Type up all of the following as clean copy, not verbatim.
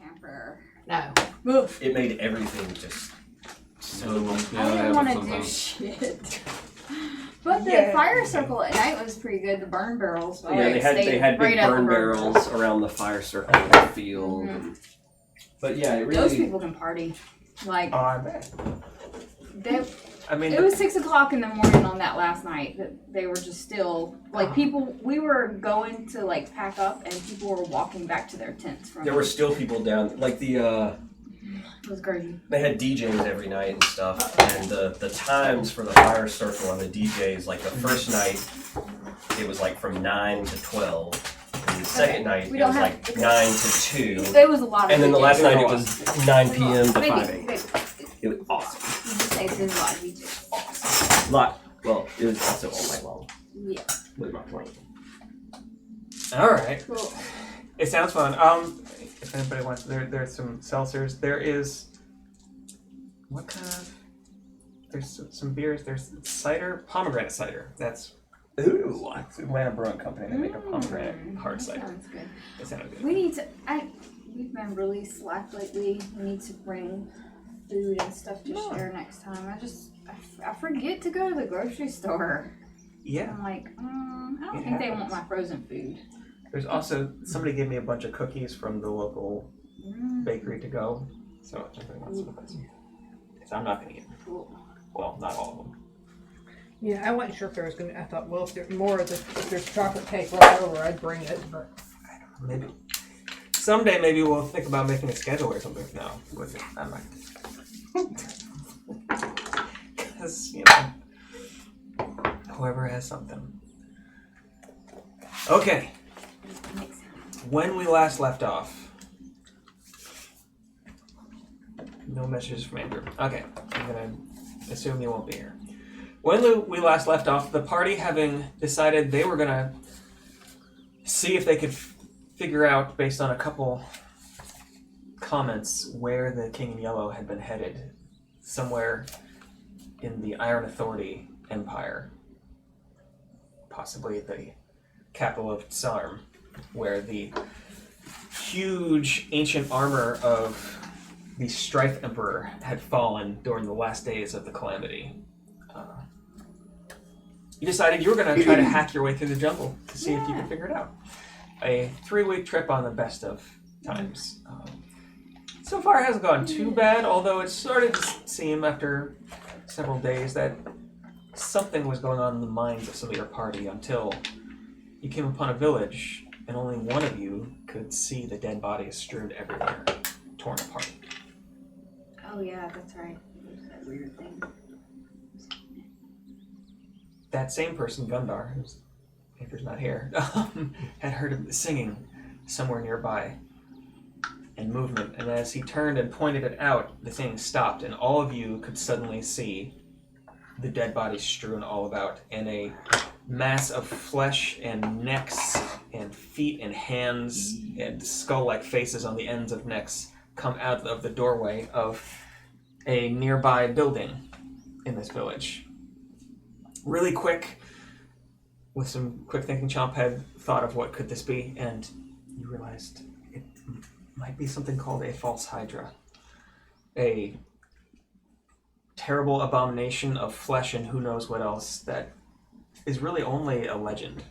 camper. No. Move. It made everything just so much. I didn't want to do shit. But the fire circle at night was pretty good. The burn barrels. Yeah, they had big burn barrels around the fire circle in the field. Mm-hmm. But yeah, it really. Those people can party. Like. Oh, I bet. It was 6 o'clock in the morning on that last night that they were just still like people. We were going to like pack up, and people were walking back to their tents. There were still people down, like the. It was crazy. They had DJs every night and stuff, and the times for the fire circle and the DJs, like the first night, it was like from 9 to 12. And the second night, it was like 9 to 2. There was a lot of. And then the last night, it was 9 p.m. to 5 a.m. It was awesome. There's a lot of DJs. Awesome. Well, it was also all night long. Yeah. With my plane. All right. Cool. It sounds fun. If anybody wants, there's some seltzers. There is, what kind of? There's some beers. There's cider, pomegranate cider. That's it's Atlanta Brewing Company. They make a pomegranate hard cider. Sounds good. It sounds good. We need to. We've been really slack lately. We need to bring food and stuff to share next time. I forget to go to the grocery store. Yeah. I'm like, I don't think they want my frozen food. There's also, somebody gave me a bunch of cookies from the local bakery to go. So if anybody wants some of those. So I'm not going to eat them. Cool. Well, not all of them. Yeah, I wasn't sure if there was going to, I thought, well, if there's chocolate cake left over, I'd bring it, but. I don't know, maybe. Someday maybe we'll think about making a schedule or something. No, I'm not. Because, whoever has something. Okay. When we last left off. No messages from Andrew. Okay, I'm going to assume you won't be here. When we last left off, the party having decided they were going to see if they could figure out, based on a couple comments, where the King in Yellow had been headed. Somewhere in the Iron Authority Empire. Possibly the capital of Tsarm, where the huge ancient armor of the Strife Emperor had fallen during the last days of the Calamity. You decided you were going to try to hack your way through the jungle to see if you could figure it out. A 3-week trip on the best of times. So far it hasn't gone too bad, although it started to seem after several days that something was going on in the minds of some of your party until you came upon a village and only one of you could see the dead bodies strewn everywhere, torn apart. Oh yeah, that's right. There's that weird thing. That same person, Gundar, who's Andrew's not here, had heard him singing somewhere nearby and movement, and as he turned and pointed it out, the thing stopped, and all of you could suddenly see the dead bodies strewn all about, and a mass of flesh and necks and feet and hands and skull-like faces on the ends of necks come out of the doorway of a nearby building in this village. Really quick, with some quick thinking, Chomp had thought of what could this be, and you realized it might be something called a false Hydra. A terrible abomination of flesh and who knows what else that is really only a legend.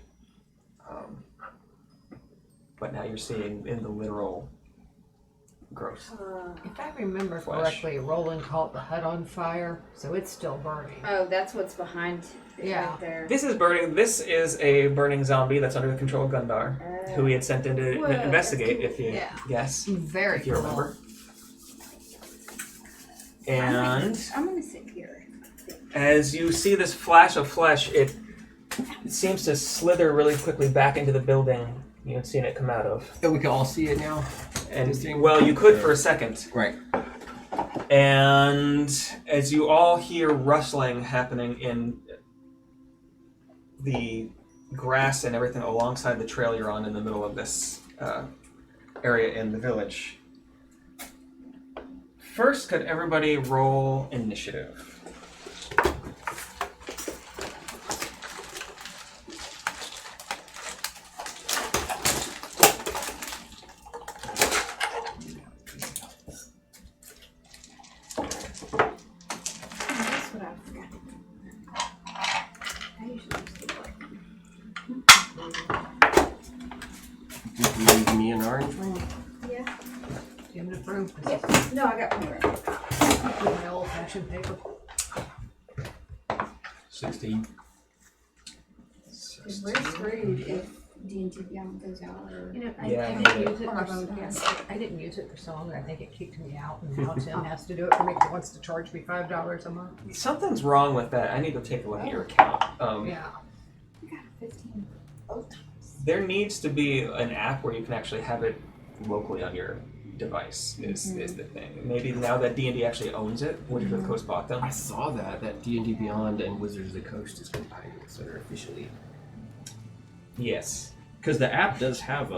But now you're seeing in the literal gross. If I remember flesh. correctly, Roland caught the hut on fire, so it's still burning. Oh, that's what's behind it right there. This is burning. This is a burning zombie that's under the control of Gundar, who he had sent in to investigate, if you guess. Very if you cool. remember. And I'm gonna sit here. as you see this flash of flesh, it seems to slither really quickly back into the building you had seen it come out of. And we can all see it now? And well, you could for a second. Right. And as you all hear rustling happening in the grass and everything alongside the trail you're on in the middle of this area in the village. First, could everybody roll initiative? Did you leave me an orange one? Yeah. Give it a room. Yeah. No, I got plenty of room. With my old-fashioned paper. 16. Because we're screwed if D&T Beyond goes out. Or... You know, Yeah, I I didn't did. use it for I didn't use it for so long that I think it kicked me out, and now Tim has to do it for me. He wants to charge me $5 a month. Something's wrong with that. I need to take a look at your account. Yeah. I got 15 both times. There needs to be an app where you can actually have it locally on your device. Is the thing. Maybe now that D&D actually owns it, Wizards of the Coast bought them. I saw that D&D Beyond and Wizards of the Coast is combining so they're officially. Yes. Because the app does have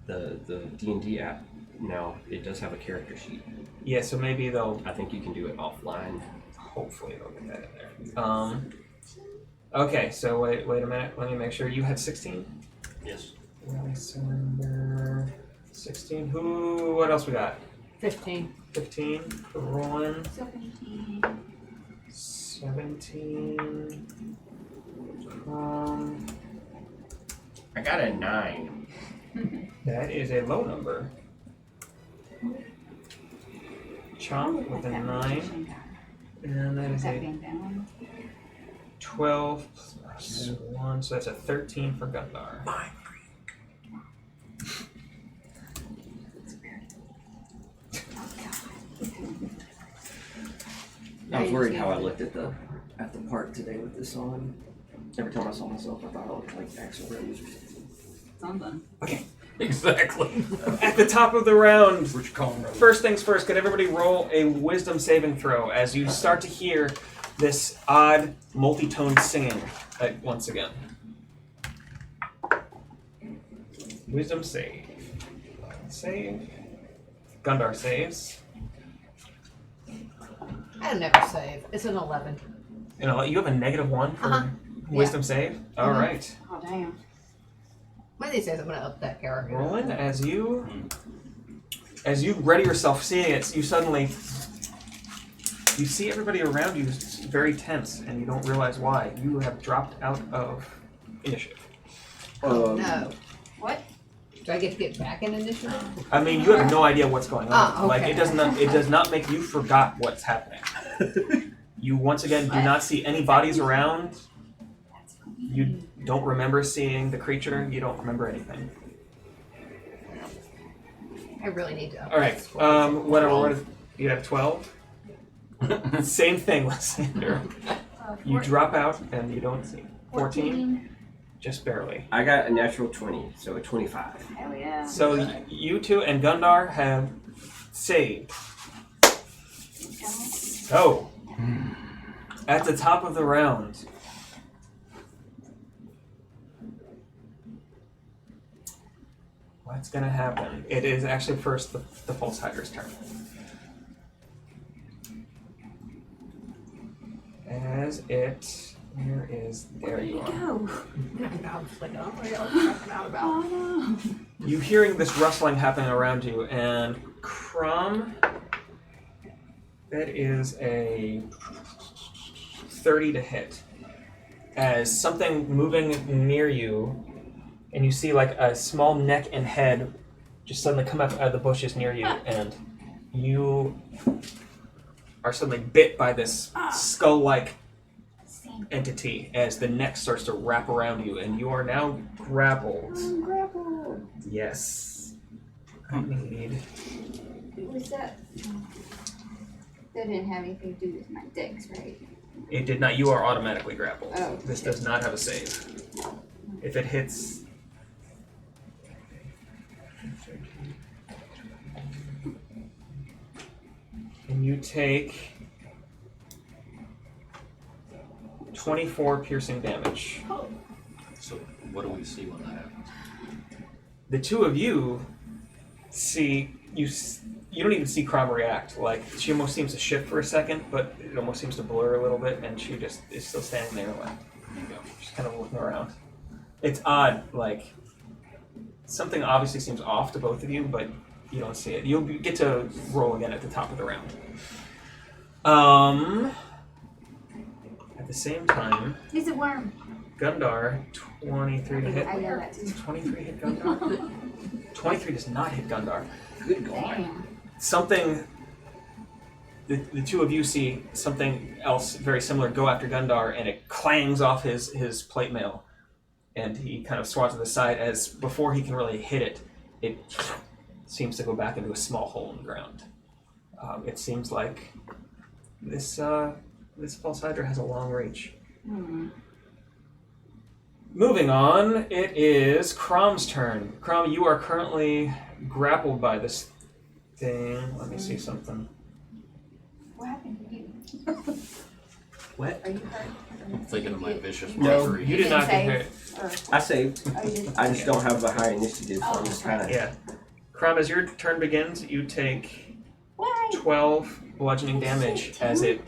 the D&D app now. It does have a character sheet. Yeah. So maybe they'll. I think you can do it offline. Hopefully they'll get that in there. Okay. So wait a minute. Let me make sure you had 16. Yes. December 16. What else we got? 15. 15. Rolling. 17. 17. I got a 9. That is a low number. Chomp with a 9. And that is That a being down. 12 plus 1. So that's a 13 for Gundar. I was worried how I looked at the park today with this on. Every time I saw myself, I thought I looked like Axel Rose or something. Something. Okay. Exactly. At the top of the round, What you call them? first things first, could everybody roll a wisdom saving throw as you start to hear this odd multi-toned singing once again. Wisdom save. Save. Gundar saves. I never save. It's an 11. You know, you have a -1 for Uh-huh. wisdom save? Alright. Oh, damn. One of these days I'm going to up that character. Roland, as you ready yourself seeing it, you see everybody around you is very tense, and you don't realize why. You have dropped out of initiative. Oh, no. What? Do I get to get back in initiative? I mean, you have no idea what's going on. Ah, okay. Like it does not make you forgot what's happening. You once again do not see any bodies around. You don't remember seeing the creature. You don't remember anything. I really need to up All right. this. What is you have 12? Same thing, Lysander. You drop out and you don't see. 14? Just barely. I got a natural 20, so a 25. Hell yeah. So you two and Gundar have saved. So, at the top of the round, what's going to happen? It is actually first the False Hydra's turn. As it... There you are. Go. I was like, oh, what else am I talking about? Oh, no. You hearing this rustling happening around you, and Krom, that is a 30 to hit. As something moving near you, and you see like a small neck and head just suddenly come up out of the bushes near you, and you are suddenly bit by this skull-like entity as the neck starts to wrap around you, and you are now grappled. I'm grappled. Yes. I need... Was that? That didn't have anything to do with my dex, right? It did not. You are automatically grappled. Oh. This does not have a save. If it hits... And you take 24 piercing damage. So what do we see when that happens? The two of you see... You don't even see Krom react. Like, she almost seems to shift for a second, but it almost seems to blur a little bit, and she just is still standing there, like, just kind of looking around. It's odd, like, something obviously seems off to both of you, but you don't see it. You'll get to roll again at the top of the round. At the same time... He's a worm. Gundar, 23 to hit. I know that too. Does 23 hit Gundar? 23 does not hit Gundar. Good God. Damn. Something, the two of you see something else very similar go after Gundar, and it clangs off his plate mail, and he kind of swats to the side as before he can really hit it, it seems to go back into a small hole in the ground. It seems like this false Hydra has a long reach. Moving on, it is Krom's turn. Krom, you are currently grappled by this thing. Let me see something. What happened to you? What? Are you hurt? I'm thinking of my vicious No, mockery. You did not get save. hit. Or, I saved. oh, you did. I just don't have a high initiative, so I'm just kind of. Yeah. Krom, as your turn begins, you take Why? 12 bludgeoning damage as it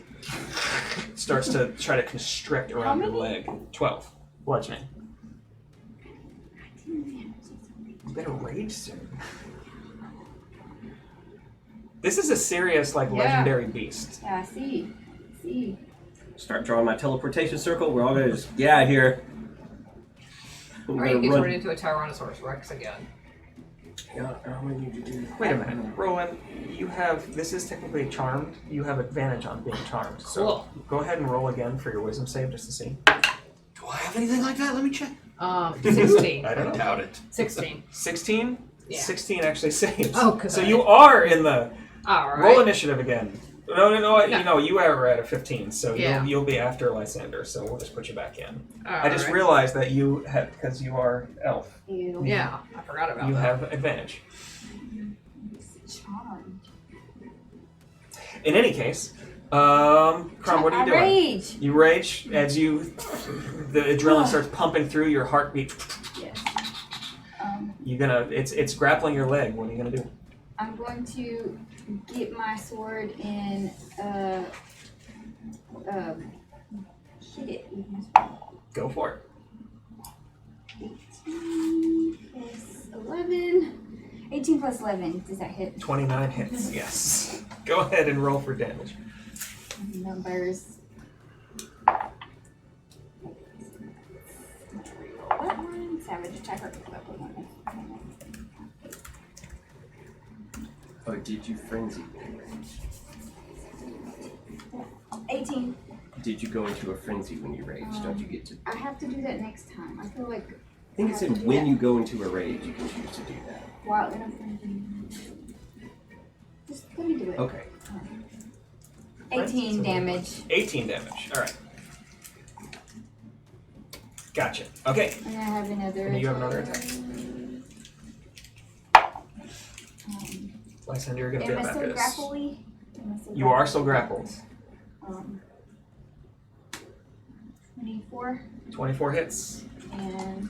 starts to try to constrict around your many? leg. 12 bludgeoning. You better rage soon. This is a serious, like, Yeah. legendary beast. Yeah, I see. See. Start drawing my teleportation circle. We're all gonna just get out of here. We're Or you gonna can run. turn into a Tyrannosaurus Rex again. Yeah, I'm gonna need to do. Wait a minute, Roland. You have this is technically charmed. You have advantage on being charmed. So Cool. go ahead and roll again for your wisdom save just to see. Do I have anything like that? Let me check. 16. I don't know. Doubt it. 16. 16. Yeah. 16 actually saves. Oh, good. So you are in the All right. roll initiative again. No. No. You know you were at a 15, so Yeah. you'll be after Lysander. So we'll just put you back in. All I just right. realized that you had because you are elf. Ew. Yeah, I forgot about You that. have advantage. Charmed. In any case, Krom, what are you I doing? rage. You rage as the adrenaline starts pumping through your heartbeat. Yes. It's grappling your leg. What are you gonna do? I'm going to get my sword and hit it with my sword. Go for it. 18 plus 11. 18 plus 11. Does that hit? 29 hits. Yes. Go ahead and roll for damage. Numbers. That one. Savage attacker. Oh, did you frenzy? 18. Did you go into a frenzy when you rage? Don't you get to? I have to do that next time. I feel like I think it said when you go into a rage, you can choose to do that. while in a frenzy. Just let me do it. Okay. 18 damage. 18 damage. All right. Gotcha. Okay. And I have another. And you have another attack. Um, Lysander, you're gonna am be I up still after this. grapple-y? You are still grappled. 24 24 hits. and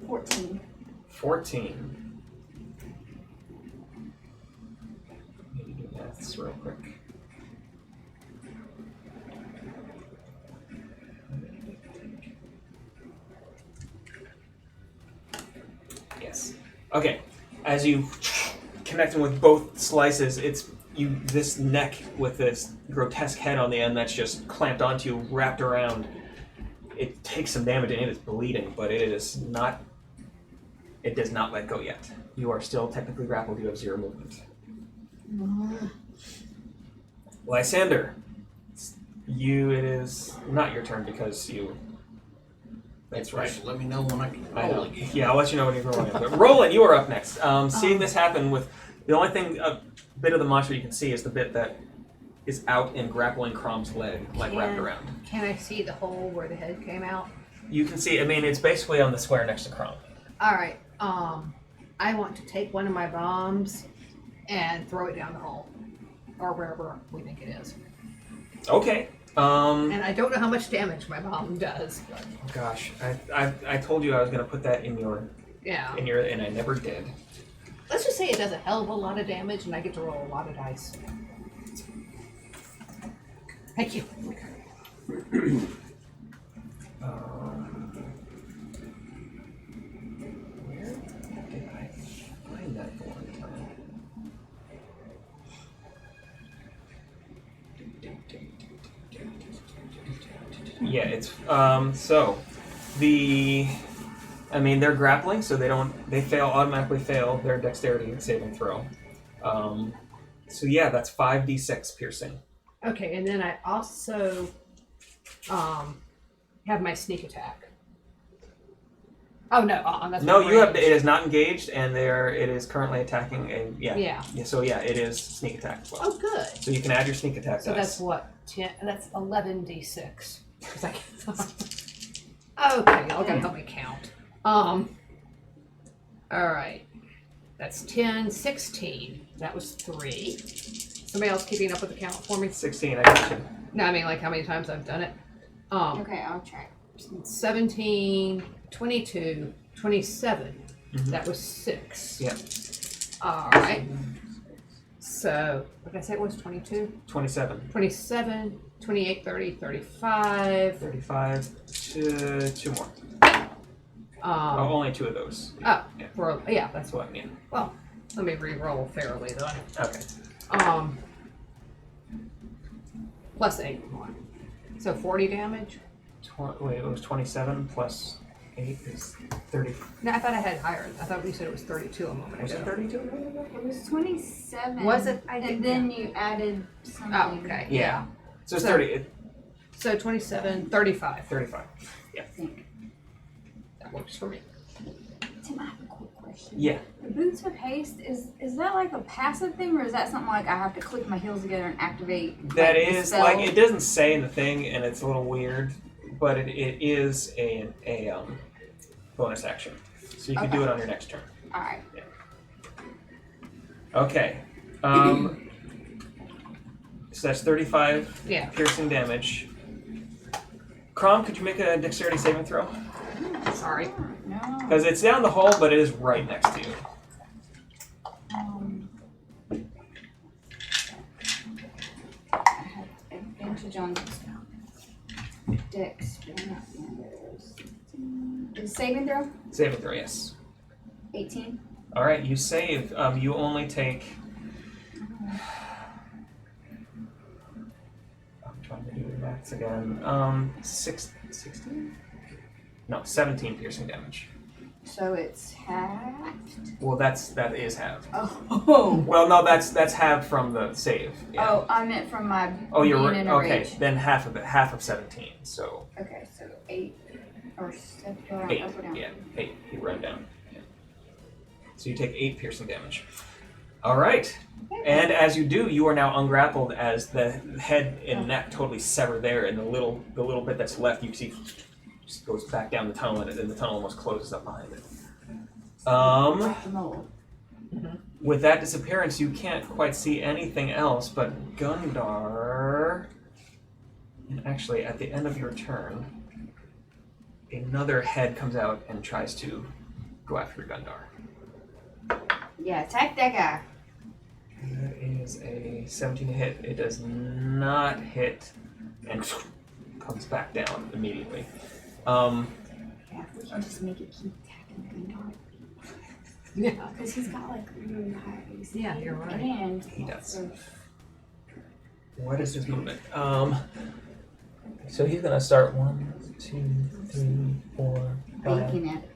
14. 14. Need to do maths real quick. Yes. Okay. As you connect them with both slices, it's this neck with this grotesque head on the end that's just clamped onto you, wrapped around. It takes some damage and it is bleeding, but it does not let go yet. You are still technically grappled. You have 0 movement. Lysander, it is not your turn because you. That's right. Just let me know when I can I roll know. again. Yeah, I'll let you know when you're rolling. But Roland, you are up next. Seeing this happen with the only thing, a bit of the monster you can see is the bit that is out and grappling Krom's leg, like wrapped around. Can I see the hole where the head came out? You can see. I mean, it's basically on the square next to Krom. All right. I want to take one of my bombs and throw it down the hole, or wherever we think it is. Okay. And I don't know how much damage my bomb does. But Gosh, I told you I was gonna put that in your yeah. and I never did. Let's just say it does a hell of a lot of damage, and I get to roll a lot of dice. Thank you. Where did I find that the one time? Yeah, it's so they're grappling, so they automatically fail their dexterity saving throw. So yeah, that's 5d6 piercing. Okay, and then I also have my sneak attack. Oh no, that's No, my you have range. it is not engaged, and it is currently attacking a Yeah. So yeah, it is sneak attack as well. Oh, good. So you can add your sneak attack So dice. that's what 10. That's 11d6. 'Cause I can't. Okay, y'all gotta help me count. All right. That's 10, 16. That was 3. Somebody else keeping up with the count for me? 16. I got you. No, I mean like how many times I've done it. Okay, I'll try. 17, 22, 27. Mhm. That was 6. Yeah. All right. So, what did I say it was? 22? 27. 27, 28, 30, 35. 35. Two more. Um, Only 2 of those. Oh, Yeah. that's That's what I mean. well. Let me re-roll fairly then. Okay. Plus 8 more, so 40 damage. Wait, it was 27 plus 8 is 30. No, I thought I had higher. I thought we said it was 32 a moment Was it ago. 32? It was 27. Was it? I didn't- And then you added something. Oh, okay. Yeah. So it's So- 30. So 27, 35. 35. I think. That works for me. Tim, I have a quick question. Yeah. The Boots of Haste, is that like a passive thing, or is that something like I have to click my heels together and activate? That like, the is spell? like it doesn't say in the thing, and it's a little weird, but it is a bonus action, so you can do Okay. it on your next turn. All right. Okay. So that's 35 Yeah. piercing damage. Krom, could you make a dexterity saving throw? Sorry. No. Because it's down the hall, but it is right next to you. I have advantage on Dex. But I'm not gonna do is saving throw? Saving throw, yes. 18. All right, you save. You only take. I'm trying to do the maths again. 16? No, 17 piercing damage. So it's halved. Well, that is halved. Oh. Well, no, that's halved from the save. Yeah. Oh, I meant from my. Oh, you're being right. in a Okay, rage. then half of it, half of 17. So Okay, so 8 or 7. 8. Up or down? Yeah, 8. You run down. Yeah. So you take 8 piercing damage. All right. And as you do, you are now ungrappled as the head and neck totally sever there, and the little bit that's left, you see, just goes back down the tunnel, and then the tunnel almost closes up behind it. Like the mole. With that disappearance, you can't quite see anything else but Gundar. And actually, at the end of your turn, another head comes out and tries to go after Gundar. Yeah, attack that guy. That is a 17 to hit. It does not hit and comes back down immediately. Yeah, if we can just make it keep attacking Gundar. Yeah. Because he's got like really high AC. Yeah, you're right. And He does. lots of- What is his movement? So he's gonna start 1, 2, 3, 4, 5, bacon at it.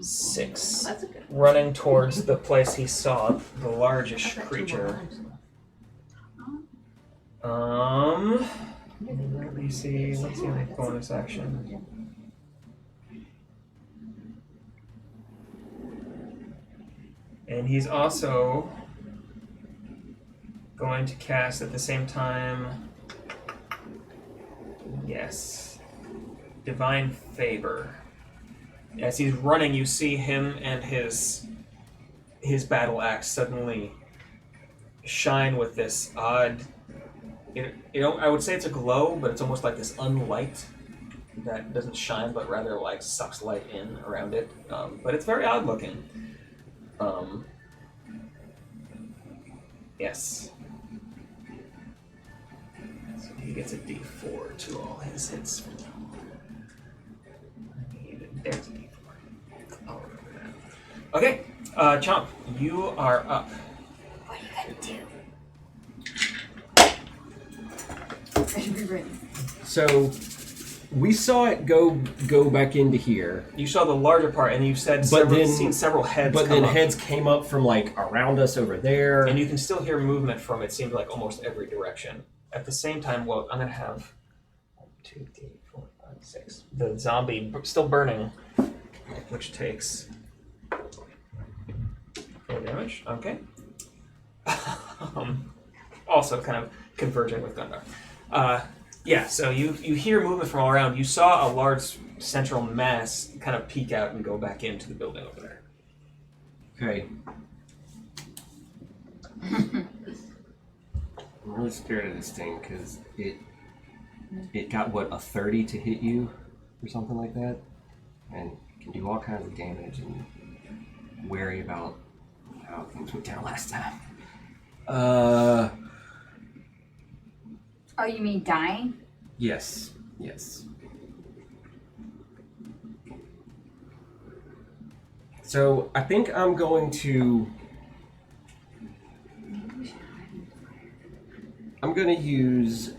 6. That's a good Running towards the place he saw the largest creature. Let me see. Let's see my bonus action. And he's also going to cast at the same time. Yes, Divine Favor. As he's running, you see him and his battle axe suddenly shine with this odd. I would say it's a glow, but it's almost like this unlight that doesn't shine, but rather like sucks light in around it. But it's very odd looking. Yes. So he gets a D4 to all his hits. There's a D4. I'll remember that. Okay, Chomp, you are up. What are you gonna do? I should be written. So, we saw it go back into here. You saw the larger part, and you've seen several heads. But then heads came up from like around us over there, and you can still hear movement from it. Seems like almost every direction. At the same time, well, I'm gonna have 1, 2, 3, 4, 5, 6. The zombie still burning, which takes 4 damage. Okay. Also, kind of converging with Gundar. Yeah, so you hear movement from all around. You saw a large central mass kind of peek out and go back into the building over there. Okay. I'm really scared of this thing because it got a 30 to hit you or something like that, and can do all kinds of damage, and wary about how things went down last time. Oh, you mean dying? Yes. So I think I'm going to use.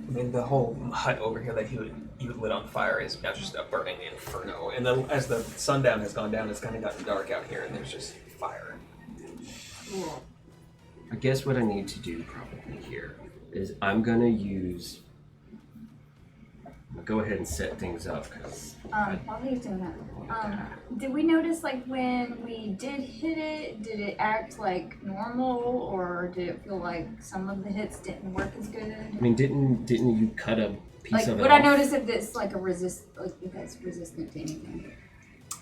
I mean, the whole hut over here that you lit on fire is now just a burning inferno. And then as the sundown has gone down, it's kind of gotten dark out here, and there's just fire. I guess what I need to do probably here is I'm gonna go ahead and set things up because. While he's doing that, did we notice like when we did hit it, did it act like normal, or did it feel like some of the hits didn't work as good? I mean, didn't you cut a piece like, of it would off? I notice if it's like if that's resistant to anything?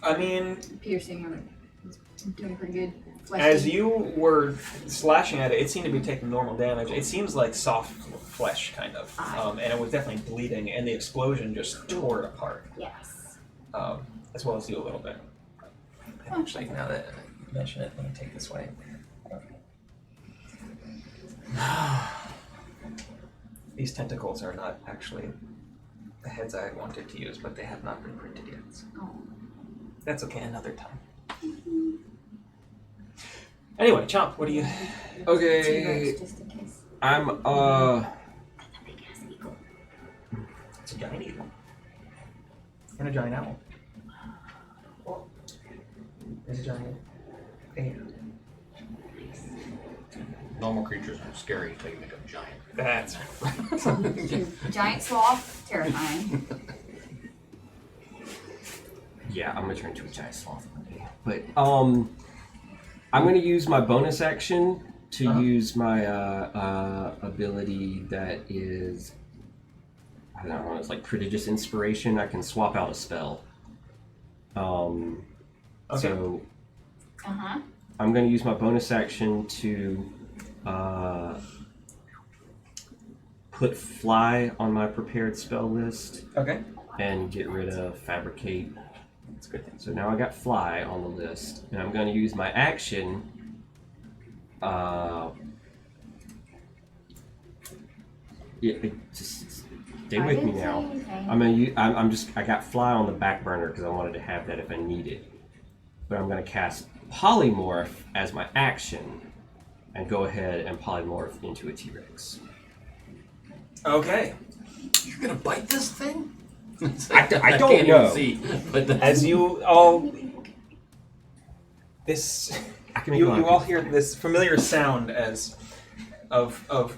I mean, Piercing or it's doing pretty good. As you were slashing at it, it seemed to be taking normal damage. It seems like soft flesh, kind of. And it was definitely bleeding, and the explosion just tore it apart. Yes. As well as you a little bit. Actually, now that you mention it, let me take this way. These tentacles are not actually the heads I wanted to use, but they have not been printed yet. So. Oh. That's okay, another time. Anyway, Chomp, what do you... Okay. T-Rex, just in case. I'm The big ass eagle. It's a giant eagle. And a giant owl. There's a giant bear. Normal creatures are scary until you make them giant. That's Giant sloth, terrifying. Yeah, I'm gonna turn into a giant sloth one day. But I'm gonna use my bonus action to use my ability that is, I don't know, it's like prodigious inspiration. I can swap out a spell. Okay. So I'm gonna use my bonus action to put fly on my prepared spell list. Okay. And get rid of fabricate. That's a good thing. So now I got fly on the list, and I'm going to use my action. Just stay with me now. I'm gonna. I got fly on the back burner because I wanted to have that if I need it. But I'm going to cast polymorph as my action, and go ahead and polymorph into a T-Rex. Okay. You're gonna bite this thing? I don't can't know. even see. But As you all... This... I can make You a lot of all people- hear this familiar sound of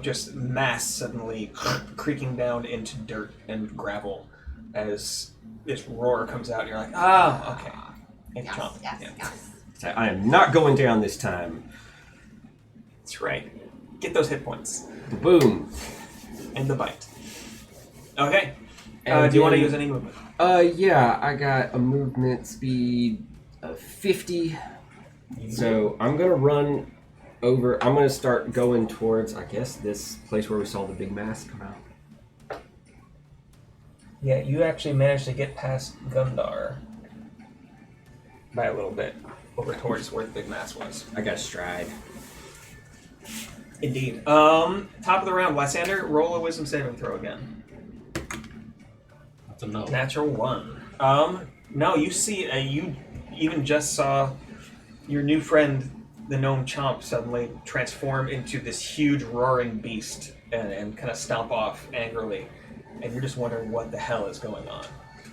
just mass suddenly creaking down into dirt and gravel as this roar comes out. And you're like, okay. And Chomp. Yeah. I am not going down this time. That's right. Get those hit points. Boom. And the bite. Okay. And do you want to then- use any movement? Yeah, I got a movement speed of 50. So I'm gonna run over. I'm gonna start going towards, I guess, this place where we saw the big mass come out. Yeah, you actually managed to get past Gundar by a little bit over towards where the big mass was. I got a stride. Indeed. Top of the round, Lysander, roll a wisdom saving throw again. That's a no. Natural 1. No, you see, you even just saw your new friend, the gnome Chomp, suddenly transform into this huge roaring beast and kind of stomp off angrily, and you're just wondering what the hell is going on.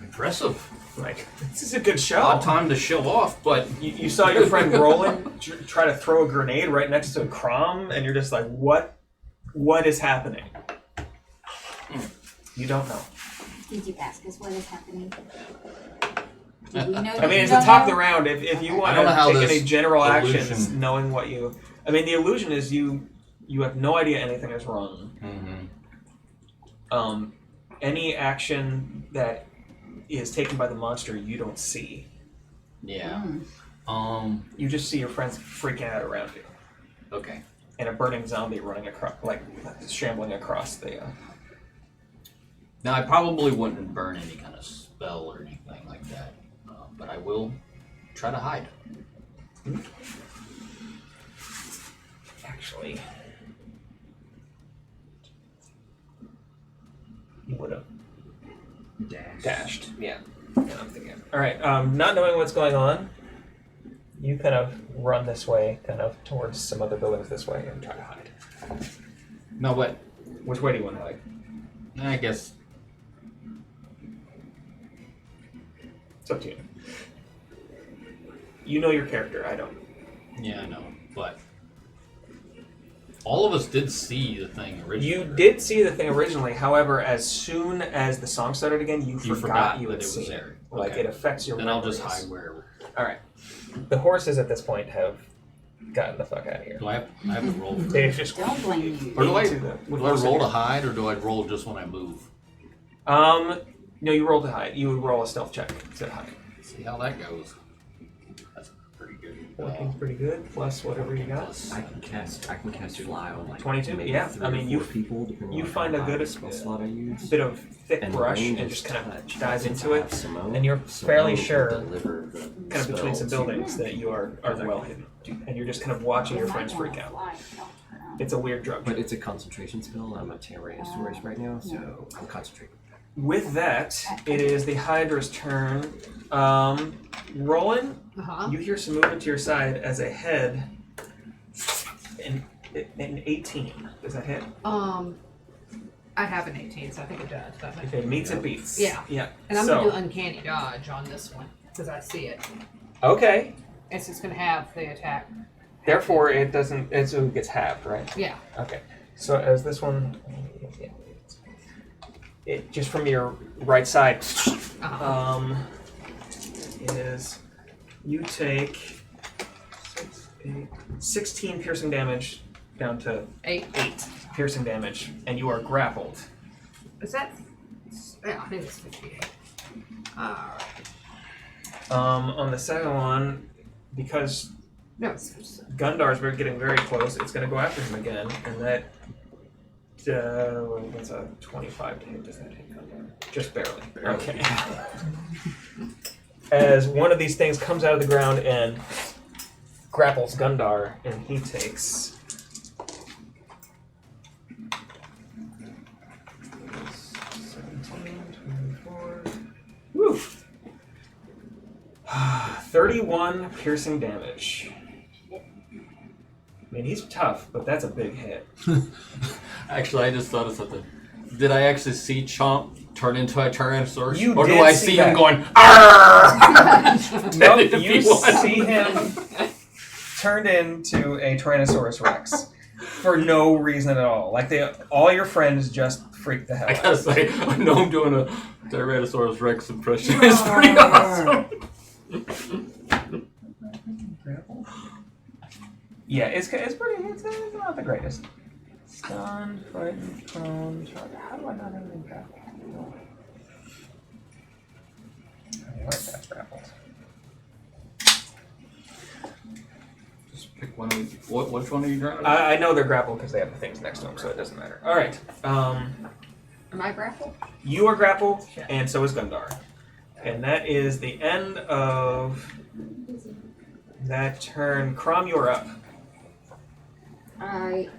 Impressive. Like, this is a good show. Odd time to show off, but You saw your friend Roland try to throw a grenade right next to Krom, and you're just like, what is happening? You don't know. Did you ask us what is happening? Did we know I mean, it's a top of the round. If you want to take any general actions, knowing what you... I mean, the illusion is you have no idea anything is wrong. mm-hmm. Any action that is taken by the monster, you don't see. Yeah. You just see your friends freaking out around you. Okay. And a burning zombie running across, like, shambling across the... Now, I probably wouldn't burn any kind of spell or anything like that, but I will try to hide. Actually, you would have dashed. Yeah, I'm thinking. All right. Not knowing what's going on, you kind of run this way, kind of towards some other buildings this way, and try to hide. No, but Which way do you want to hide? I guess It's up to you. You know your character. I don't. yeah, I know, but all of us did see the thing originally. You did see the thing originally. However, as soon as the song started again, you forgot you that had it was seen there. it. Like, Okay. it affects your Then I'll memories. just hide wherever. All right. The horses at this point have gotten the fuck out of here. Do I have to roll? They've just Don't blame you. Or do I into the- roll to hide, or do I roll just when I move? No, you roll to hide. You would roll a stealth check to hide. See how that goes. That's pretty good. Working's pretty good. Plus whatever you got. Plus, I can cast fly on like 22? maybe Yeah, 3 I mean, or you 4 people depending you on find how a high good the spell slot I use. bit of thick And brush range and is just kind of touch. dive Since into I it, have Simone, and you're Simone fairly will sure, deliver the kind of between some spell to- buildings, that you are well hidden, and you're just kind of watching your friends freak out. It's a weird drug. But it's a concentration spell. I'm a Tyrannosaurus right now, so I'm concentrating. With that, it is the Hydra's turn. Roland, you hear some movement to your side as a head. An 18. Does that hit? I have an 18, so I think it does. Doesn't If it? it meets, it beats. Yeah. Yeah. And I'm so, gonna do uncanny dodge on this one because I see it. okay. It's just gonna have the attack. Therefore, it doesn't. It gets halved, right? Yeah. Okay. So as this one, it just from your right side, is you take 16 piercing damage down to 8. 8 piercing damage, and you are grappled. Is that? Yeah, I think it's 58. Alright. On the second one, because No, it's Gundar's getting very close, it's going to go after him again, and that's a 25 to hit. Does that hit Gundar? Just barely. Okay. As one of these things comes out of the ground and grapples Gundar, and he takes 17, 24. Woo! 31 piercing damage. I mean, he's tough, but that's a big hit. Actually, I just thought of something. Did I actually see Chomp turn into a Tyrannosaurus? You or did do I see see that. him going, Arrgh! Nope, If you he won. see him turned into a Tyrannosaurus Rex for no reason at all. Like, all your friends just freaked the hell I out. gotta say, I know I'm doing a Tyrannosaurus Rex impression. It's pretty awesome. Yeah, it's not the greatest. Stunned, frightened, prone, charged. How do I not have any grapple? I like that grappled. Just pick one of these. Which one are you drawing? I know they're grappled because they have the things next to them, so it doesn't matter. All right. Am I grappled? You are grappled, and so is Gundar. And that is the end of that turn. Krom, you're up. Alright.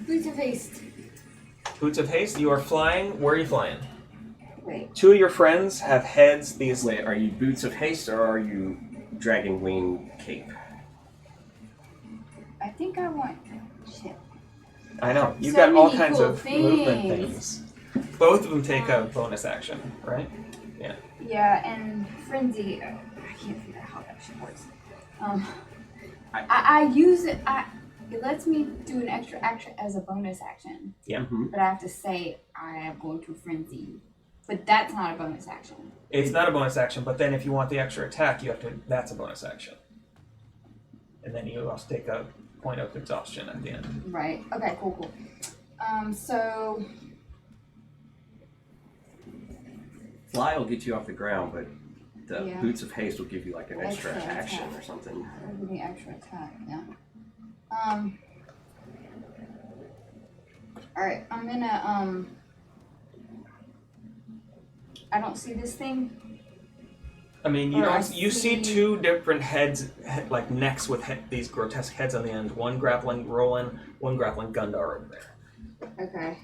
Boots of haste. Boots of haste, you are flying. Where are you flying? Wait. 2 of your friends have heads. These. Wait, are you Boots of Haste or are you Dragon Wing Cape? I think I want. Shit. I know. You've So got all many kinds cool of movement things. things. Both of them take a bonus action, right? Yeah, and Frenzy, I can't figure out how that shit works. I use it, it lets me do an extra action as a bonus action. Yeah. But I have to say, I am going to Frenzy. But that's not a bonus action. It's not a bonus action, but then if you want the extra attack, you have to. That's a bonus action. And then you also take a point of exhaustion at the end. Right. Okay, cool. So... Fly will get you off the ground, but the Yeah. Boots of Haste will give you like an extra Extra action attack. or something. That'll give me extra attack, yeah. Alright, I'm gonna, I don't see this thing. I mean, you Or I don't. You see see- two different heads, like necks with these grotesque heads on the end. One grappling Roland, one grappling Gundar over there. Okay.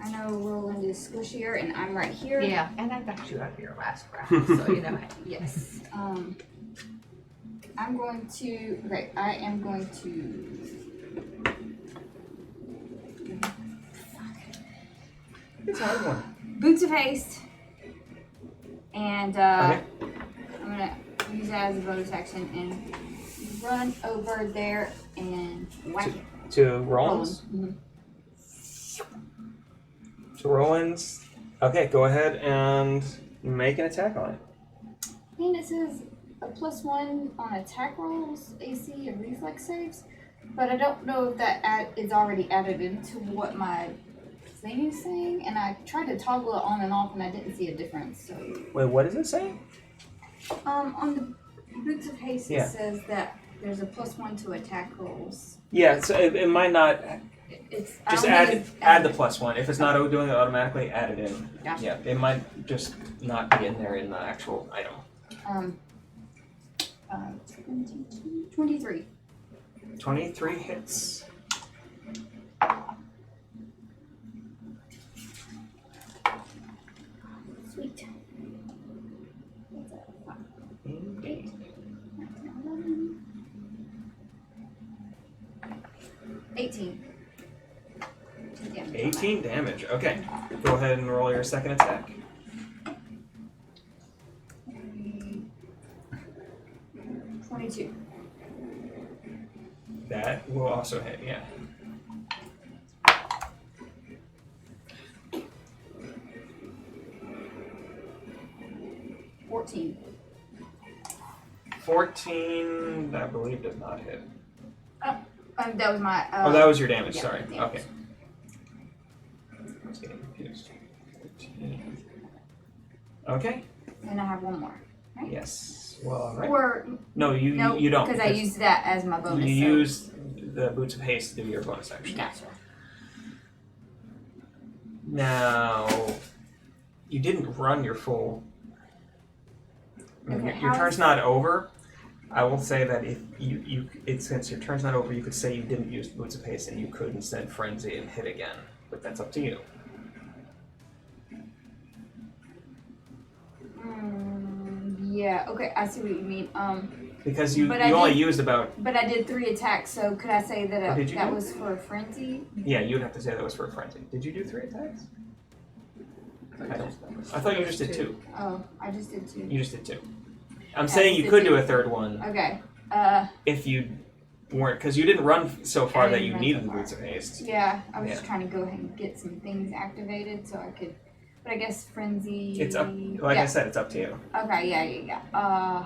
I know Roland is squishier and I'm right here. Yeah, and I got you out of your last round, so you know. Yes. I'm going to, okay, I am going to, It's a hard one. Boots of Haste. And, Okay. I'm gonna use that as a bonus action and run over there and whack it. To Roland's. Mhm. To Roland's. Okay, go ahead and make an attack on it. And it says a +1 on attack rolls, AC, and reflex saves, but I don't know if that is already added into what my thing is saying, and I tried to toggle it on and off and I didn't see a difference, so. Wait, what does it say? On the Boots of Haste Yeah. it says that there's a +1 to attack rolls. Yeah, so it might not. It's Just I don't think add it's the +1. If it's not doing it automatically, add it in. Gotcha. Yeah, it might just not be in there in the actual item. 23. 23 hits. Sweet. What's that? 8. 18. 18 damage. Okay. Go ahead and roll your second attack. 22. That will also hit, yeah. $14. 14, I believe, does not hit. That was my. Oh, that was your damage, yeah, sorry. damage. Okay. I was getting confused. 14. Okay. And I have one more. Right? Yes. Well, all right. Or No, you don't. because I used that as my bonus. You so- use the Boots of Haste to do your bonus action. Gotcha. Now, you didn't run your full. Okay, your how turn's is- not over. I will say that if since your turn's not over, you could say you didn't use Boots of Haste and you could instead frenzy and hit again. But that's up to you. Yeah. Okay. I see what you mean. Because you But I only did- used about. But I did 3 attacks, so could I say that Oh, did you that do? was for a frenzy? Yeah, you'd have to say that was for a frenzy. Did you do 3 attacks? I thought you just did 2. Oh, I just did 2. You just did 2. I'm I saying just you did could 2. do a third one Okay. if you weren't, because you didn't run so far I that didn't you run needed so the far. Boots of Haste. Yeah, I was Yeah. just trying to go ahead and get some things activated so I could. But I guess frenzy. It's up, like yeah. I said, it's up to you. Okay. Yeah.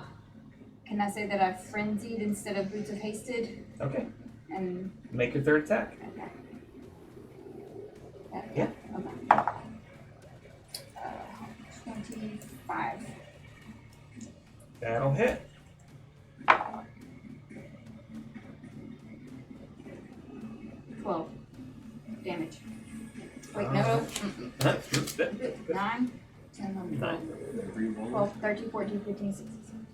Can I say that I frenzied instead of Boots of Hasted? Okay, And make your third attack. okay. Yeah. Okay. 25. That'll hit. 12 damage. Wait, Uh, no. 9. 9, 10, 11, 12, 12, 13, 14, 15, 16,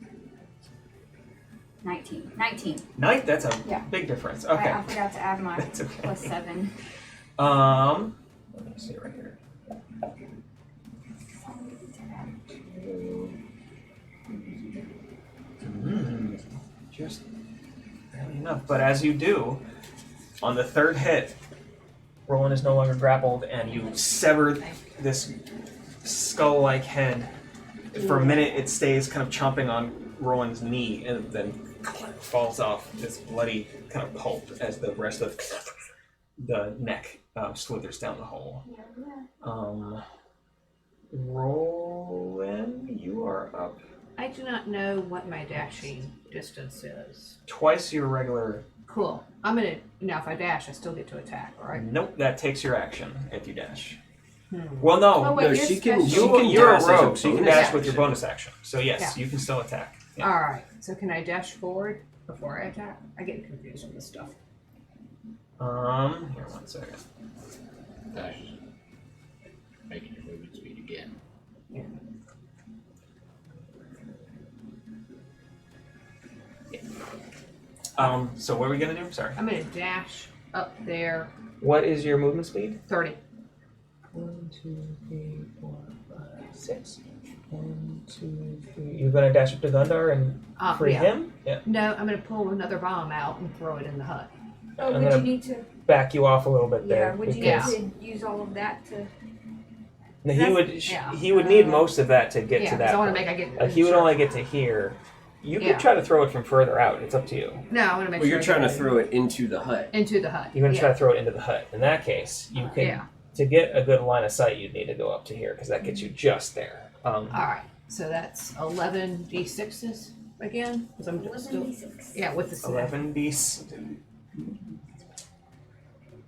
19. 19. That's a Yeah. big difference. Okay. I forgot to add my That's okay. +7. Let me see right here. Just barely enough. But as you do, on the third hit, Roland is no longer grappled, and you sever this skull-like head. For a minute, it stays kind of chomping on Roland's knee, and then falls off this bloody kind of pulp as the rest of the neck slithers down the hole. Roland, you are up. I do not know what my dashing distance is. Twice your regular. Cool. I'm gonna now. If I dash, I still get to attack, right? Nope, that takes your action if you dash. Well, no. Oh, wait, No, you're she can. special. You're dash a as rogue, so you can bonus dash with your action. bonus action. So yes, you can still attack. Yeah. All right. So can I dash forward before I attack? I get confused with this stuff. Here, 1 second. Dash is making your movement speed again. Yeah. So what are we gonna do? Sorry. I'm gonna dash up there. What is your movement speed? 30. 1, 2, 3, 4, 5, 6. 1, 2, 3. You're gonna dash up to Gundar and free Yeah. him? Yeah. No, I'm gonna pull another bomb out and throw it in the hut. Oh, I'm would gonna you need to? back you off a little bit Yeah. there. Would you because- need to use all of that to? No, Yeah. he would need most of that to get Yeah, to 'cause that I want to point. make. I get. Like he would only get to here. You could Yeah. try to throw it from further out. It's up to you. No, I want to make Well, sure. you're trying to throw it into the hut. into the hut. You're gonna try to throw it into the hut. In that case, you can Yeah. to get a good line of sight. You'd need to go up to here because that gets you just there. All right. So that's 11 d6s again. Because I'm still. 11d6. Yeah, with the snap. 11d.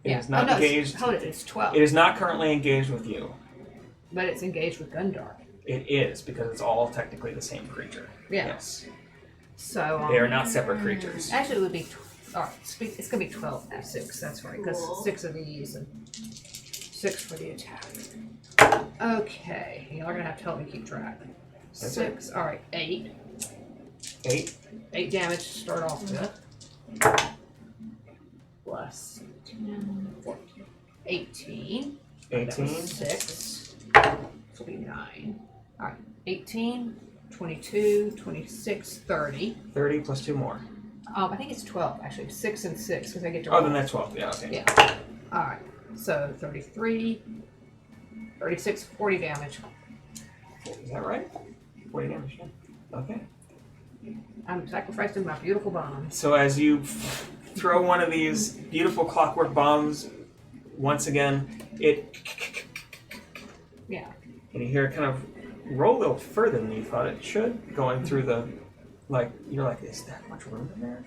It Yeah. is not oh, no, engaged. Hold it. It's 12. It is not currently engaged with you. But it's engaged with Gundar. It is because it's all technically the same creature. Yeah. Yes. So. They are not separate creatures. Actually, it would be. All right. It's gonna be 12 d6. That's right. Because Cool. 6 of these and 6 for the attack. Okay. You're gonna have to help me keep track. That's 6. All right. 8. 8. 8 damage to start off with. Plus 10, 14, 18. 18. 6. This will be 9. Alright. 18, 22, 26, 30. 30 plus 2 more. I think it's 12 actually. 6 and 6 because I get to Oh, roll. then that's 12. Yeah, okay. Yeah. Alright. So 33, 36, 40 damage. Is that right? 40 damage. Yeah. Okay. I'm sacrificing my beautiful bomb. So as you throw one of these beautiful clockwork bombs, once again, it Yeah. and you hear it kind of roll a little further than you thought it should, going through the, like, you're like, is that much room in there?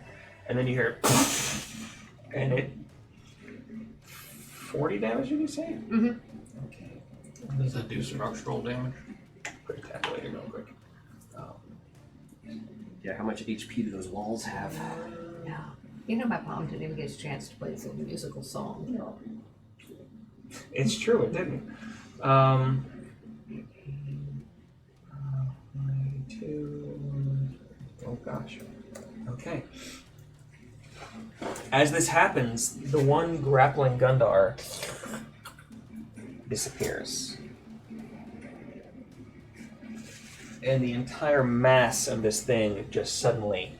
And then you hear and it 40 damage, did you say? Mm-hmm. Okay. Does that do structural damage? Quick calculator real quick. Yeah, how much HP do those walls have? Yeah. You know, my mom didn't even get a chance to play this little musical song. It's true, it didn't. 92. Oh gosh. Okay. As this happens, the one grappling Gundar disappears. And the entire mass of this thing just suddenly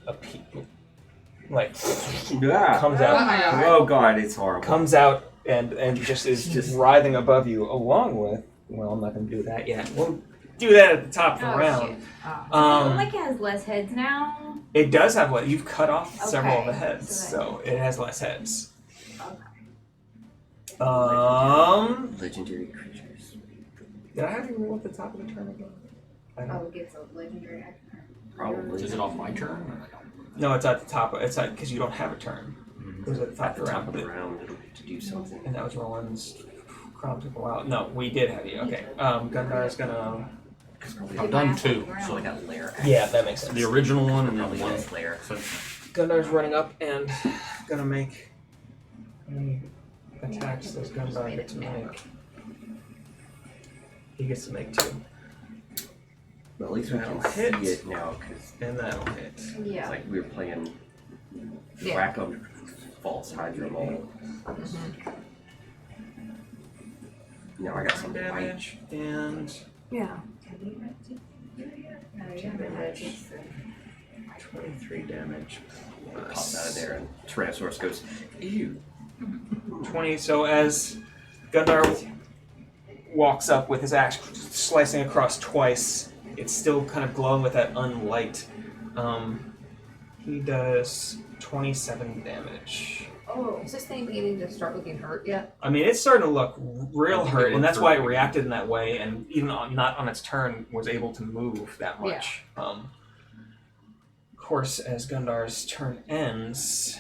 comes out. Oh god, it's horrible. Comes out and just is just writhing above you, along with. Well, I'm not going to do that yet. We'll do that at the top of the Oh, round. shit. Ah. Like it has less heads now. It does have what you've cut off several of the Okay, heads, so so it has less heads. Okay. Legendary creatures. Did I have you roll at the top of the turn again? I don't. Oh, it gets a legendary action. Probably. Is it off my turn? Or I don't? No, it's at the top. It's because you don't have a turn. It was at the top At of the the top of the round, round to do something. and that was Roland's. Krom took a while. No, we did have you. Okay. Gundar is gonna. I've done 2. So like a lair. Yeah, that makes sense. The original one and then Probably one. his lair. So, Gundar's running up and gonna make. How many attacks does Gundar get to make? He gets to make 2. Well, at least we can That'll see hit. it now, because And that'll hit. it's Yeah. like we were playing Yeah. Rackham false Hydra mold. Now I got some white. Damage and Yeah. No, you haven't had it. 23 damage. Pops out of there, and Tyrannosaurus goes, ew. 20. So as Gundar walks up with his axe, slicing across twice. It's still kind of glowing with that unlight. He does 27 damage. Oh, is this thing beginning to start looking hurt yet? I mean, it's starting to look real think hurt, it and that's looks why it hurt. reacted in that way, and even not on its turn was able to move that much. Of course, as Gundar's turn ends,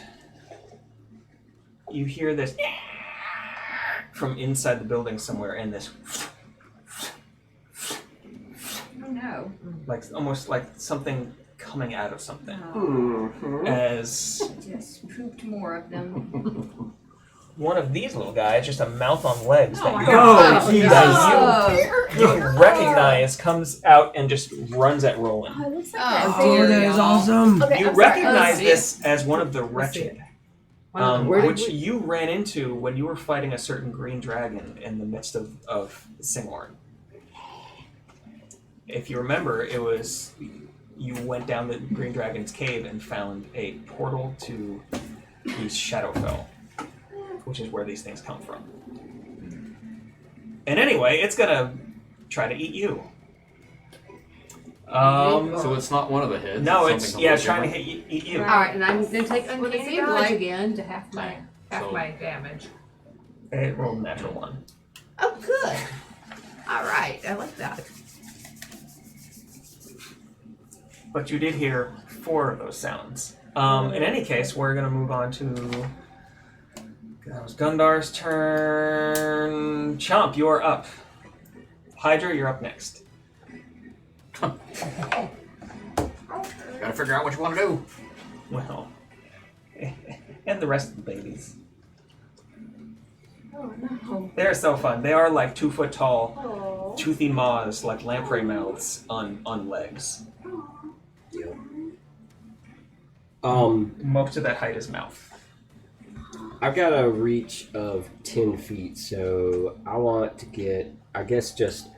you hear this from inside the building somewhere, and this Oh no. almost like something coming out of something. Mhm. As Just pooped more of them. one of these little guys, just a mouth on legs, that you, God. Oh, Jesus. you recognize comes out and just runs at Roland. Oh, it looks like Oh, that. dear. that is awesome. Okay, You I'm sorry. recognize see this as one of the Let's see wretched, Where did which we- you ran into when you were fighting a certain green dragon in the midst of Singorn. If you remember, it was you went down the green dragon's cave and found a portal to East Shadowfell, which is where these things come from. And anyway, it's gonna try to eat you. So it's not one of the heads. No, it's it's something it's trying to completely eat you. All right, and I'm going to take What does uncanny it dodge like? again to half my So- damage. It rolled a natural one. Oh, good. All right, I like that. But you did hear 4 of those sounds. In any case, we're going to move on to... That was Gundar's turn. Chomp, you're up. Hydra, you're up next. Gotta figure out what you want to do. Well, and the rest of the babies. Oh no. They're so fun. They are like 2 foot tall, Oh. toothy maws like lamprey mouths on legs. Most of that height is mouth. I've got a reach of 10 feet, so I want to get, I guess, just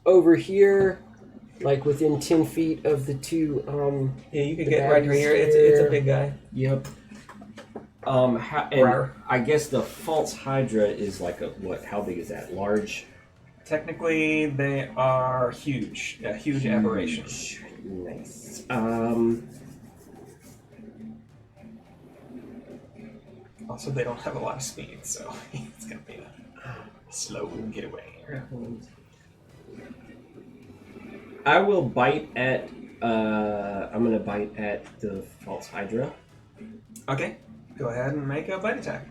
over here, like within 10 feet of the two. Yeah, you could The get right baddies here. It's a there. big guy. Yep. And Rawr. I guess the false Hydra is like a what? How big is that? Large. Technically, they are huge. A huge aberration. Nice. Also, they don't have a lot of speed, so it's gonna be a slow getaway. I will bite at. I'm gonna bite at the false Hydra. Okay, go ahead and make a bite attack.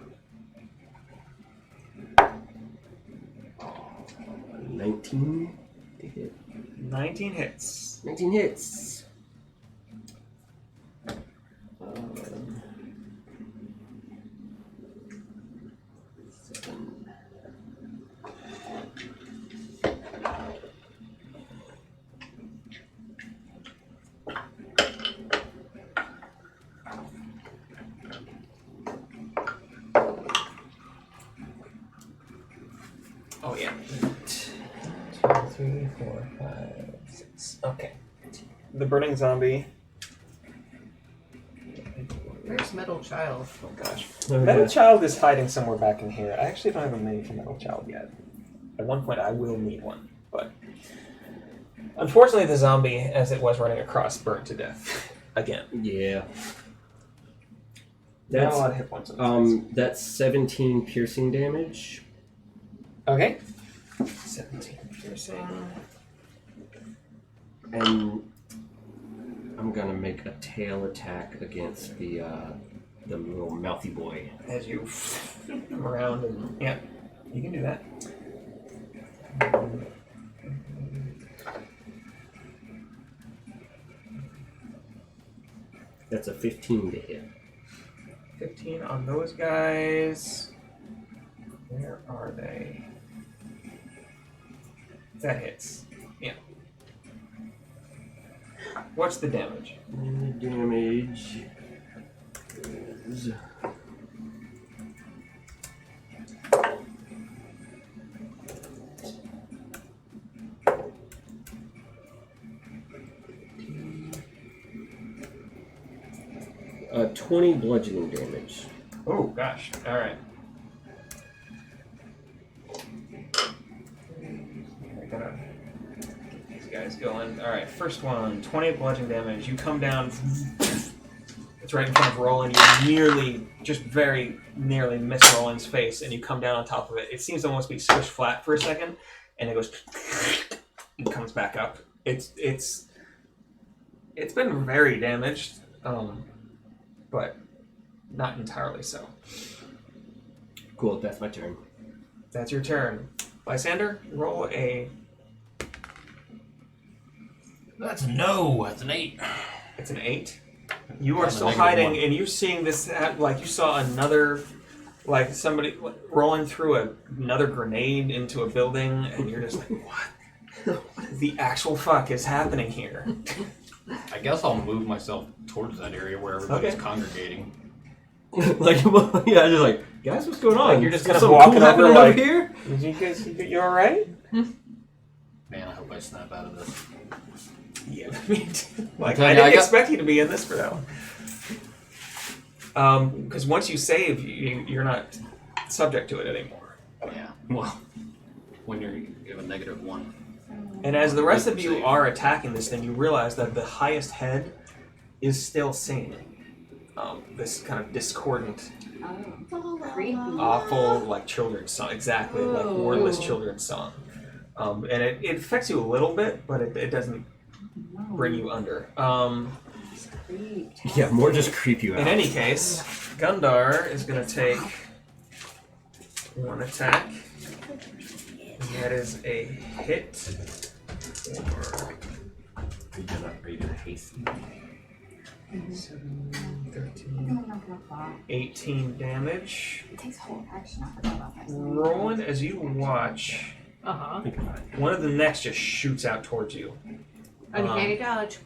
19 to hit. 19 hits. 19 hits. 7. Oh yeah. 2, 3, 4, 5, 6. Okay. The burning zombie. Where's Metal Child? Oh gosh. Metal Child is hiding somewhere back in here. I actually don't have a mini for Metal Child yet. At one point, I will need one, but unfortunately, the zombie, as it was running across, burned to death again. Yeah. Not a That's lot of hit points. On that's 17 piercing damage. okay. 17 piercing. And I'm gonna make a tail attack against the little mouthy boy. As you come around and yeah, you can do that. That's a 15 to hit. 15 on those guys. Where are they? That hits. Yeah. What's the damage? And the damage is 20 bludgeoning damage. Oh gosh. All right. Gotta get these guys going. Alright, first one, 28 bludgeoning damage. You come down, it's right in front of Roland. You nearly, just very nearly miss Roland's face, and you come down on top of it. It seems to almost be squished flat for a second, and it goes and comes back up. It's been very damaged, but not entirely so. Cool, that's my turn. That's your turn. Lysander, roll a... That's a no. That's an 8. It's an 8. You are I'm a still negative hiding, 1. and you're seeing this, like you saw another, like somebody rolling through another grenade into a building, and you're just like, what the actual fuck is happening here? I guess I'll move myself towards that area where everybody's Okay. congregating. Like, well, yeah, just like, guys, what's going on? Like, you're just kind of Something walking cool happening over, like- here. You guys, you alright? Man, I hope I snap out of this. Yeah, me too. Like, Okay, I didn't I got- expect you to be in this for that one. Because once you save, you're not subject to it anymore. Yeah. Well, when you have a -1. And as the rest of you are attacking this thing, you realize that the highest head is still singing. This kind of discordant, Creepy. awful, like children's song. Exactly, like wordless children's song. And it affects you a little bit, but it doesn't bring you under. Yeah, more just creep you out. In any case, Gundar is going to take one attack. And that is a hit for Are you gonna haste? 7, 13, 18 damage. It takes whole action. I forgot about that. Roland, as you watch, Uh-huh. one of the necks just shoots out towards you. Uncanny dodge.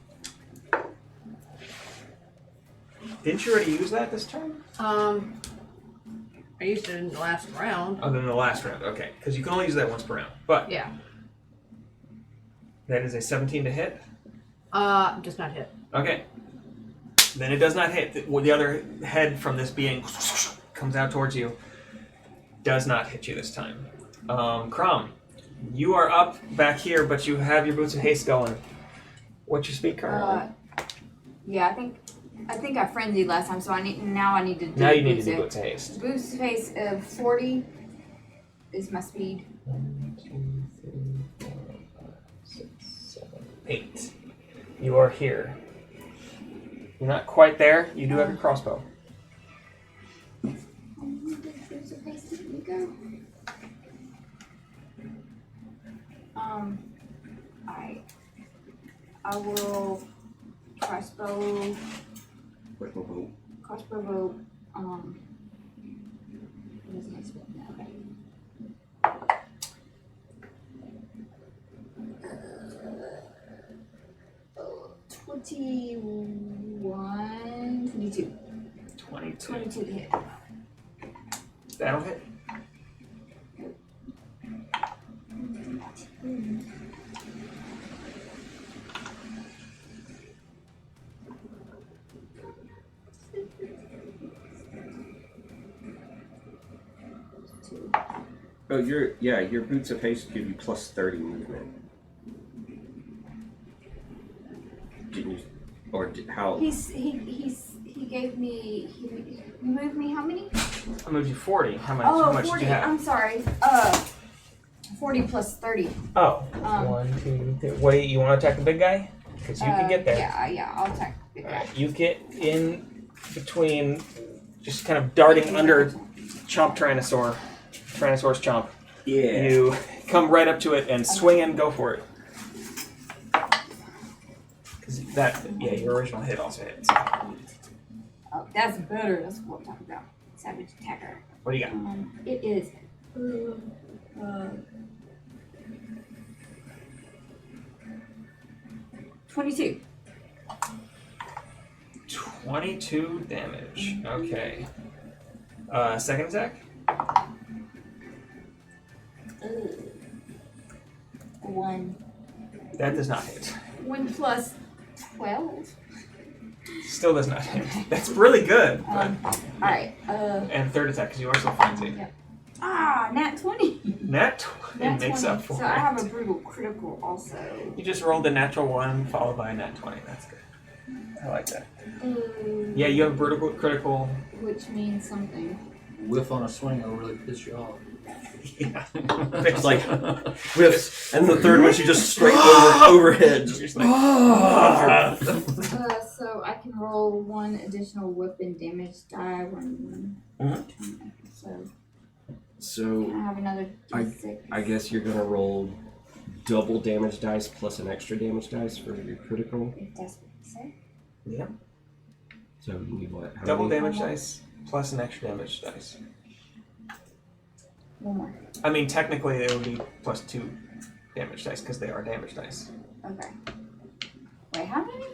Didn't you already use that this turn? I used it in the last round. Other than the last round, okay. Because you can only use that once per round. But Yeah. that is a 17 to hit. Does not hit. Okay. Then it does not hit. The other head from this being comes out towards you. Does not hit you this time. Krom, you are up back here, but you have your boots of haste going. What's your speed currently? Yeah, I think I frenzied last time, so I need to do. Now you need to boots do of- boots of haste. Boost space of 40 is my speed. 1, 2, 3, 4, 5, 6, 7, 8. You are here. You're not quite there. You do have your crossbow. Boost of haste, here you go. I will crossbow bow. What is my spell now? Okay. 21, 22. 22. 22 to hit. That'll hit. Oh, your boots of haste give you plus 30 movement. Didn't you? Or how? He gave me, he moved me how many? I moved you 40. How much, Oh, how much 40. did you have? I'm sorry. 40 plus 30. Oh. Um, 1, 2, 3. Wait, you want to attack the big guy? Because you can get there. Yeah, I'll attack the big guy. Alright, you get in between, just kind of darting under Chomp Tyrannosaurus Chomp. Yeah. You come right up to it and swing and go for it. Because your original hit also hits. Oh, that's better. That's what I'm talking about. Savage attacker. What do you got? It is 22. 22 damage. Okay. Second attack? 1. That does not hit. 1 plus 12. Still does not hit. That's really good. But, Alright. and third attack, because you are still frenzied. Yep. Nat 20. Nat 20 Nat makes 20. up for So it. I have a brutal critical also. You just rolled a natural 1 followed by a nat 20. That's good. I like that. Yeah, you have a brutal critical. Which means something. Whiff on a swing will really piss you off. Yeah. It's like whiffs, and the third one she just straight overhead. You're just like, So I can roll 1 additional weapon damage die when. So I have another D6. I guess you're gonna roll double damage dice plus an extra damage dice for your critical. If that's what you say. yeah. So you need what? How Double many? damage dice plus an extra damage dice. One more. I mean, technically it would be plus 2 damage dice because they are damage dice. Okay. Wait, how many?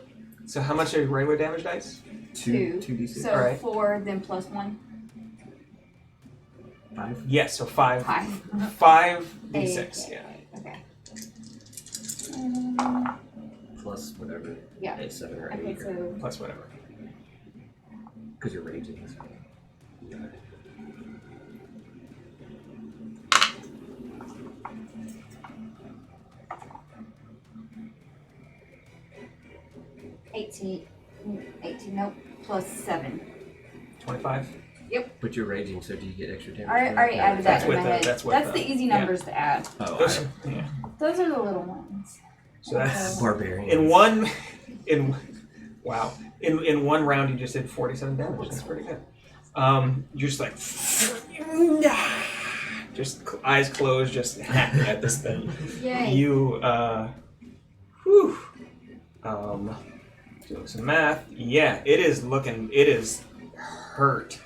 So how much are your regular damage dice? 2. 2d6. So Alright. 4, then plus 1. 5. Yes, so 5. 5. 5 Eight. d6, yeah. Okay. Plus whatever. Yeah. 7 or 8. Okay, so Plus whatever. Because you're raging. So. Yeah. $18, nope, plus 7. 25? But you're raging, so do you get extra damage? I already added that That's in with my the- head. that's with That's the- the easy yeah. numbers to add. Oh, Those, yeah. Those are the little ones. So that's barbarian. in one round you just did 47 damage. That's pretty good. You're just like just eyes closed, just hacking at this thing. Yay. You doing some math. Yeah, it is hurt.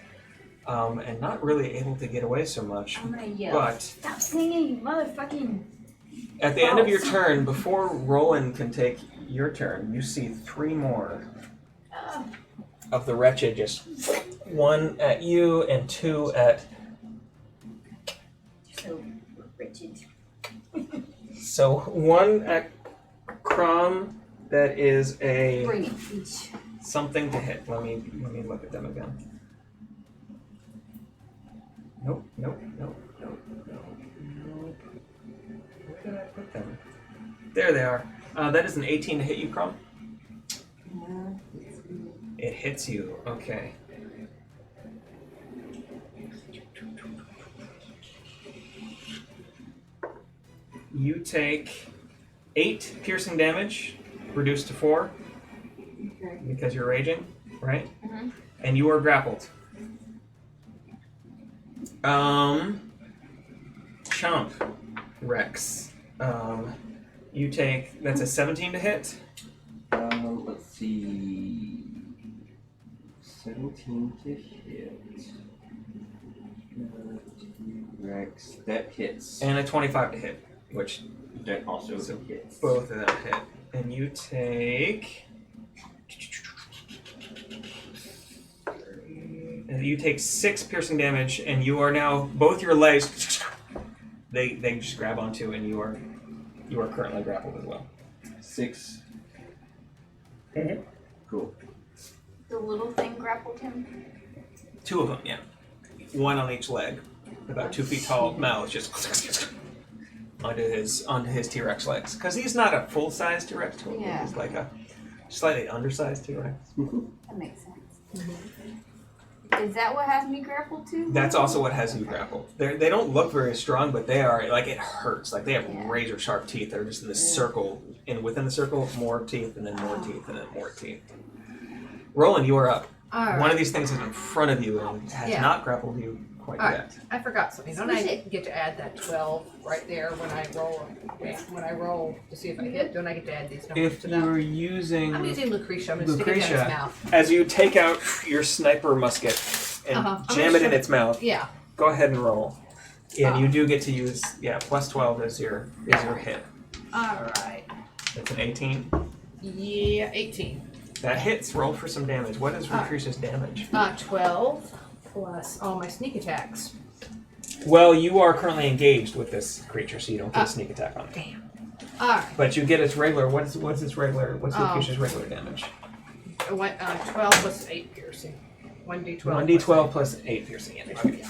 And not really able to get away so much. I'm gonna yell. But Stop singing, you motherfucking. at the end of your turn, before Roland can take your turn, you see 3 more of the wretched, just 1 at you and 2 at. So wretched. So 1 at Krom. That is a Bring it, each. something to hit. Let me look at them again. Nope. Where did I put them? There they are. That is an 18 to hit you, Krom. It hits you. Okay. You take 8 piercing damage, reduced to 4 Okay. because you're raging, right? Mhm. And you are grappled. Chomp, Rex. You take, that's a 17 to hit. Let's see. 17 to hit. Rex. That hits. And a 25 to hit, which That also So hits. both of them hit. And you take... And you take 6 piercing damage, and you are now, both your legs, they just grab onto, and you are currently grappled as well. 6. Mhm. Cool. The little thing grappled him. 2 of them, yeah. 1 on each leg. About 2 feet tall, mouth just onto his T-Rex legs. Because he's not a full-size T-Rex. Yeah. He's like a slightly undersized T-Rex. That makes sense. Is that what has me grappled too? That's also what has you grappled. They don't look very strong, but they are, like, it hurts. Like, they have Yeah. razor sharp teeth. They're just in this circle, and within the circle, more teeth, and then more teeth, and then more teeth. Roland, you are up. All right. One of these things is in front of you and has Yeah. not grappled you quite All yet. I forgot something. Don't I get to add that 12 right there when I roll? When I roll to see if I hit, don't I get to add these numbers If to them? you're using I'm using Lucretia. I'm going to stick it in its mouth. as you take out your sniper musket and I'm jam gonna it in shove its mouth, Yeah. go ahead and roll. And you do get to use, plus 12 as your hit. All right. It's an 18. Yeah, 18. That hits. Roll for some damage. What is Lucretia's damage? 12 plus all my sneak attacks. Well, you are currently engaged with this creature, so you don't get a sneak attack on it. Damn. All right. But you get its regular. What's its regular? What's Lucretia's regular damage? 12 plus 8 piercing. 1d12. 1d12 plus 8 piercing. Yeah. Okay.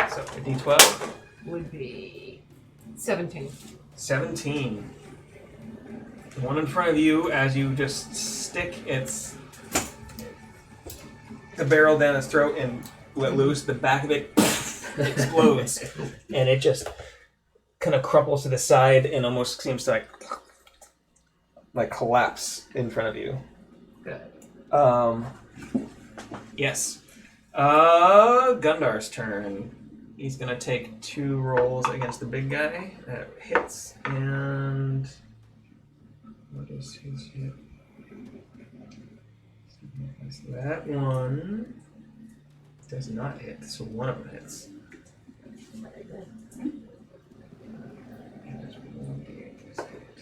So a D12. would be 17. 17. The one in front of you, as you just stick the barrel down its throat and let loose, the back of it explodes. And it just kind of crumples to the side and almost seems to like collapse in front of you. Good. Yes. Gundar's turn. He's gonna take 2 rolls against the big guy. That hits, and what is his hit? That one does not hit, so one of them hits.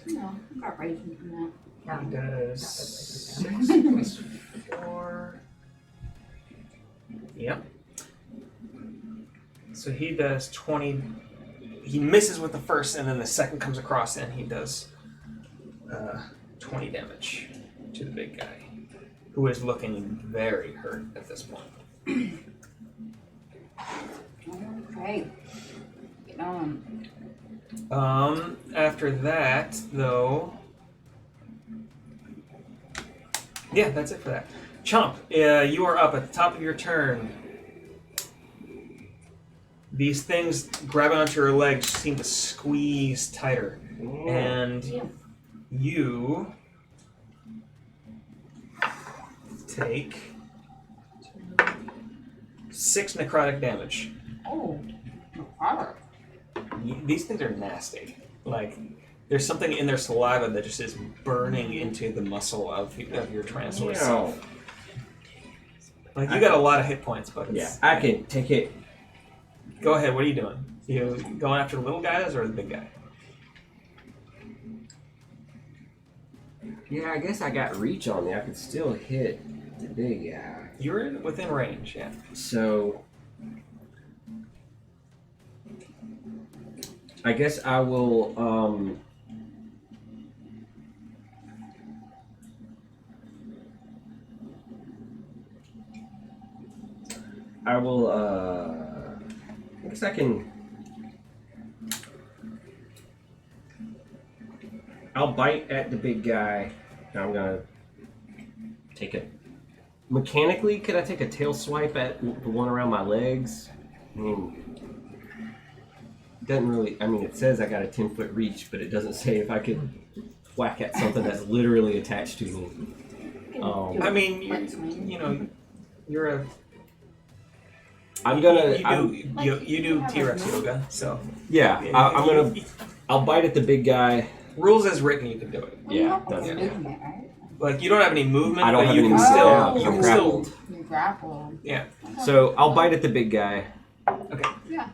No, I got raisins from that. He does 6 plus 4. Yep. So he does 20. He misses with the first, and then the second comes across, and he does 20 damage to the big guy, who is looking very hurt at this point. Okay. Get on. After that, though. Yeah, that's it for that. Chomp, you are up at the top of your turn. These things grabbing onto your legs seem to squeeze tighter. And you take 6 necrotic damage. Oh, no power. These things are nasty. Like, there's something in their saliva that just is burning into the muscle of your Tyrannosaurus self. Like, you got a lot of hit points, but it's... Yeah, I can take it. Go ahead, what are you doing? You going after the little guys or the big guy? Yeah, I guess I got reach on me. I could still hit the big guy. You're within range, yeah. So I guess I will I guess I can. I'll bite at the big guy. And I'm gonna take a. Mechanically, could I take a tail swipe at the one around my legs? I mean, doesn't really. I mean, it says I got a 10-foot reach, but it doesn't say if I could whack at something that's literally attached to me. I mean, you're a. I'm gonna. You do T-Rex yoga, so Yeah, I'm gonna. I'll bite at the big guy. Rules as written, you can do it. Yeah, that's that's movement, right? Like you don't have any movement, I don't but have you any can movement. still. Yeah, You I'm can grappled. still. You grapple. Yeah. So I'll bite at the big guy, Okay. Yeah.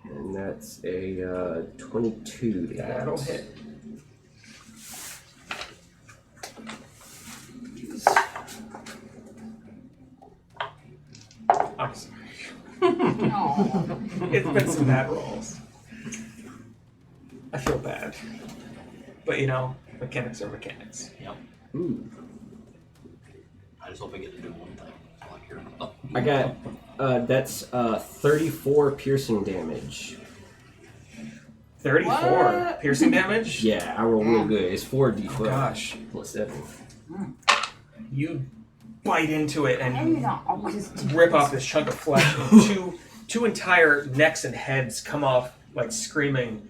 and that's a 22 to hit. That'll hit. I'm sorry. Oh. It's been some bad rolls. I feel bad. But mechanics are mechanics. Yep. Ooh. I just hope I get to do one thing. I like hearing about. I got that's 34 piercing damage. 34 What? piercing damage? Yeah, I roll real good. It's 4d12 Oh gosh. plus 7. You bite into it and Maybe not always do rip this. off this chunk of flesh. And two entire necks and heads come off like screaming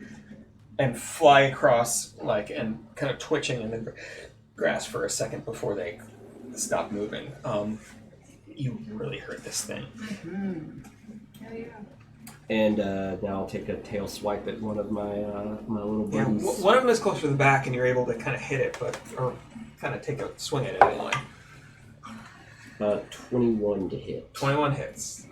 and fly across and kind of twitching in the grass for a second before they stop moving. You really hurt this thing. And now I'll take a tail swipe at one of my my little Yeah, buddies. one of them is closer to the back and you're able to kind of hit it, or kind of take a swing at it anyway. 21 to hit. 21 hits.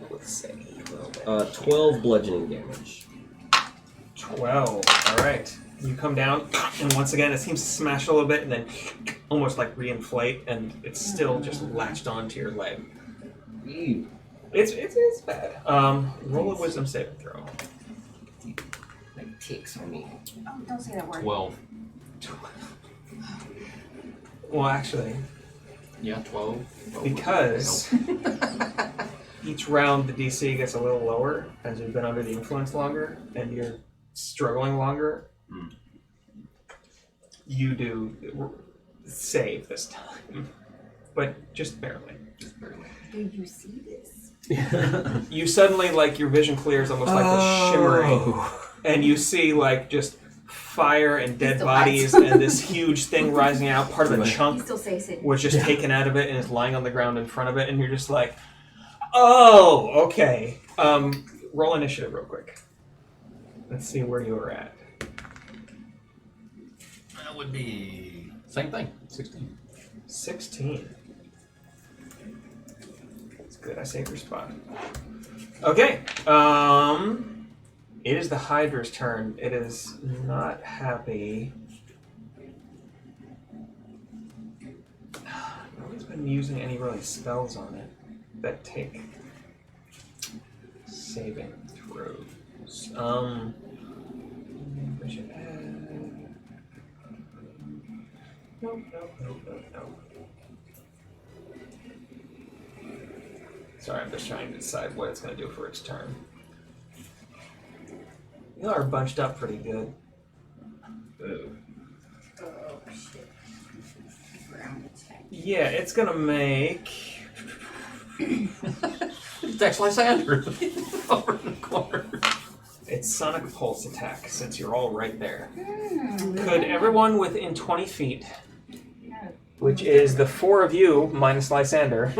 Let's see. 12 bludgeoning damage. 12. Alright. You come down, and once again, it seems to smash a little bit, and then almost like reinflate, and it's still just latched onto your leg. Ew. It's bad. Roll a wisdom saving throw. Like ticks on me. Oh, don't say that word. 12. Well, actually, Yeah, 12. because each round the DC gets a little lower as you've been under the influence longer and you're struggling longer. Mm. You do save this time, but just barely. Just barely. Do you see this? You suddenly, like, your vision clears almost like the shimmering, and you see, like, just fire and dead Still bodies and this huge thing rising out. Part of a He chunk still says it. was just taken out of it and is lying on the ground in front of it, and you're just like, oh, okay. Roll initiative real quick. Let's see where you were at. That would be same thing. 16. 16. That's good. I saved your spot. Okay. It is the Hydra's turn. It is not happy. Nobody's been using any really spells on it that take saving throws. I should add. Nope. Sorry, I'm just trying to decide what it's going to do for its turn. You are bunched up pretty good. Ooh. Oh, shit. Ground attack. Yeah, it's going to make... It's actually Lysander over in the corner. its Sonic Pulse attack, since you're all right there. Hmm. Could everyone within 20 feet, No. which is the four of you minus Lysander,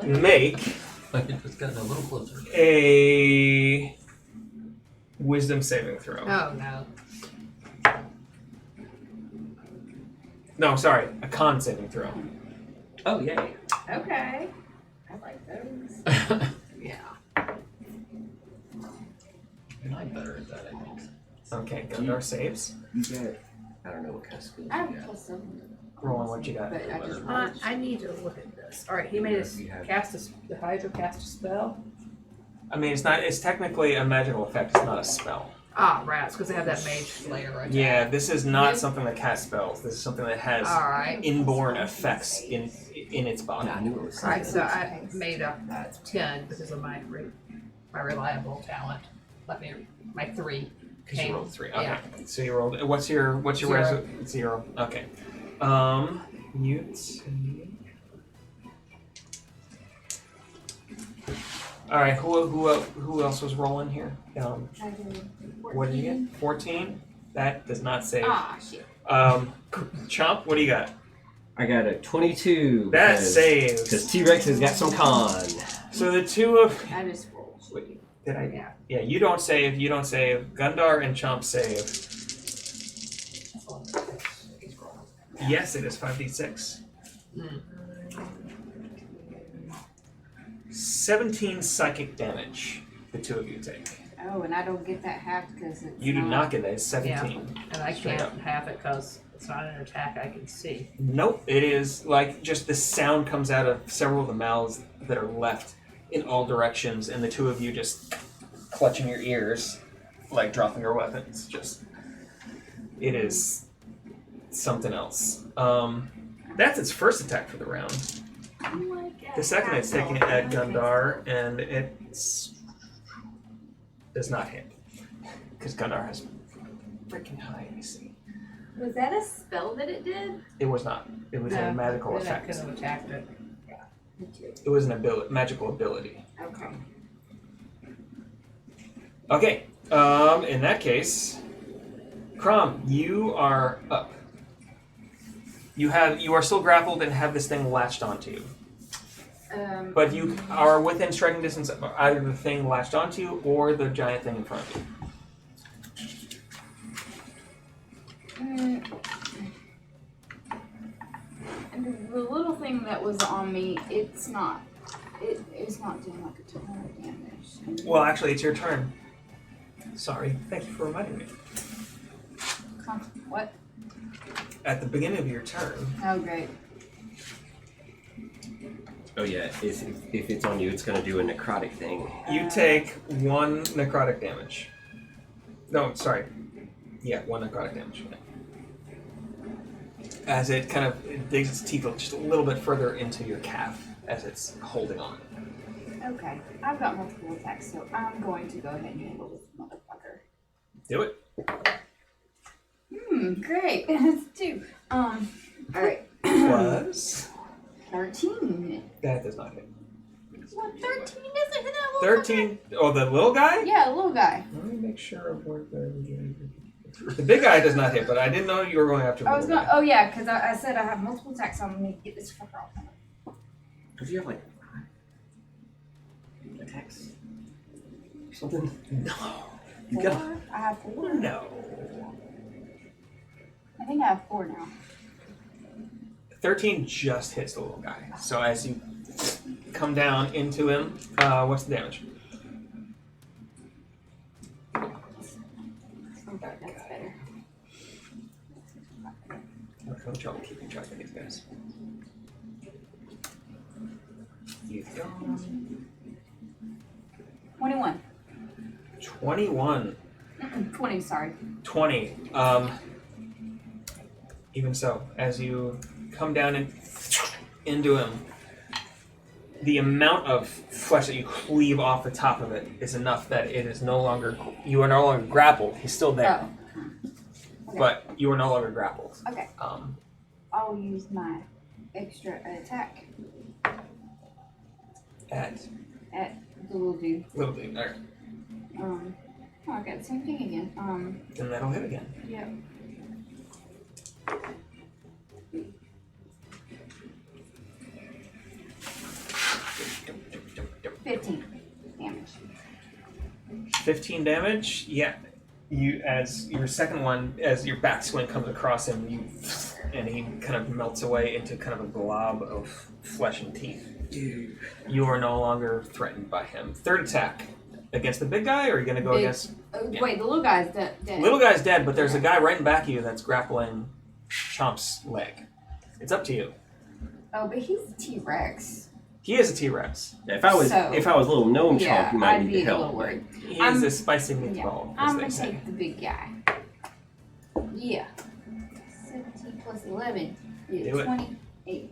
make It's gotten a little closer. a wisdom saving throw? Oh no. No, sorry, a con saving throw. Oh, yay. Okay. I like those. Yeah. And I'm better at that, I think. Okay, Gundar saves. You got, I don't know what kind of skills I you have got. plus 7. Roll on what you got. But I just I need to look at this. All right, he made us the Hydra cast a spell. I mean, it's technically a magical effect. It's not a spell. Ah, rats, because they have that mage slayer right Yeah, this is not something that casts spells. This is something that has All right. inborn effects in its body. I knew it was All right, something. so I made a 10 because of my reliable talent. Let me my 3. Because you rolled 3. Okay. Yeah. So you rolled. What's your Zero. 0? Okay. Mute. All right. Who else was rolling here? What did you get? 14. That does not save. Ah, shit. Chomp. What do you got? I got a 22. That saves. Because T-Rex has got some con. So the two of. I just rolled. Wait, did I? Yeah. Yeah. You don't save. Gundar and Chomp save. Yes, it is 5d6. 17 psychic damage. The two of you take. Oh, and I don't get that half because it's You do not get that. It's 17. And I Straight can't have it because it's not an attack I can see. Nope. It is like just the sound comes out of several of the mouths that are left in all directions, and the two of you just clutching your ears, like dropping your weapons. Just, it is something else. That's its first attack for the round. The second it's taking it at Gundar, and it's does not hit because Gundar has freaking high AC. Was that a spell that it did? It was not. It was a magical then effect. I could have attacked it. Me too. It was an magical ability. Okay. Okay. In that case, Krom, you are up. You are still grappled and have this thing latched onto you. But you are within striking distance of either the thing latched onto you or the giant thing in front of you. And the little thing that was on me, it's not doing like a ton of damage. Well, actually, it's your turn. Sorry. Thank you for reminding me. What? At the beginning of your turn, Oh, great. Oh yeah, if it's on you, it's gonna do a necrotic thing. You take 1 necrotic damage. No, sorry. Yeah, 1 necrotic damage. As it kind of digs its teeth just a little bit further into your calf as it's holding on. Okay, I've got multiple attacks, so I'm going to go ahead and handle this motherfucker. Do it. Great. That's 2. Alright. Plus. 13. That does not hit. What, 13 doesn't hit that little 13. Oh, the little guy? Yeah, the little guy. Let me make sure of what the big guy does not hit, but I didn't know you were going after the I was little going, oh yeah, because I said I have multiple attacks, so I'm going to get this fucker off. Because you have like 5 attacks? Something? No. You 4? got. I have 4. No. I think I have 4 now. 13 just hits the little guy. So as you come down into him, what's the damage? Okay, that's better. I'm having trouble keeping track of these guys. You've gone 21. 21. 20, sorry. 20. Even so, as you come down into him, the amount of flesh that you cleave off the top of it is enough that it is no longer, you are no longer grappled. He's still there, Okay. but you are no longer grappled. Okay. I'll use my extra attack At the little dude. little dude, alright. Oh, I got the same thing again. And that'll hit again. Yeah. $15 damage. 15 damage. Yeah. You, as your second one, as your backswing comes across him, and he kind of melts away into kind of a glob of flesh and teeth. Dude. You are no longer threatened by him. Third attack against the big guy, or are you going to go Big- against? Yeah. Wait, the little guy's dead. Little guy's dead, but there's a guy right in back of you that's grappling Chomp's leg. It's up to you. Oh, but he's a T-Rex. He is a T-Rex. If I was So- little gnome Yeah, chomp, you might I'd need be to a help. little worried. He I'm- is a spicy Yeah, meatball, as I'm they gonna say. take the big guy. Yeah. 17 plus 11 is Do it. 28.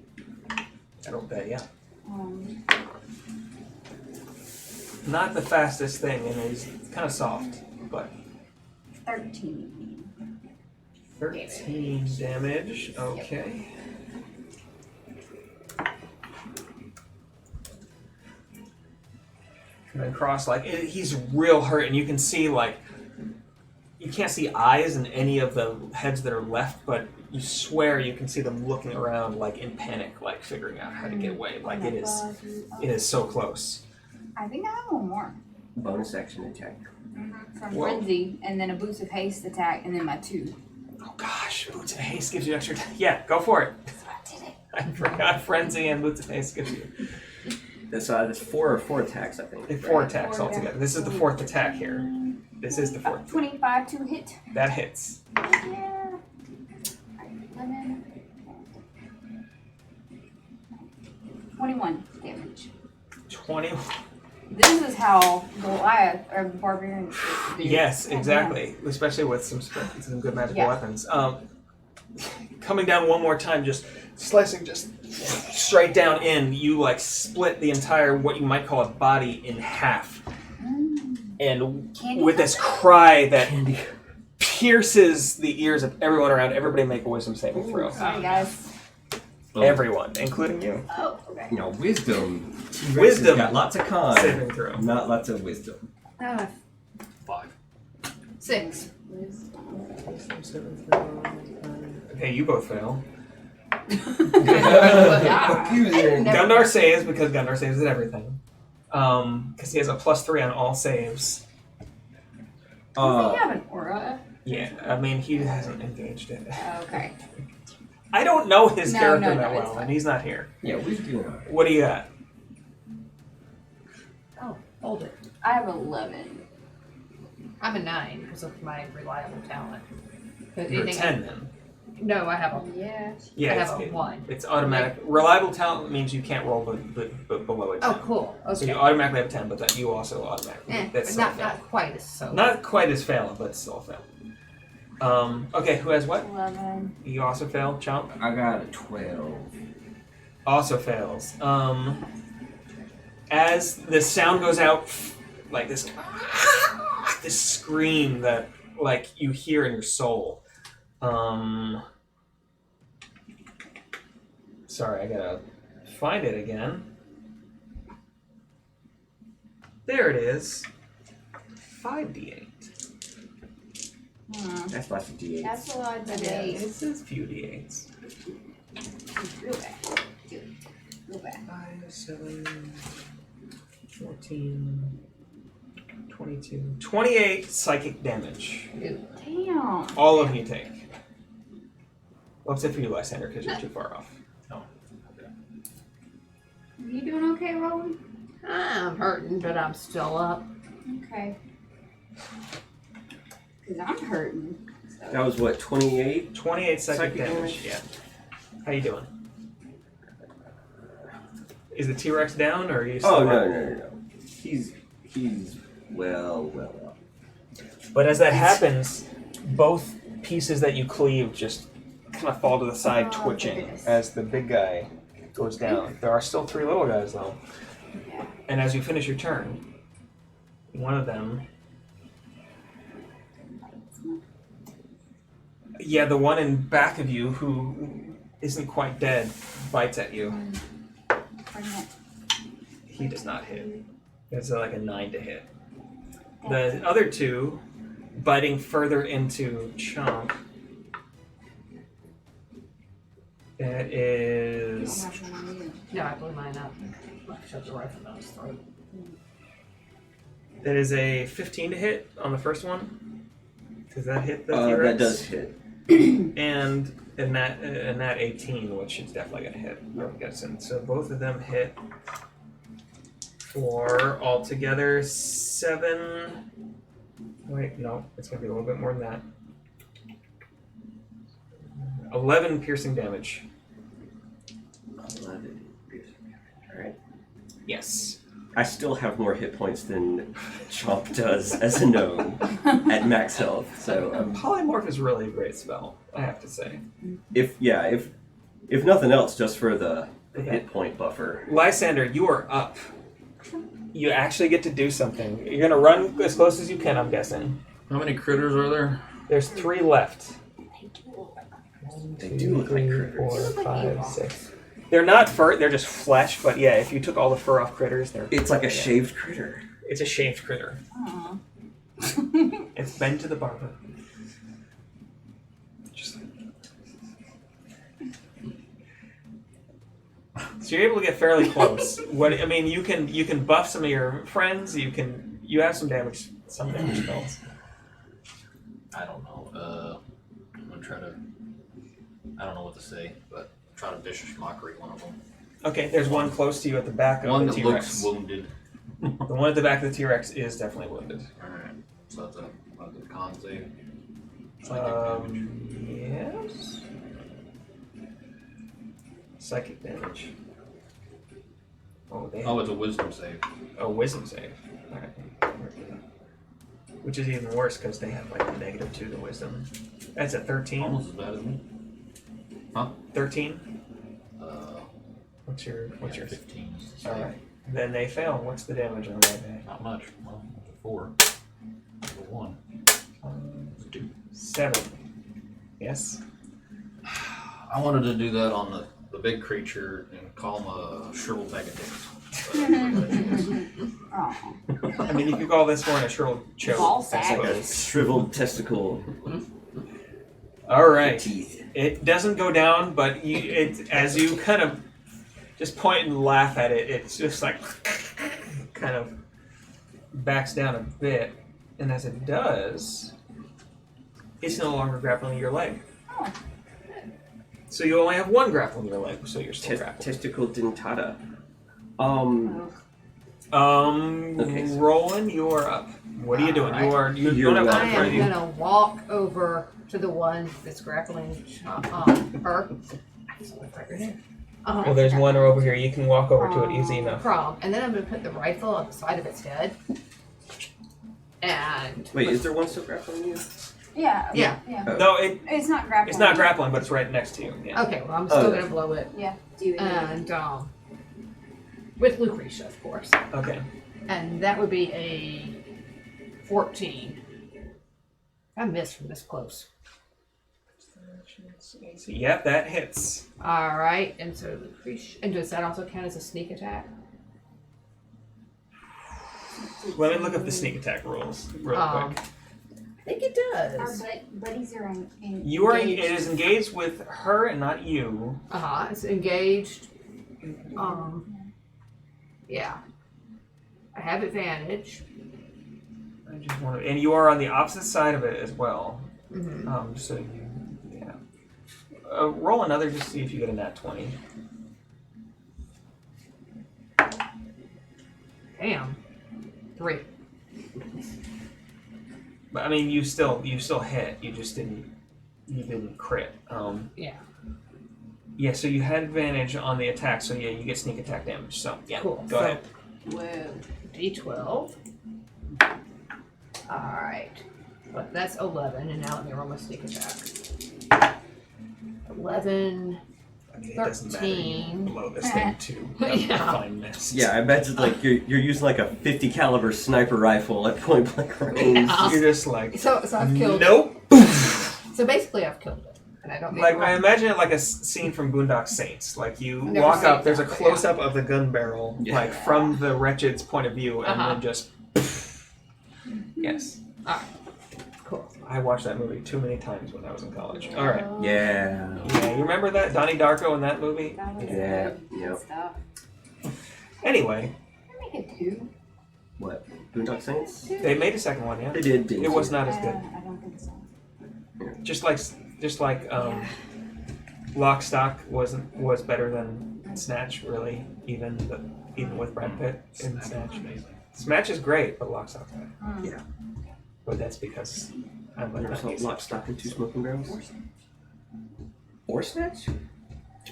That'll bet, yeah. Um, Not the fastest thing, and he's kind of soft, but 13. 13 damage. Okay. And then cross, like, he's real hurt, and you can see, like, you can't see eyes in any of the heads that are left, but you swear you can see them looking around, like, in panic, like, figuring out how to get away. Like, it is so close. I think I have one more. Bonus action attack. From Whoa. Frenzy, and then a boost of haste attack, and then my 2. Oh gosh, Boots of Haste gives you extra. Yeah, go for it. So I did it. I forgot Frenzy and Boots of Haste gives you. That's 4 attacks, I think. Four right? attacks Four, altogether. yeah. This is the fourth attack here. This is the fourth. 25 to hit. That hits. Yeah. 11. 21 damage. 20. This is how Goliath or Barbarian is supposed to do. Yes, Oh, exactly. Especially with some good magical Yeah. weapons. Coming down one more time, just slicing just straight down in, you like split the entire, what you might call a body, in half. And Candy with this cry that pierces the ears of everyone around, everybody make a wisdom saving throw. Sorry, guys. Everyone, including you. Oh, okay. You know, wisdom. T-Rex Wisdom. has got lots of con, Saving throw. not lots of wisdom. 5. 6. Okay, you both fail. Confusing. Gundar saves because Gundar saves at everything. Because he has a +3 on all saves. Does he have an aura? Yeah, I mean, he hasn't engaged it. Oh, okay. I don't know his No, character no, that it's well, fine. and he's not here. Yeah, wisdom. What do you got? Oh, hold it. I have 11. I'm a 9 because of my reliable talent. But You're a anything- 10 then. No, I have a. Yeah. Yeah, I it's, have a 1. it's automatic. Reliable talent means you can't roll below a 10. Oh, cool. Okay. So you automatically have 10, but that you also automatically. but That's still a not fail. quite as so. Not quite as failing, but still a fail. Okay, who has what? 11. You also fail, Chomp? I got a 12. Also fails. As the sound goes out, like this scream that like you hear in your soul. Sorry, I gotta find it again. There it is. 5d8. That's lots of D8s. That's a lot of That days. It says few d8s. Real bad. Real bad. 5, 7, 14, 22, 28 psychic damage. Damn. All of you take. Well, except for you, Lysander, because you're too far off. You doing okay, Roland? I'm hurting, but I'm still up. Okay. Because I'm hurting. So. That was what, 28? 28 psychic Psychic damage. damage? Yeah. How you doing? Is the T-Rex down, or are you still Oh, up? no. He's well up. But as that happens, both pieces that you cleave just kind of fall to the side, Oh, twitching goodness. as the big guy goes down. There are still 3 little guys, though. Yeah. And as you finish your turn, one of them... Yeah, the one in back of you who isn't quite dead bites at you. He does not hit. It's like a 9 to hit. The other 2, biting further into Chomp, that is... No, I blew mine up. I shoved the rifle down his throat. That is a 15 to hit on the first one. Does that hit the T-Rex? That does hit. And that 18, which is definitely gonna hit. I'm guessing. So both of them hit for altogether 7. Wait, no, it's gonna be a little bit more than that. 11 piercing damage. 11 piercing damage. Alright. Yes. I still have more hit points than Chomp does as a gnome at max health. So Polymorph is really a great spell, I have to say. if nothing else, just for the hit point buffer. Lysander, you are up. You actually get to do something. You're gonna run as close as you can, I'm guessing. How many critters are there? There's 3 left. They do look like 3, critters. 4, 5, 6. They're not fur, they're just flesh, but yeah, if you took all the fur off critters, they're... It's like a shaved critter. It's a shaved critter. Aw. It's been to the barber. Just... So you're able to get fairly close. You can buff some of your friends, you have some damage spells. I don't know. I'm gonna try to. I don't know what to say, but try to vicious mockery one of them. Okay, there's one close to you at the back of One the that T-Rex. looks wounded. The one at the back of the T-Rex is definitely wounded. Alright, so that's a con save. Psychic damage. Yes. Psychic damage. Oh, they Oh, it's a wisdom save. a wisdom save. Alright. Which is even worse because they have like a -2 to wisdom. That's a 13. Almost as bad as me. 13. Uh, What's your 15 is the save. Alright. Then they fail. What's the damage on that guy? Not much. Well, 4. 1. 2. 7. Yes. I wanted to do that on the big creature and call him a shriveled bag of dicks. Aw. I mean, you could call this one a shriveled choke. Ball I sack. Like a suppose. shriveled testicle. All right. Teeth. It doesn't go down, but as you kind of just point and laugh at it, it's just like kind of backs down a bit. And as it does, it's no longer grappling your leg. Oh. So you only have 1 grapple in your leg, so you're still grappled. Testicle dentata. Oh. Okay, so- Roland, you are up. What are you doing? Alright. You You're don't have not I time for am you. gonna walk over to the one that's grappling her. Well, there's one over here. You can walk over to it easy enough. Krom, and then I'm gonna put the rifle on the side of its head. And Wait, is there one still grappling you? Yeah. Yeah. No, It's not grappling. it's not grappling, but it's right next to you. Yeah. okay, well I'm still gonna blow it. Yeah. Do it. And with Lucretia, of course. Okay. And that would be a 14. I missed from this close. Yep, that hits. Alright, and so Lucretia. And does that also count as a sneak attack? Let me look up the sneak attack rules real quick. I think it Our does. buddies are in. You are. It is engaged with her and not you. It's engaged. Yeah. I have advantage. I just want to, and you are on the opposite side of it as well. Mm-hmm. So you, yeah. Roll another just to see if you get a nat 20. Damn. 3. But I mean, you still hit. You just didn't crit. Yeah. Yeah. So you had advantage on the attack. So yeah, you get sneak attack damage. So yeah, Cool. go ahead. Whoa. D12. Alright. But that's 11, and now let me roll my sneak attack. 11. I mean, it doesn't matter. You 13. blow this thing to a Yeah. fine mist. Yeah, I imagine like you're using like a 50 caliber sniper rifle at point blank range. Yeah. You're just like, So I've killed nope. it. So basically I've killed it. And I don't Like, I imagine it like a scene from Boondock Saints. Like, you Never walk seen up, there's a that, but close-up of the gun barrel, Yeah. like, from the wretched's point of view, and Uh-huh. then just... Yes. Cool. I watched that movie too many times when I was in college. All right. Yeah. Yeah, you remember that? Donnie Darko in that movie? That was Yeah, good yep. stuff. Anyway, I make it 2. What? Boondock Saints? they made a second one, yeah? They did. It was not as good. I don't think so. Just like Lock, Stock was better than Snatch, really, even with Brad Pitt in Snatch. Snatch is great, but Lock, Stock's better. Yeah. But that's because I'm like Never saw Lock, Stock, and Two Smoking Barrels? Or Snatch?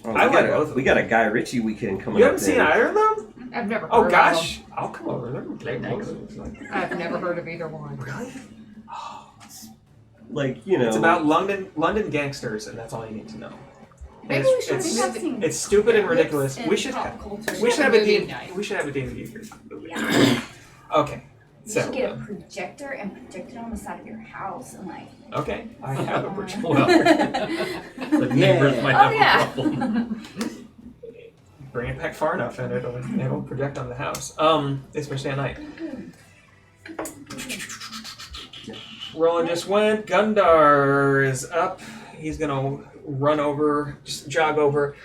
Oh, I like both. We got a Guy Ritchie weekend coming You up. haven't seen either of them? I've never heard Oh of gosh, I'll come over. They're great movies. them. I've never heard of either one. Really? Like, you know. It's about London gangsters, and that's all you need to know. Maybe And we should it's, do it's, something. it's stupid and ridiculous. And We should pop have culture. we should have a movie D night. we should have a D&D for this movie. Yeah. Okay. You So should get a projector and project it on the side of your house and like. okay, I have a projector. Well, the neighbors might have yeah. a problem. Bring it back far enough, and it'll project on the house. Especially at night. Roland just went. Gundar is up. He's gonna run over, just jog over,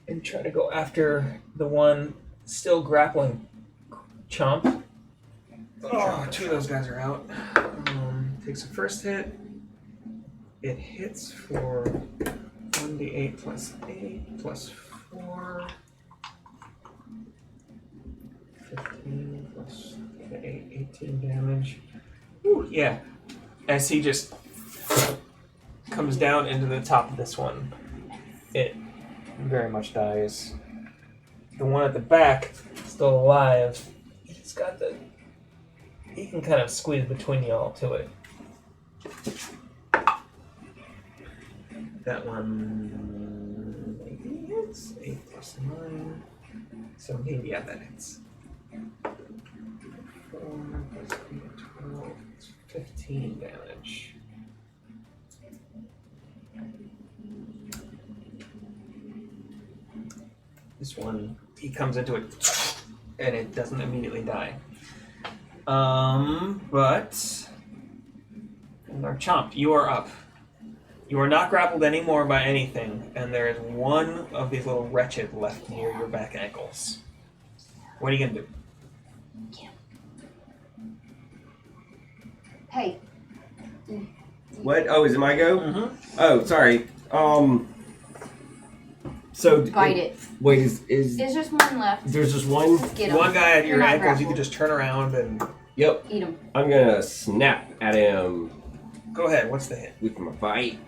and try to go after the one still grappling Chomp. Oh, 2 of those guys are out. Takes a first hit. It hits for 1d8 plus 8 plus 4. 15 plus 8, 18 damage. Whew, yeah. As he just comes down into the top of this one, it very much dies. The one at the back, still alive, he can kind of squeeze between y'all to it. That one maybe hits. 8 plus 9. 17, yeah, that hits. 4 plus 8, 12, 15 damage. This one, he comes into it, and it doesn't immediately die. But our Chomp, you are up. You are not grappled anymore by anything, and there is one of these little wretched left near your back ankles. What are you gonna do? Hey. What? Oh, is it my go? Mm-hmm. Oh, sorry. So Bite it. Wait, is There's just one left. there's just one? Get him. One guy at You're your not ankles, you grappled. can just turn around and Yep. Eat him. I'm gonna snap at him Go ahead. What's the hit? with my bite.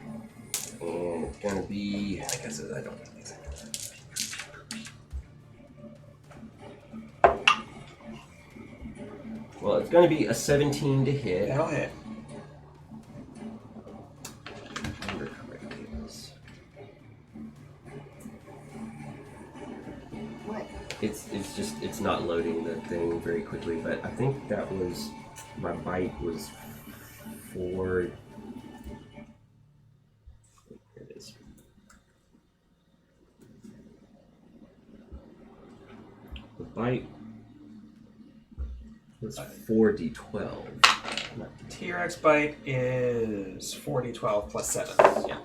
And it's gonna be... I guess I don't know these. Well, it's gonna be a 17 to hit. That'll hit. Remember correctly, it was- What? It's not loading the thing very quickly, but I think that was... My bite was 4... Here it is. The bite was 4d12. T-Rex bite is 4d12 plus 7. Yeah.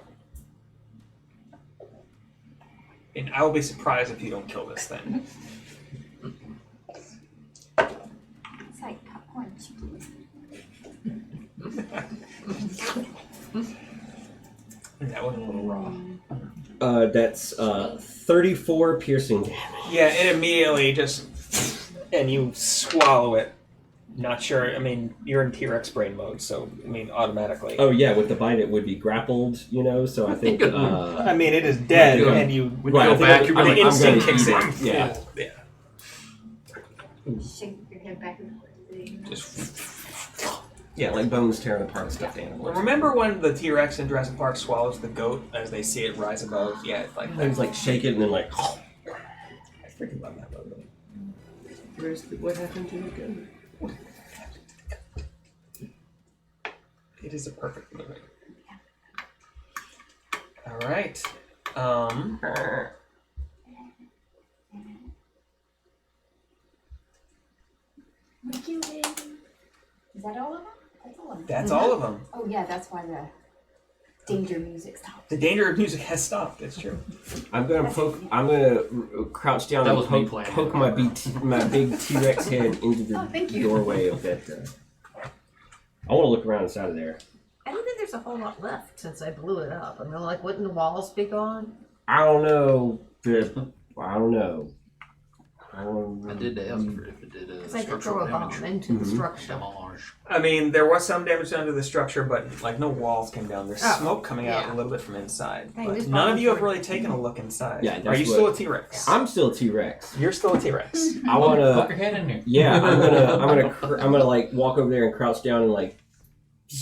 And I will be surprised if you don't kill this thing. It's like popcorn chicken. That was a little raw. That's 34 piercing damage. Yeah, it immediately just... And you swallow it. Not sure. I mean, you're in T-Rex brain mode, so, I mean, automatically. Oh yeah, with the bite it would be grappled, you know, so I think... I mean, it is dead, When you go- and you... When you Right, go I think back, I'm you're gonna- like, I'm instinct gonna kicks eat in. it, yeah. Shake your head back and forth. Just... Yeah, like bones tearing apart a stuffed animal. Remember when the T-Rex in Jurassic Park swallows the goat as they see it rise above? Yeah, it's like... Things like shake it and then like... I freaking love that movie. What happened to the goat? It is a perfect movie. All right. What you did? Is that all of them? That's all of them. That's all of them. Oh yeah, that's why the danger music stopped. The danger of music has stopped. It's true. I'm gonna crouch down That and was me playing. poke my big T-Rex head into the Oh, thank you. doorway of that. I want to look around inside of there. I don't think there's a whole lot left since I blew it up. I mean, like, wouldn't the walls be gone? I don't know. I don't know. I did ask for if it did a Because I did throw structural a bomb damage. into the Mhm. structure. Demolish. I mean, there was some damage done to the structure, but like no walls came down. There's Oh, smoke coming out yeah. a little bit from inside. Dang, But these none of bombs you have were- really taken a look inside. Yeah, Are that's you what- still a T-Rex? I'm still a T-Rex. You're still a T-Rex. I wanna. Put your head in there. Yeah, I'm gonna like walk over there and crouch down and like.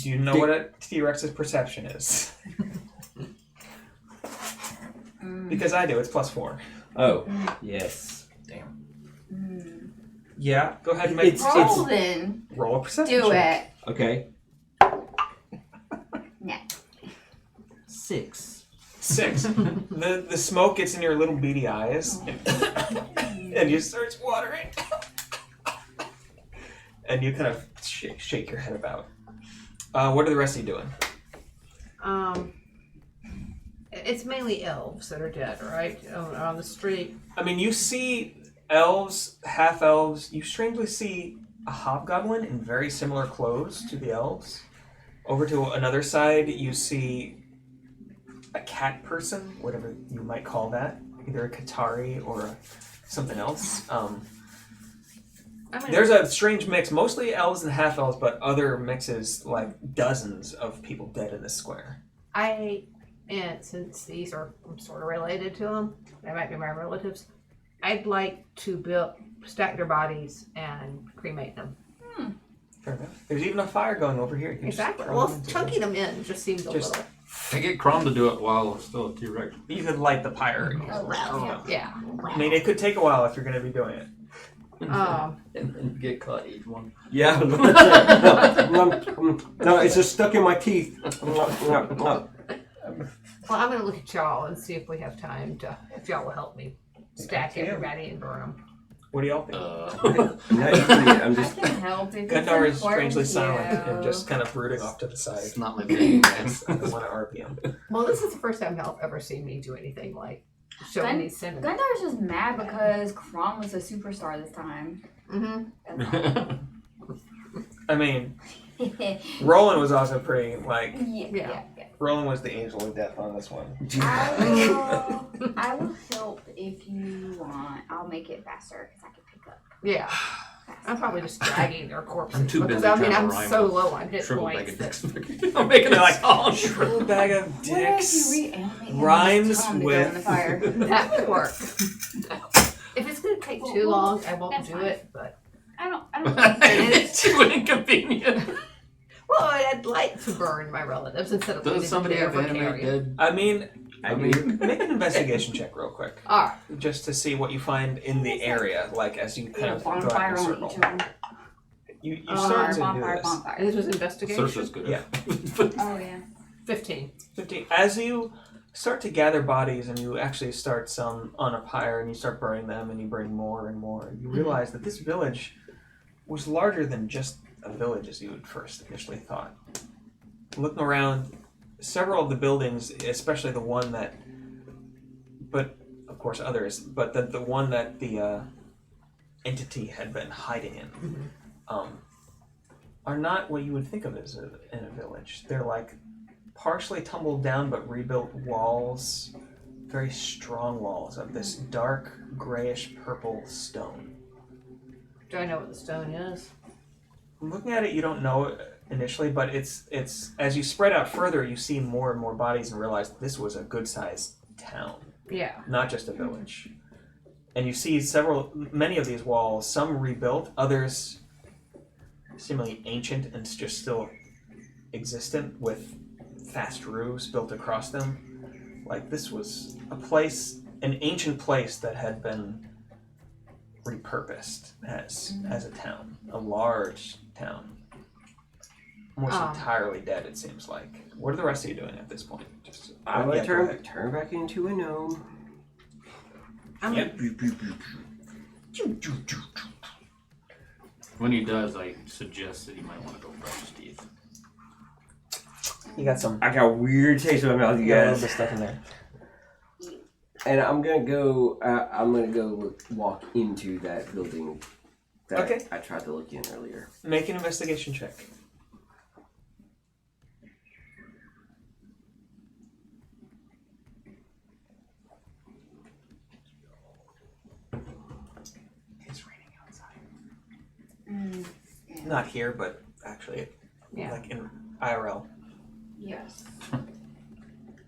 Do you know what a T-Rex's perception is? Because I do. It's +4. Oh, yes. Damn. Yeah. Go ahead and make Roll then. roll a perception Do check. it. Okay. Nah. 6. 6. The smoke gets in your little beady eyes, and you starts watering. And you kind of shake your head about. What are the rest of you doing? It's mainly elves that are dead, right? On the street. I mean, you see elves, half-elves. You strangely see a hobgoblin in very similar clothes to the elves. Over to another side, you see a cat person, whatever you might call that. Either a Qatari or something else. There's a strange mix, mostly elves and half-elves, but other mixes, like dozens of people dead in this square. And since these are I'm sort of related to them, they might be my relatives. I'd like to stack their bodies and cremate them. Fair enough. There's even a fire going over here. You can just Exactly. throw Well, them into chunking it. them in just seems a Just- little. I get Krom to do it while I'm still a T-Rex. You could light the pyre. Yeah. I mean, it could take a while if you're going to be doing it. And then get cut each one. Yeah. No, it's just stuck in my teeth. Well, I'm gonna look at y'all and see if we have time to. If y'all will help me stack Yeah. everybody and burn them. What do y'all think? I'm I just. can help if it's Gundar is important strangely to silent you. and just kind of brooding off to the side. It's not my thing. Yes, I want to RPM. Well, this is the first time y'all have ever seen me do anything like showing these sentiments. Gundar's just mad because Krom was a superstar this time. Mm-hmm. I mean, yeah, Roland was also pretty, like, yeah. Roland was the angel of death on this one. I will help if you want. I'll make it faster because I can pick up. Yeah. I'm probably just dragging their corpses I'm too because busy I mean trying I'm to rhyme so with low on hit Shrivel bag points. of dicks. I'm making You're a like, song. Shrivel bag of What if dicks. you reanimate him rhymes and just tell him to go in the with- fire? That would work. If it's gonna take too long, I won't That's do fine. it. But I don't know. It's too inconvenient. well, I'd like to burn my relatives instead of leaving Does them somebody there have for animate carrying. dead? I mean, I mean, make an investigation check real quick. Alright. Just to see what you find in the area, like as you kind of go out bonfire in a on circle. each of them. You Oh, start to do bonfire, this. And bonfire. this was investigation. Saoirse's good. Yeah. Oh yeah. 15. 15. As you start to gather bodies and you actually start some on a pyre and you start burning them and you burn more and more, you realize that this village was larger than just a village as you had first initially thought. Looking around, several of the buildings, especially the one that, but of course others, but the one that the entity had been hiding in, are not what you would think of as in a village. They're like partially tumbled down but rebuilt walls, very strong walls of this dark grayish purple stone. Do I know what the stone is? Looking at it, you don't know initially, but it's as you spread out further, you see more and more bodies and realize this was a good-sized town, Yeah. not just a village. And you see many of these walls, some rebuilt, others seemingly ancient and just still existent with fast roofs built across them. Like this was a place, an ancient place that had been repurposed as a town, a large town. Almost entirely dead, it seems like. What are the rest of you doing at this point? Just I yeah, would go ahead. turn back into a gnome. Yep. When he does, I suggest that he might want to go brush his teeth. You got some. I got a weird taste in my mouth, you You got a little guys. bit of stuff in there. And I'm gonna go. Walk into that building that Okay. I tried to look in earlier. Make an investigation check. It's raining outside. Not here, but actually, Yeah. like in IRL. Yes.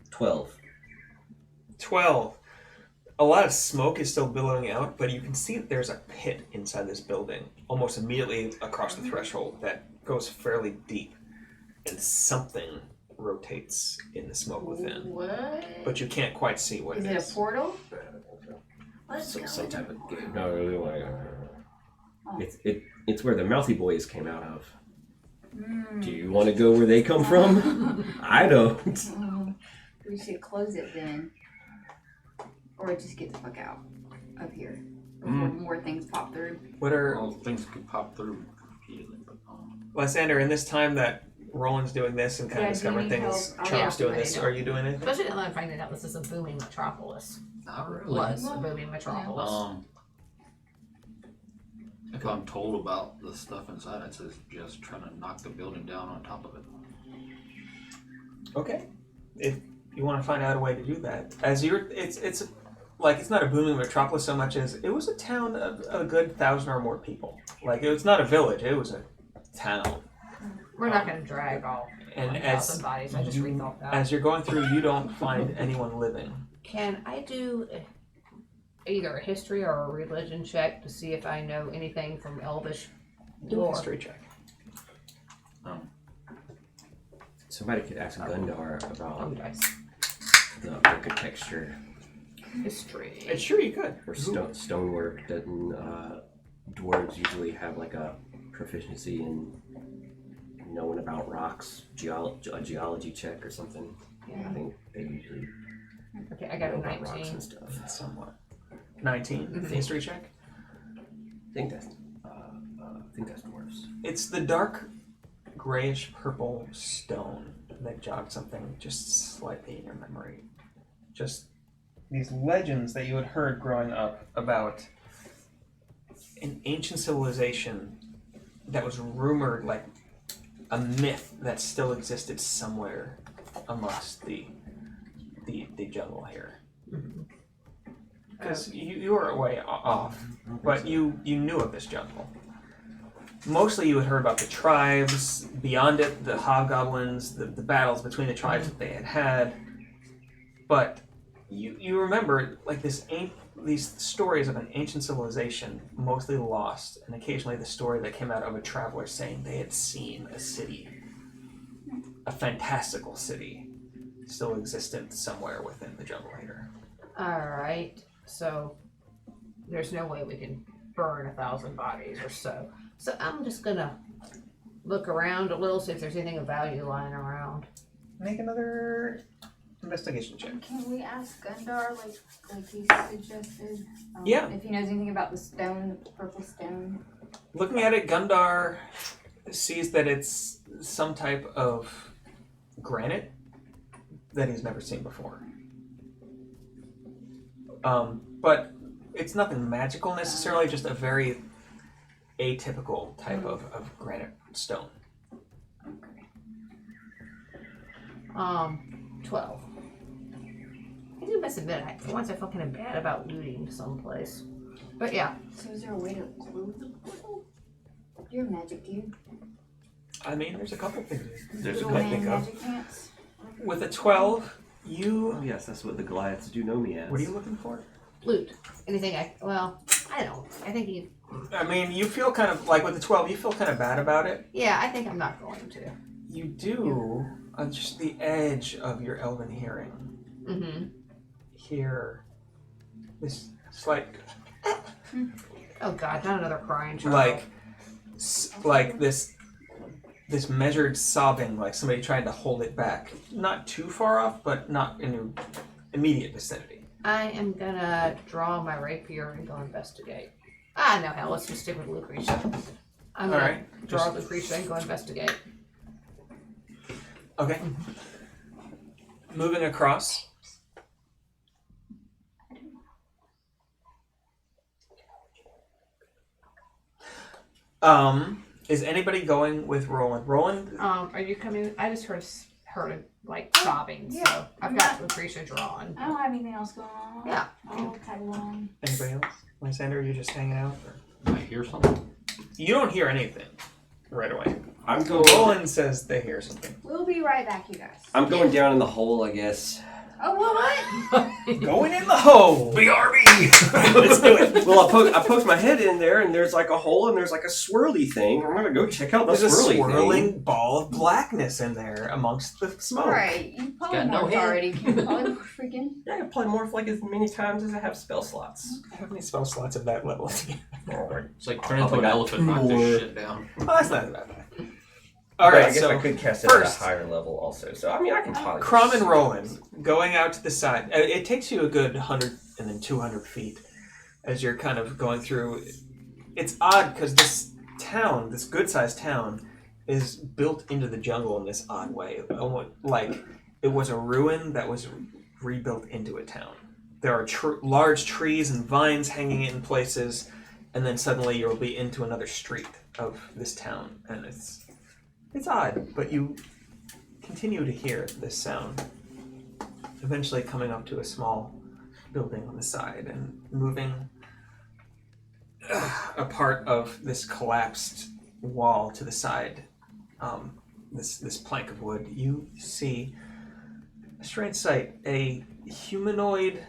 12. 12. A lot of smoke is still billowing out, but you can see that there's a pit inside this building, almost immediately across the threshold, that goes fairly deep. And something rotates in the smoke within. What? But you can't quite see what Is it it is. a portal? Let's go. Some type of game. No, really want to Oh. It's where the mouthy boys came out of. Mm. Do you want to go where they come from? I don't. We should close it then. Or just get the fuck out of here before more things pop through. What are All things could pop through repeatedly, but Lysander, in this time that Roland's doing this and kind of Yeah, do you discovering need things, help? Charles Yeah, doing I this, know. are you doing anything? Especially now I'm finding out this is a booming metropolis. not really. Was a booming metropolis. If I'm told about the stuff inside, I'd suggest trying to knock the building down on top of it. Okay. If you want to find out a way to do that, as it's like it's not a booming metropolis so much as it was a town of a good 1,000 or more people. Like it was not a village; it was a town. We're not going to drag all And 1,000 bodies. I just rethought that. as you're going through, you don't find anyone living. Can I do either a history or a religion check to see if I know anything from Elvish Do a lore? history check. Somebody could ask Gundar Oh, about dice. the architecture History. It's sure you could. or stonework. Doesn't dwarves usually have like a proficiency in knowing about rocks, a geology check or something? Yeah. I think they usually Okay, I got know a about rocks 19. and stuff. Somewhat. 19 Mhm. history check. I think that's dwarves. It's the dark grayish purple stone that jogged something just slightly in your memory. Just these legends that you had heard growing up about an ancient civilization that was rumored, like a myth that still existed somewhere amongst the jungle here. Because you were way off, but you knew of this jungle. mostly you had heard about the tribes, beyond it, the hobgoblins, the battles between the tribes that they had. But you remember like these stories of an ancient civilization, mostly lost, and occasionally the story that came out of a traveler saying they had seen a city, a fantastical city, still existent somewhere within the jungle here. Alright, so there's no way we can burn 1,000 bodies or so. So I'm just gonna look around a little, see if there's anything of value lying around. Make another investigation check. Can we ask Gundar, like he suggested? Yeah. If he knows anything about the stone, the purple stone. Looking at it, Gundar sees that it's some type of granite that he's never seen before. But it's nothing magical necessarily, just a very atypical type of granite stone. Okay. 12. I do must admit, once I felt kind of bad about looting someplace. But yeah. So is there a way to close the portal? You're a magic dude. I mean, there's a couple things Little I man think of. magic pants. With a 12, you... Oh yes, that's what the Goliaths do know me as. What are you looking for? Loot. Anything I don't. I think you... I mean, you feel kind of, like with the 12, you feel kind of bad about it. Yeah, I think I'm not going to. You do, on just the edge of your elven hearing, hear this slight... Oh god, not another crying child. Like this measured sobbing, like somebody trying to hold it back. Not too far off, but not in your immediate vicinity. I am gonna draw my rapier and go investigate. No, hell, let's just stick with Lucretia. I'm gonna draw Lucretia and go investigate. Okay. Moving across. Is anybody going with Roland? Roland? Are you coming? I just heard like sobbing, so I've got Lucretia drawn. I don't have anything else going on. Yeah. I'll tag along. Anybody else? Lysander, are you just hanging out? I hear something. You don't hear anything right away. I'm going. Roland says they hear something. We'll be right back, you guys. I'm going down in the hole, I guess. Oh, what? Going in the hole! BRB! Let's do it. Well, I poke my head in there, and there's like a hole, and there's like a swirly thing. I'm gonna go check out the There's a swirly swirling thing. ball of blackness in there amongst the smoke. Alright, you Got no polymorphed head. already. Can you polymorph freaking? Yeah, I can polymorph like as many times as I have spell slots. How many spell slots of that level? It's like turn into an elephant, knock this shit down. Oh, that's not bad. But Alright, I guess so I could cast it at a first, higher level also. So I mean, I can probably. Krom and Roland going out to the side. It takes you a good 100 and then 200 feet as you're kind of going through. It's odd because this town, this good-sized town, is built into the jungle in this odd way. Almost like it was a ruin that was rebuilt into a town. There are large trees and vines hanging in places, and then suddenly you'll be into another street of this town, and it's odd, but you continue to hear this sound. Eventually coming up to a small building on the side and moving a part of this collapsed wall to the side, this plank of wood, you see a strange sight. A humanoid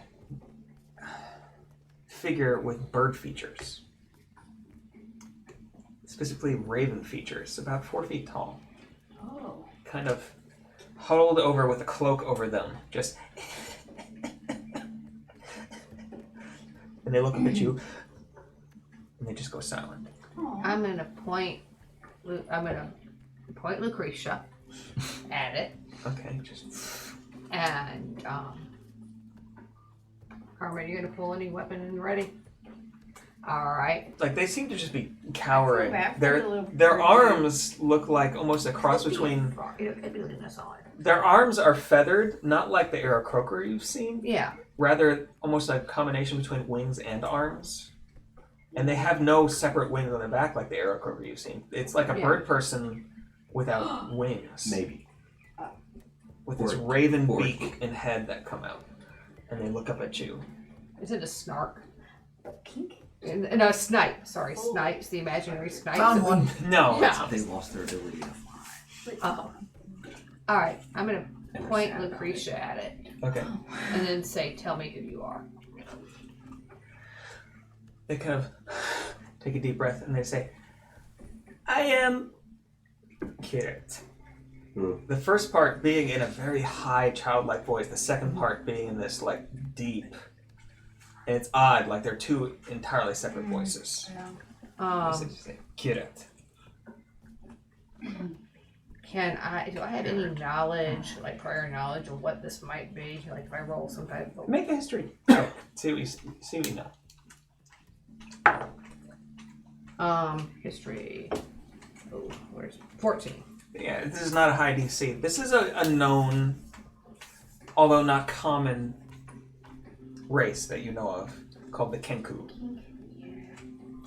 figure with bird features. Specifically raven features, about 4 feet tall. Oh. Kind of huddled over with a cloak over them, just... and they look up at you, and they just go silent. I'm gonna point Lucretia at it, Okay, just... and Carmen, you gonna pull any weapon and ready? All right. Like, they seem to just be cowering. Back Their a little their further. arms look like almost a cross between... Their arms are feathered, not like the Aarakocra you've seen. Yeah. Rather, almost a combination between wings and arms. And they have no separate wings on their back like the Aarakocra you've seen. It's like a bird person without wings. Maybe. With this Or- raven or- beak and head that come out. And they look up at you. Is it a snark? Kink? No, snipe. Sorry, snipes. The imaginary snipes. Found one. No. Yeah. They lost their ability to fly. Oh. All right. I'm gonna point Lucretia at it, Okay. and then say, "Tell me who you are." They kind of take a deep breath and they say, I am Kirit. The first part being in a very high childlike voice, the second part being in this like deep. And it's odd, like they're two entirely separate voices. They say, Kirit. Do I have any knowledge, like prior knowledge of what this might be? Like if I roll some type of... Make a history. See what you know. History. Oh, where's 14? Yeah, this is not a high DC. This is a known, although not common, race that you know of called the Kenku.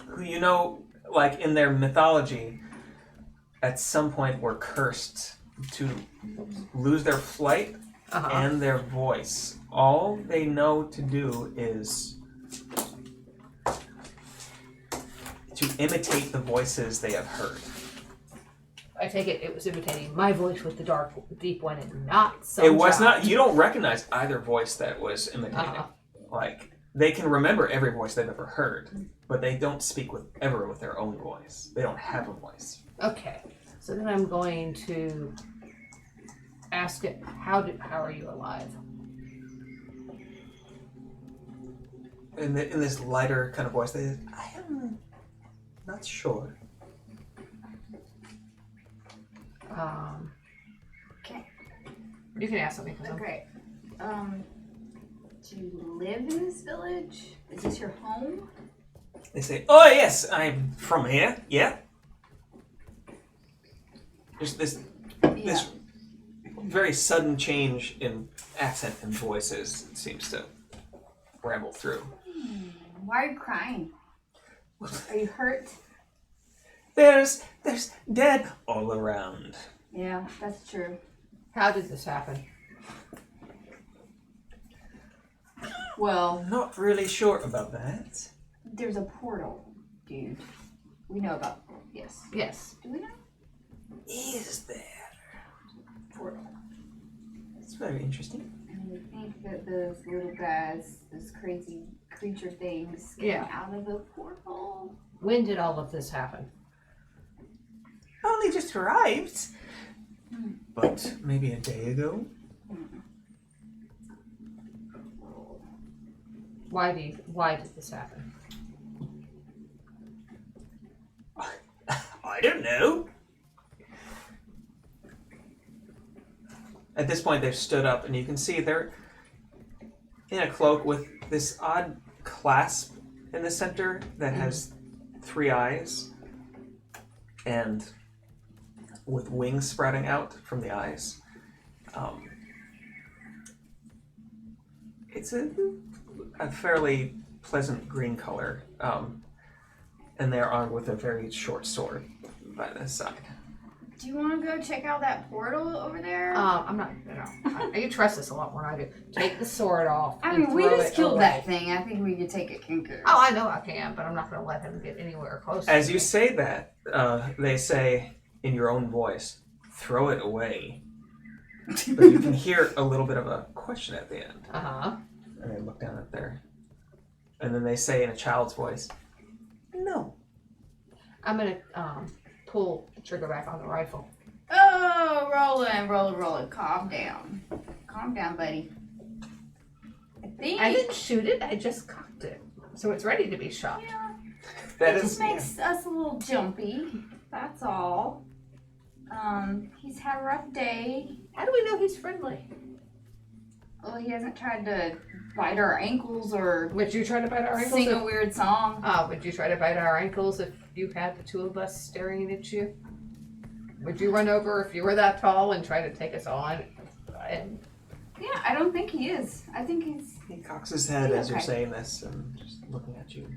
Who you know, like in their mythology, at some point were cursed to lose their flight and their voice. All they know to do is to imitate the voices they have heard. I take it was imitating my voice with the dark, deep one, and not some. It was child. not. You don't recognize either voice that was imitated. Like they can remember every voice they've ever heard, but they don't speak ever with their own voice. They don't have a voice. Okay, so then I'm going to ask it. How are you alive? In this lighter kind of voice, they say, I am not sure. Okay. You can ask something. Okay. Do you live in this village? Is this your home? They say, oh yes, I'm from here. Yeah. There's this very sudden change in accent and voices. It seems to ramble through. Why are you crying? Are you hurt? There's dead all around. Yeah, that's true. How did this happen? Well, I'm not really sure about that. there's a portal, dude. We know about. Yes. Yes. Do we know? Is there? Portal. It's very interesting. And we think that those little guys, those crazy creature things, came out of the portal. When did all of this happen? Only just arrived. But maybe a day ago. Why did this happen? I don't know. At this point, they've stood up, and you can see they're in a cloak with this odd clasp in the center that has 3 eyes, and with wings sprouting out from the eyes. It's a fairly pleasant green color, and they're armed with a very short sword by the side. Do you want to go check out that portal over there? I'm not. You trust us a lot more than I do. Take the sword off. I and mean, we throw just it killed away. that thing. I think we could take it, Kenku. Oh, I know I can, but I'm not going to let him get anywhere close. As to you me. say that, they say in your own voice, throw it away. But you can hear a little bit of a question at the end. And they look down at there. And then they say in a child's voice, no. I'm going to pull the trigger back on the rifle. Oh, rolling. Calm down. Calm down, buddy. I didn't shoot it. I just cocked it, so it's ready to be shot. Yeah. That It is just makes us a little jumpy. That's all. He's had a rough day. How do we know he's friendly? Well, he hasn't tried to bite our ankles or Would you try to bite our ankles? sing a weird song. Would you try to bite our ankles if you had the two of us staring at you? Would you run over if you were that tall and try to take us on? And Yeah, I don't think he is. I think He cocks his head as you're Okay. saying this and just looking at you.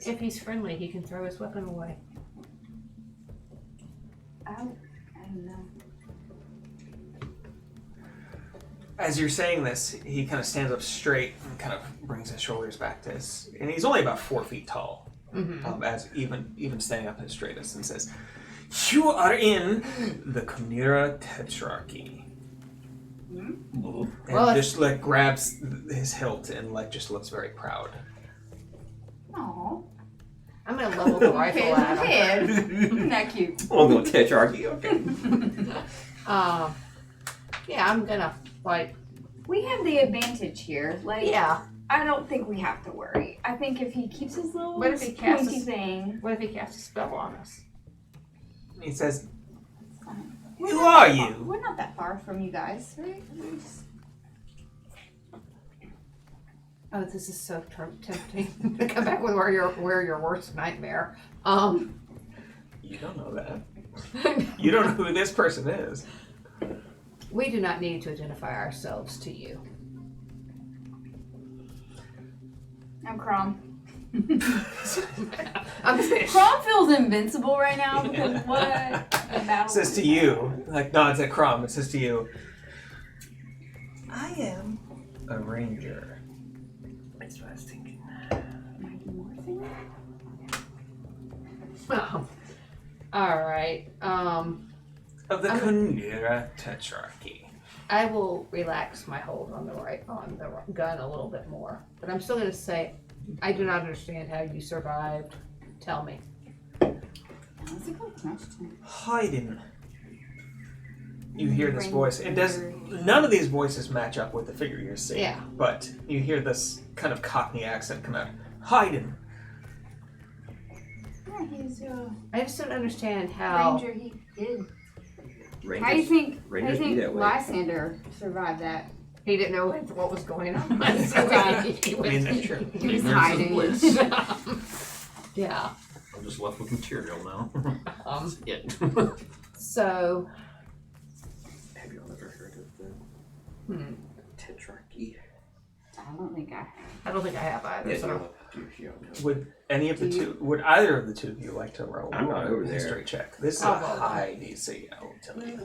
if he's friendly, he can throw his weapon away. I don't know. As you're saying this, he kind of stands up straight and kind of brings his shoulders back to his... And he's only about 4 feet tall, as even standing up his straightest, and says, "You are in the Chimera Tetrarchy." And Well, just like grabs his hilt and like just looks very proud. Aww. I'm gonna level the rifle at him. Head. Isn't that cute? Oh, the tetrarchy. Okay. Yeah, I'm gonna like. We have the advantage here. Like, Yeah. I don't think we have to worry. I think if he keeps his little What if he casts pointy a- thing. What if he casts a spell on us? He says, We're "Who not are that far- you?" We're not that far from you guys, right? We're just- Oh, this is so tempting to come back with where your worst nightmare. You don't know that. You don't know who this person is. We do not need to identify ourselves to you. I'm Krom. I'm finished. Krom feels invincible right now because what the battle It says to you, like nods at Krom, it says to you, "I am a ranger." That's what I was thinking. All right. Of the Chimera Tetrarchy. I will relax my hold on the gun a little bit more, but I'm still going to say, I do not understand how you survived. Tell me. That's a good question. Hiding. You hear this voice. It does. None of these voices match up with the figure you're seeing. Yeah. But you hear this kind of Cockney accent come out. Hiding. Yeah, he's a I just don't understand how. ranger. He did. Rangers, How do you think Rangers be that way. Lysander survived that? He didn't know what was going on. I mean, that's true. He was Ignorance is hiding. bliss. Yeah. I'm just left with material now. That's it. So, Have you all ever heard of the tetrarchy? I don't think I. I don't think I have either. Yes, so. you know. Would any of the two? Would either of the two of you like to roll? I'm not over a there. history check. This is I'll a roll. high DC. I will tell you,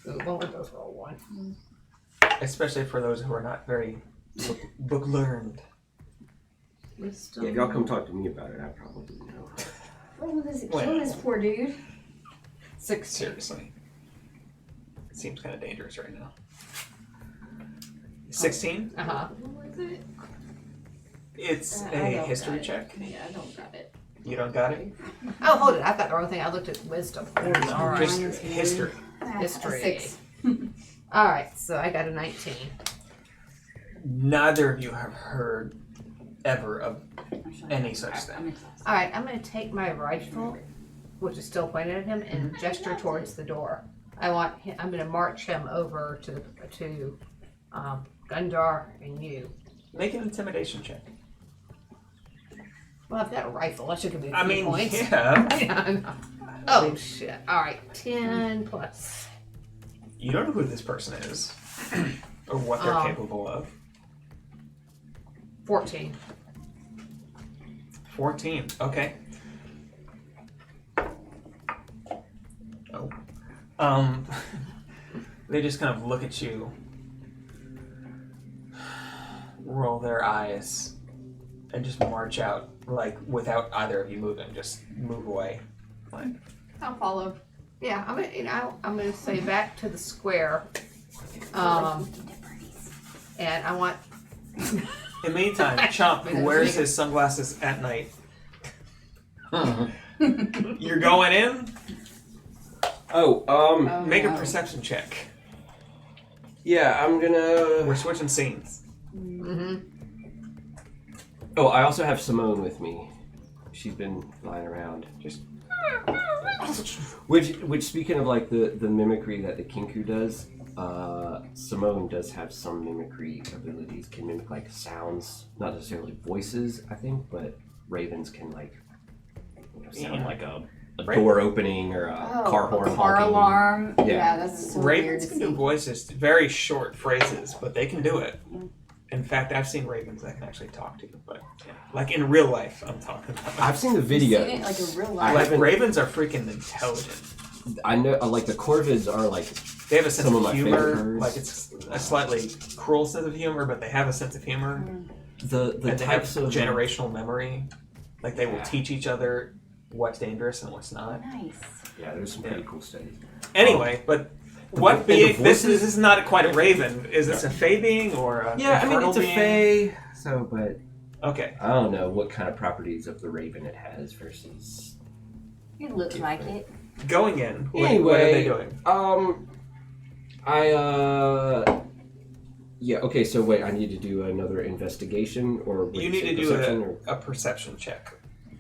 Ooh, won't we both roll one? especially for those who are not very book learned. Wisdom. Yeah, if y'all come talk to me about it, I probably know. Oh, does it Wait. kill this poor dude? 16. Seriously, it seems kind of dangerous right now. 16. Uh-huh. What was it? It's I a don't history got it. check. Yeah, I don't got it. You don't got it. Oh, hold it. I've got the wrong thing. I looked at wisdom. All right. History. Minus one. History. History. A 6. All right. So I got a 19. Neither of you have heard ever of any such thing. All right. I'm going to take my rifle, which is still pointed at him, and gesture towards the door. I'm going to march him over to Gundar and you. Make an intimidation check. Well, I've got a rifle. That should give me a I few mean, points. yeah. Yeah, I know. Oh shit! All right, 10 plus. You don't know who this person is or what they're capable of. 14. 14. Okay. Oh. They just kind of look at you, roll their eyes, and just march out, like without either of you moving. Just move away. Like, I'll follow. Yeah, I'm gonna say back to the square. And I want. in the meantime, Chomp, who wears his sunglasses at night. You're going in. Make a perception check. Yeah, I'm gonna. We're switching scenes. Mm-hmm. Oh, I also have Simone with me. She's been flying around. Just. Which speaking of like the mimicry that the Kinku does, Simone does have some mimicry abilities. Can mimic like sounds, not necessarily voices, I think, but ravens can like sound like a door opening or a car horn. Car honking. alarm. Yeah. Yeah, that's so Ravens weird can to do see. voices, very short phrases, but they can do it. In fact, I've seen ravens that can actually talk to you, but yeah. Like in real life, I'm talking about. I've seen the You've video. seen it like in real I life. Like haven't- ravens are freaking intelligent. I know, like the Corvids are like They have a sense some of of my humor. favorite Like it's a slightly cruel sense of humor, but they have a sense of humor. the And they have types of generational memory. Like they will teach each other what's dangerous and what's not. Nice. Yeah, there's some pretty cool studies. Anyway, but what and being the this voices- is not quite a raven. Is this a fey being or a Yeah, I mean infernal it's a being? fae, so but Okay. I don't know what kind of properties of the raven it has versus. It looks like it. Going in. What are Anyway, they doing? Yeah. Okay. So wait, I need to do another investigation, or You need to do perception, or... a perception check.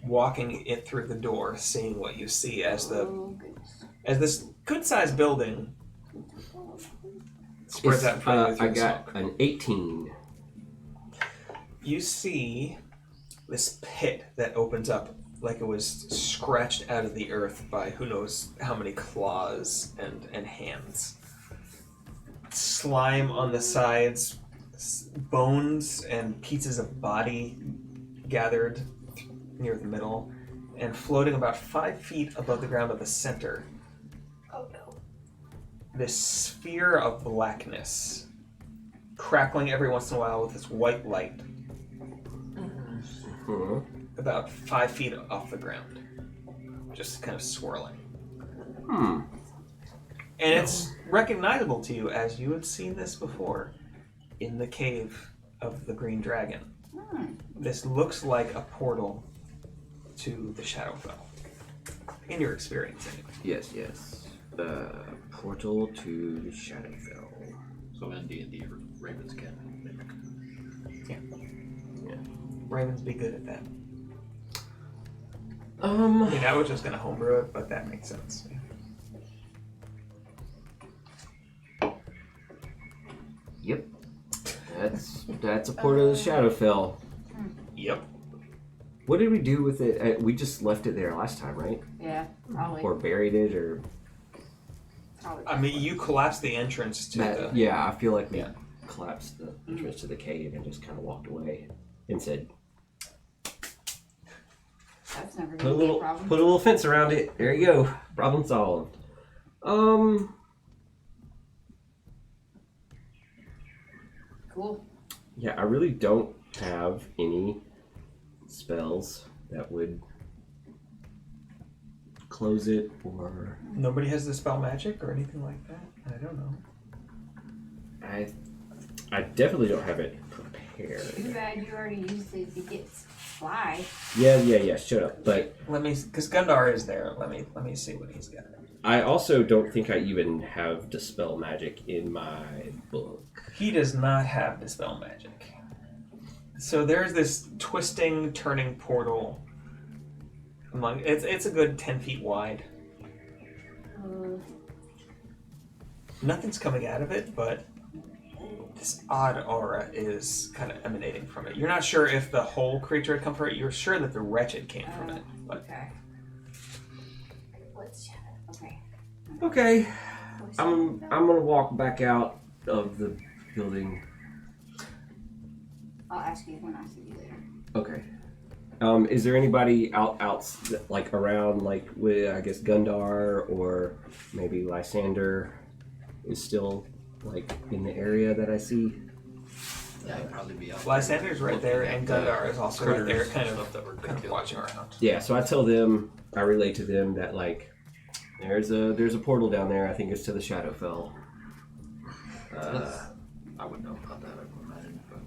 Walking it through the door, seeing what you see as this good-sized building spreads out in front of you through I the got smoke. an 18. You see this pit that opens up like it was scratched out of the earth by who knows how many claws and hands. Slime on the sides, bones and pieces of body gathered near the middle, and floating about 5 feet above the ground at the center. Oh no. This sphere of blackness, crackling every once in a while with this white light, about 5 feet off the ground, just kind of swirling. And it's recognizable to you as you had seen this before in the cave of the Green Dragon. This looks like a portal to the Shadowfell. In your experience, anyway. Yes. Portal to the Shadowfell. So in D&D, ravens can mimic. Yeah. Ravens be good at that. I Um. mean, I was just going to homebrew it, but that makes sense. Yep. That's a portal to the Shadowfell. Yep. What did we do with it? We just left it there last time, right? Yeah, probably. Or buried it, or I mean, you collapsed the entrance to the... yeah. I feel like we Yeah. collapsed the entrance to the cave and just kind of walked away and said, That's never put a gonna be a little problem. fence around it. There you go. Problem solved. Cool. Yeah, I really don't have any spells that would close it or Nobody has the spell magic or anything like that? I don't know. I definitely don't have it prepared. Too bad you already used it to get fly. Yeah, shut up. But Let me... Because Gundar is there. Let me see what he's got. I also don't think I even have Dispel Magic in my book. He does not have Dispel magic. So there's this twisting, turning portal. It's a good 10 feet wide. Nothing's coming out of it, but this odd aura is kind of emanating from it. You're not sure if the whole creature had come from it. You're sure that the wretched came from it. But Okay. Let's okay. Okay, I'm gonna walk back out of the building. I'll ask you when I see you later. Okay. Is there anybody out like around, like with I guess Gundar or maybe Lysander is still like in the area that I see? Yeah, I'd probably be out Lysander's right there, and Gundar is also right there, critters kind and of stuff that we're kind of killing. watching around. Yeah, so I tell them, I relate to them that like there's a portal down there. I think it's to the Shadowfell. I wouldn't know about that, I would imagine, but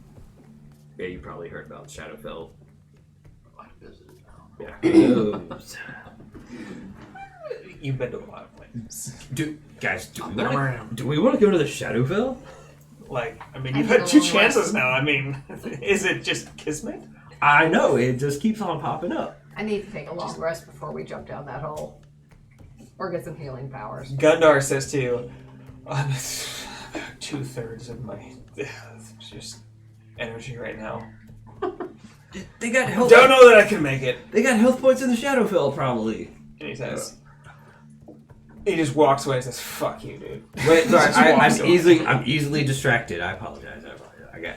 Yeah, you probably heard about Shadowfell. I might have visited now. Yeah, who knows? You've been to a lot of places. Do I've been around. we want to go to the Shadowfell? Like, I mean, you've had 2 chances now. I mean, is it just kismet? I know, it just keeps on popping up. I need to take a long rest before we jump down that hole. Or get some healing powers. Gundar says to you, about 2/3 of my just energy right now. They got health. Don't know that I can make it. They got health points in the Shadowfell, probably. And he says, he just walks away and says, "Fuck you, dude." Wait, sorry, Just walks away. I'm easily distracted. I apologize.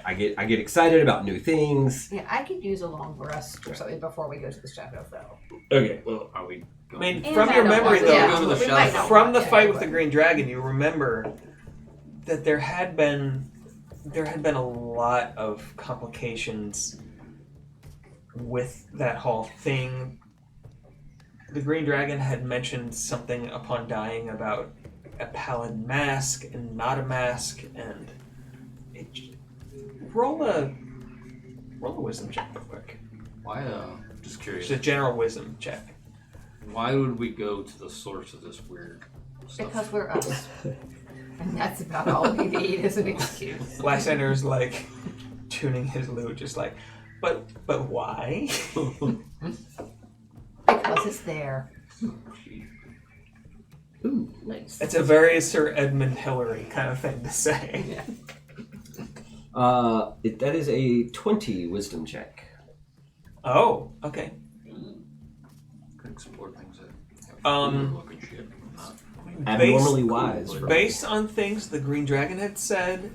I get excited about new things. Yeah, I could use a long rest or something before we go to the Shadowfell. Okay, well, are we go. I mean, And from I your don't memory want though, Yeah, go to the we shadow might fell. not from want the to, fight with but- the green dragon, you remember that there had been a lot of complications with that whole thing. The green dragon had mentioned something upon dying about a pallid mask and not a mask, and roll a wisdom check real quick. Why? Just curious. Just a general wisdom check. Why would we go to the source of this weird stuff? Because we're us. And that's about all we need is an excuse. Lysander's like tuning his lute, just like, but why? Because it's there. Ooh, nice. It's a very Sir Edmund Hillary kind of thing to say. That is a 20 wisdom check. Oh, okay. Could explore things that have Um, cool looking shit. Not Abnormally Based- wise. cool, from- Based on things the Green Dragon had said,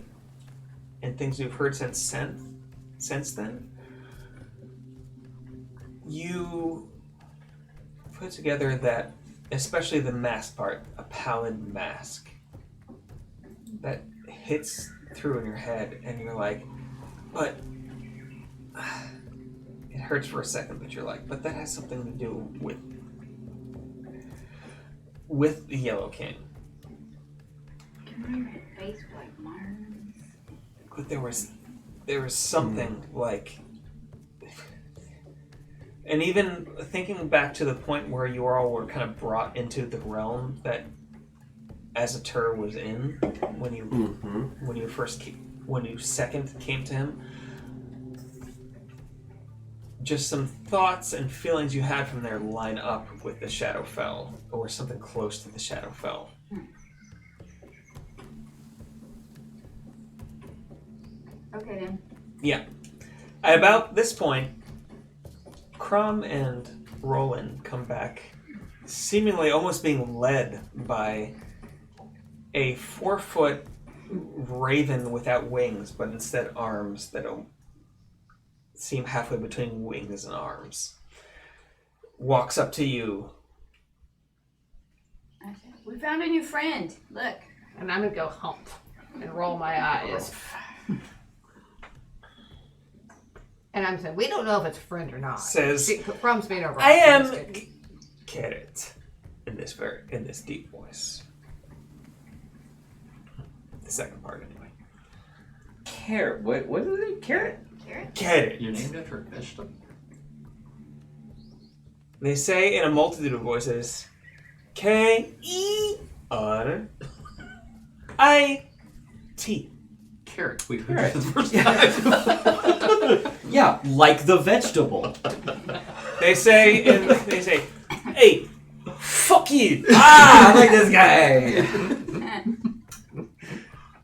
and things we've heard since then, you put together that, especially the mask part, a pallid mask that hits through in your head, and you're like, but it hurts for a second, but you're like, but that has something to do with the Yellow King. Can my face like Myron's? But there was something like, and even thinking back to the point where you all were kind of brought into the realm that Azatur was in when you when you second came to him. Just some thoughts and feelings you had from there line up with the Shadowfell, or something close to the Shadowfell. Okay then. Yeah. At about this point, Krom and Roland come back, seemingly almost being led by a 4-foot raven without wings, but instead arms that seem halfway between wings and arms. Walks up to you. I said, we found a new friend. Look. And I'm going to go hump and roll my eyes. And I'm saying, we don't know if it's a friend or not. Says, Crom's being over. I am Carrot, in this deep voice. The second part, anyway. Carrot. What is it? Carrot? Carrot? Carrot. You're named after a vegetable? They say in a multitude of voices, K-E-R-I-T. Carrot. We heard Carrot. it the first time. Yeah, like the vegetable. They say, hey, fuck you. I like this guy.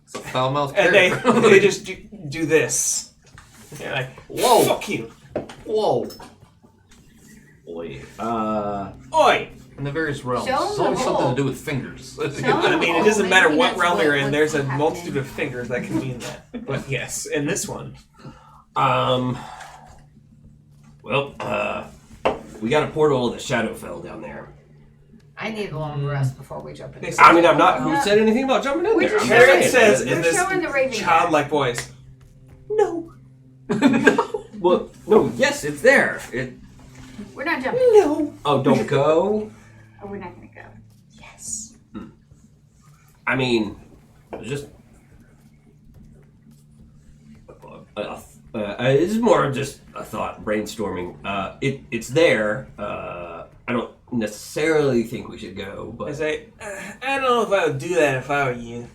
It's a foul-mouthed And carrot. they just do this. They're like, Whoa. fuck you. Whoa. Oi. Oi. In the various realms. Show 'em It's the always something hole. to do with fingers. Show 'em I mean, it doesn't Oh, matter maybe what that's realm you're in, what's there's a happening. multitude of fingers that can mean that. But yes, in this one. Well, we got a portal to the Shadowfell down there. I need a long rest before we jump into They it. say- I mean, I'm not. Who said anything about jumping in We're there? just I'm Carrot just says saying. in We're this showing the raven childlike voice, no. Well, no. Yes, it's there. We're not jumping. No. Oh, don't go. Oh, we're not gonna go. Yes. I mean, just. This is more of just a thought, brainstorming. It's there. I don't necessarily think we should go, I but say, I don't know if I would do that if I were you.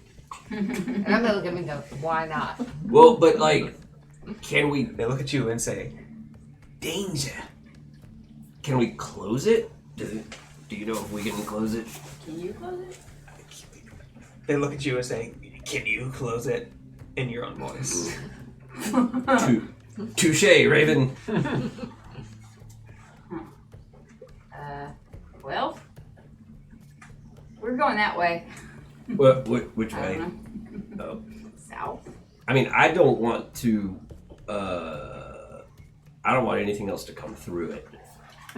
And I'm going to look at him and go, why not? well, but like, can we They look at you and say, danger. close it? Do you know if we can close it? Can you close it? They look at you and say, can you close it? In your own voice. Touche, Raven. Well, we're going that way. Which I way? don't know. Oh. South. I mean, I don't want to. I don't want anything else to come through it.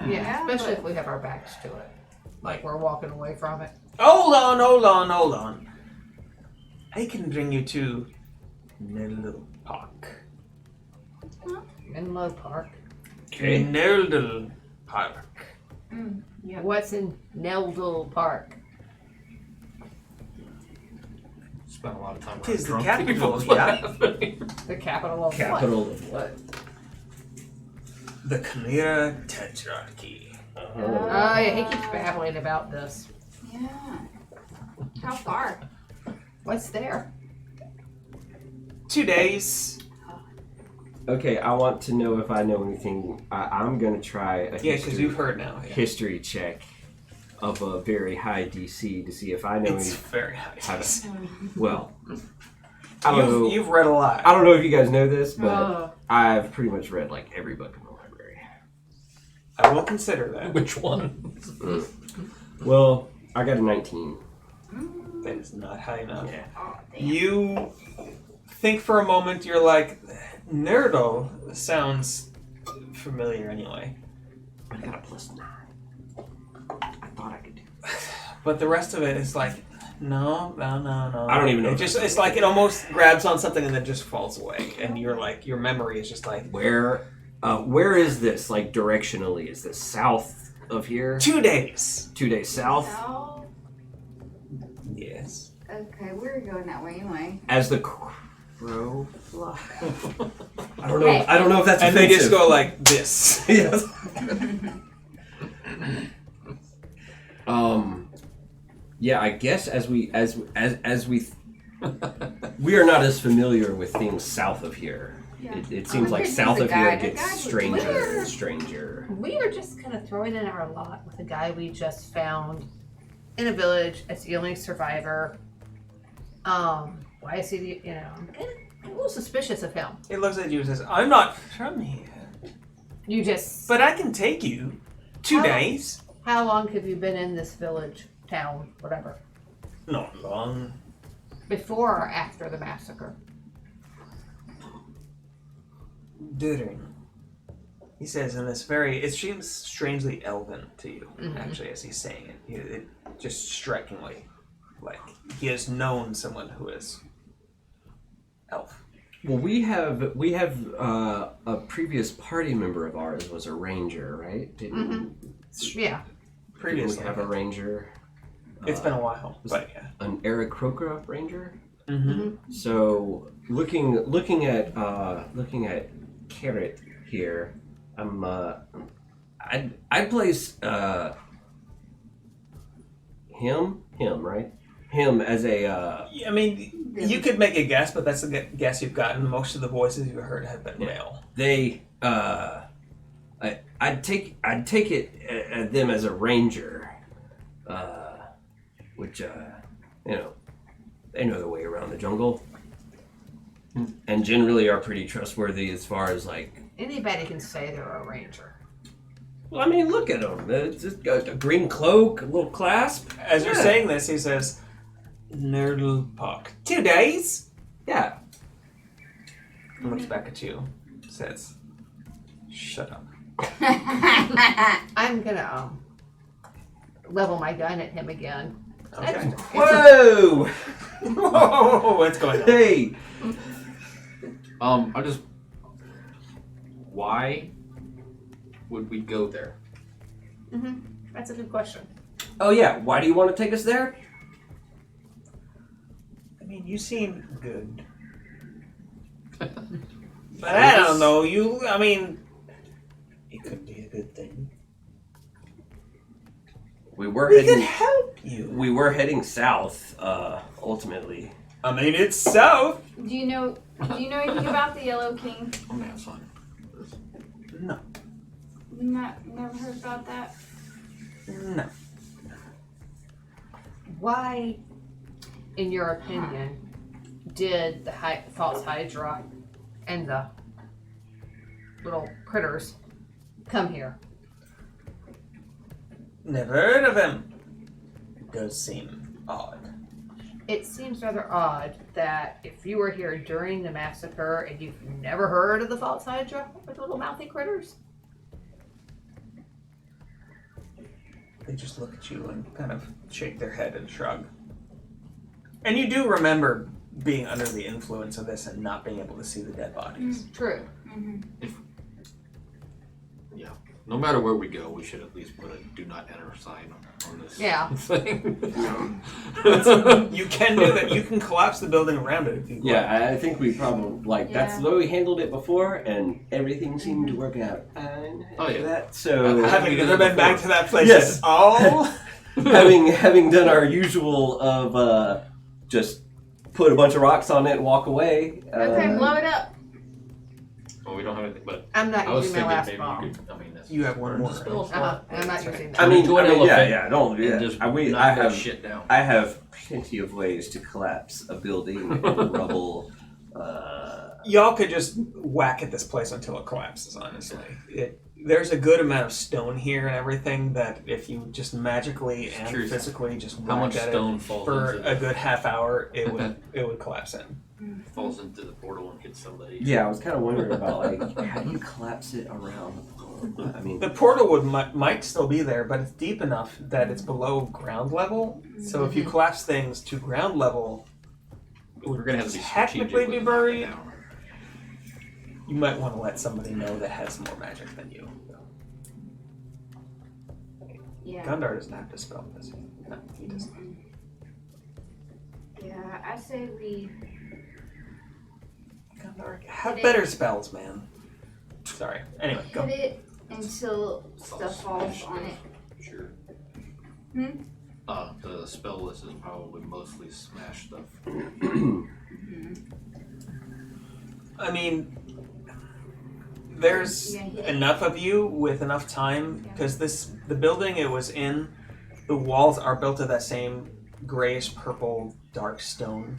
Yeah, especially but- if we have our backs to it. Like we're walking away from it. Hold on. I can bring you to Nildal Park. Menlo Park. Okay. Nildal Park. Yeah. What's in Neldal Park? Spent a lot of time It is the drunk capital, people. yeah. The capital of Capital of what? The Chimera Tetrarchy. what? Oh, yeah, he keeps babbling about this. Yeah. How far? What's there? 2 days. Okay, I want to know if I know anything. I'm gonna try a Yeah, because you've heard now. Yeah. history check of a very high DC to see if I know It's any. very high. How to- Well, I don't know. You've read a lot. I don't know if you guys know this, but Oh. I've pretty much read like every book in the library. I will consider that. Which one? Well, I got a 19. That is not high enough. Yeah. Oh, damn. You think for a moment, you're like, Nerdle sounds familiar anyway. But I got a +9. I thought I could do. But the rest of it is like, no. I don't even know. It's like it almost grabs on something and then just falls away. And you're like, your memory is just like, Where is this? Like directionally, is this south of here? 2 days. 2 days south. Oh, Yes. okay, we're going that way anyway. As the crow flies. I don't know. I don't know if that's And they just offensive. go like this. Yes. Yeah, I guess as we we are not as familiar with things south of here. Yeah. It seems like here's south the of here guide. The gets guide was stranger weird. and stranger. We are just kind of throwing in our lot with a guy we just found in a village as the only survivor. Why is he, I'm kind of a little suspicious of him. It looks at you and says, I'm not from here. You just, But I can take you 2 Oh. days. how long have you been in this village, town, whatever? Not long. Before or after the massacre? During. He says in this it seems strangely elven to you, actually, as he's saying it. It just strikingly, like, he has known someone who is elf. Well, we have a previous party member of ours was a ranger, right? Didn't Yeah. Previously. we have a ranger? It's been a while, but yeah. An Aarakocra ranger. Mm-hmm. So looking at Carrot here, I'd place him right? Him as a I mean, you could make a guess, but that's the guess you've gotten. Most of the voices you've heard have been male. they I'd take it at them as a ranger, which they know their way around the jungle, and generally are pretty trustworthy as far as like. Anybody can say they're a ranger. Well, I mean, look at them. It's just a green cloak, a little clasp. As you're Yeah. saying this, he says, Nerdle Park. 2 days? Yeah. He looks back at you, says, shut up. I'm gonna level my gun at him again. Okay. Whoa! Whoa, what's going on? Hey! Why would we go there? That's a good question. Oh yeah, why do you want to take us there? I mean, you seem good. But I don't know, it could be a good thing. We were We could heading. help you. We were heading south. Ultimately. I mean, it's south. Do you know anything about the Yellow King? I'm gonna have fun. No. Never heard about that. No. Why, in your opinion, did the false Hydra and the little critters come here? Never heard of him. It does seem odd. It seems rather odd that if you were here during the massacre and you've never heard of the false Hydra with little mouthy critters. They just look at you and kind of shake their head and shrug. And you do remember being under the influence of this and not being able to see the dead bodies. True. Yeah. No matter where we go, we should at least put a do not enter sign on this thing. You can do that. You can collapse the building around it if you want. Yeah, I think we probably that's the way we handled it before, and everything seemed to work out fine. Oh, yeah. That so Having never been back to that place Yes. at all. having done our usual of just put a bunch of rocks on it and walk away. Okay, blow it up. Well, we don't have anything, but I'm not I was using my thinking last maybe bomb. you could, I mean, that's... You have one more. the spell right? slot. And I'm not using that. I mean, Go an elephant don't do and that. just I knock that have shit down. I have plenty of ways to collapse a building and rubble. Y'all could just whack at this place until it collapses, honestly. There's a good amount of stone here and everything that if you just magically and Curious. physically just How whack much at stone it falls for into a good half hour, it would collapse in. falls into the portal and hits somebody. Yeah, I was kind of wondering about like how do you collapse it around the floor? I mean, The portal might still be there, but it's deep enough that it's below ground level. So if you collapse things to ground level, it would We're gonna have to be technically strategic be with knocking buried. down. You might want to let somebody know that has more magic than you. Yeah. Gundar doesn't have to spell this. No, he doesn't. Yeah, I say we. Gundar, have better spells, man. Sorry. Anyway, go. Hit it until stuff falls on it. Sure. Hmm? The spell list is probably mostly smash stuff. I mean, there's enough of you with enough time because the building it was in, the walls are built of that same grayish purple dark stone,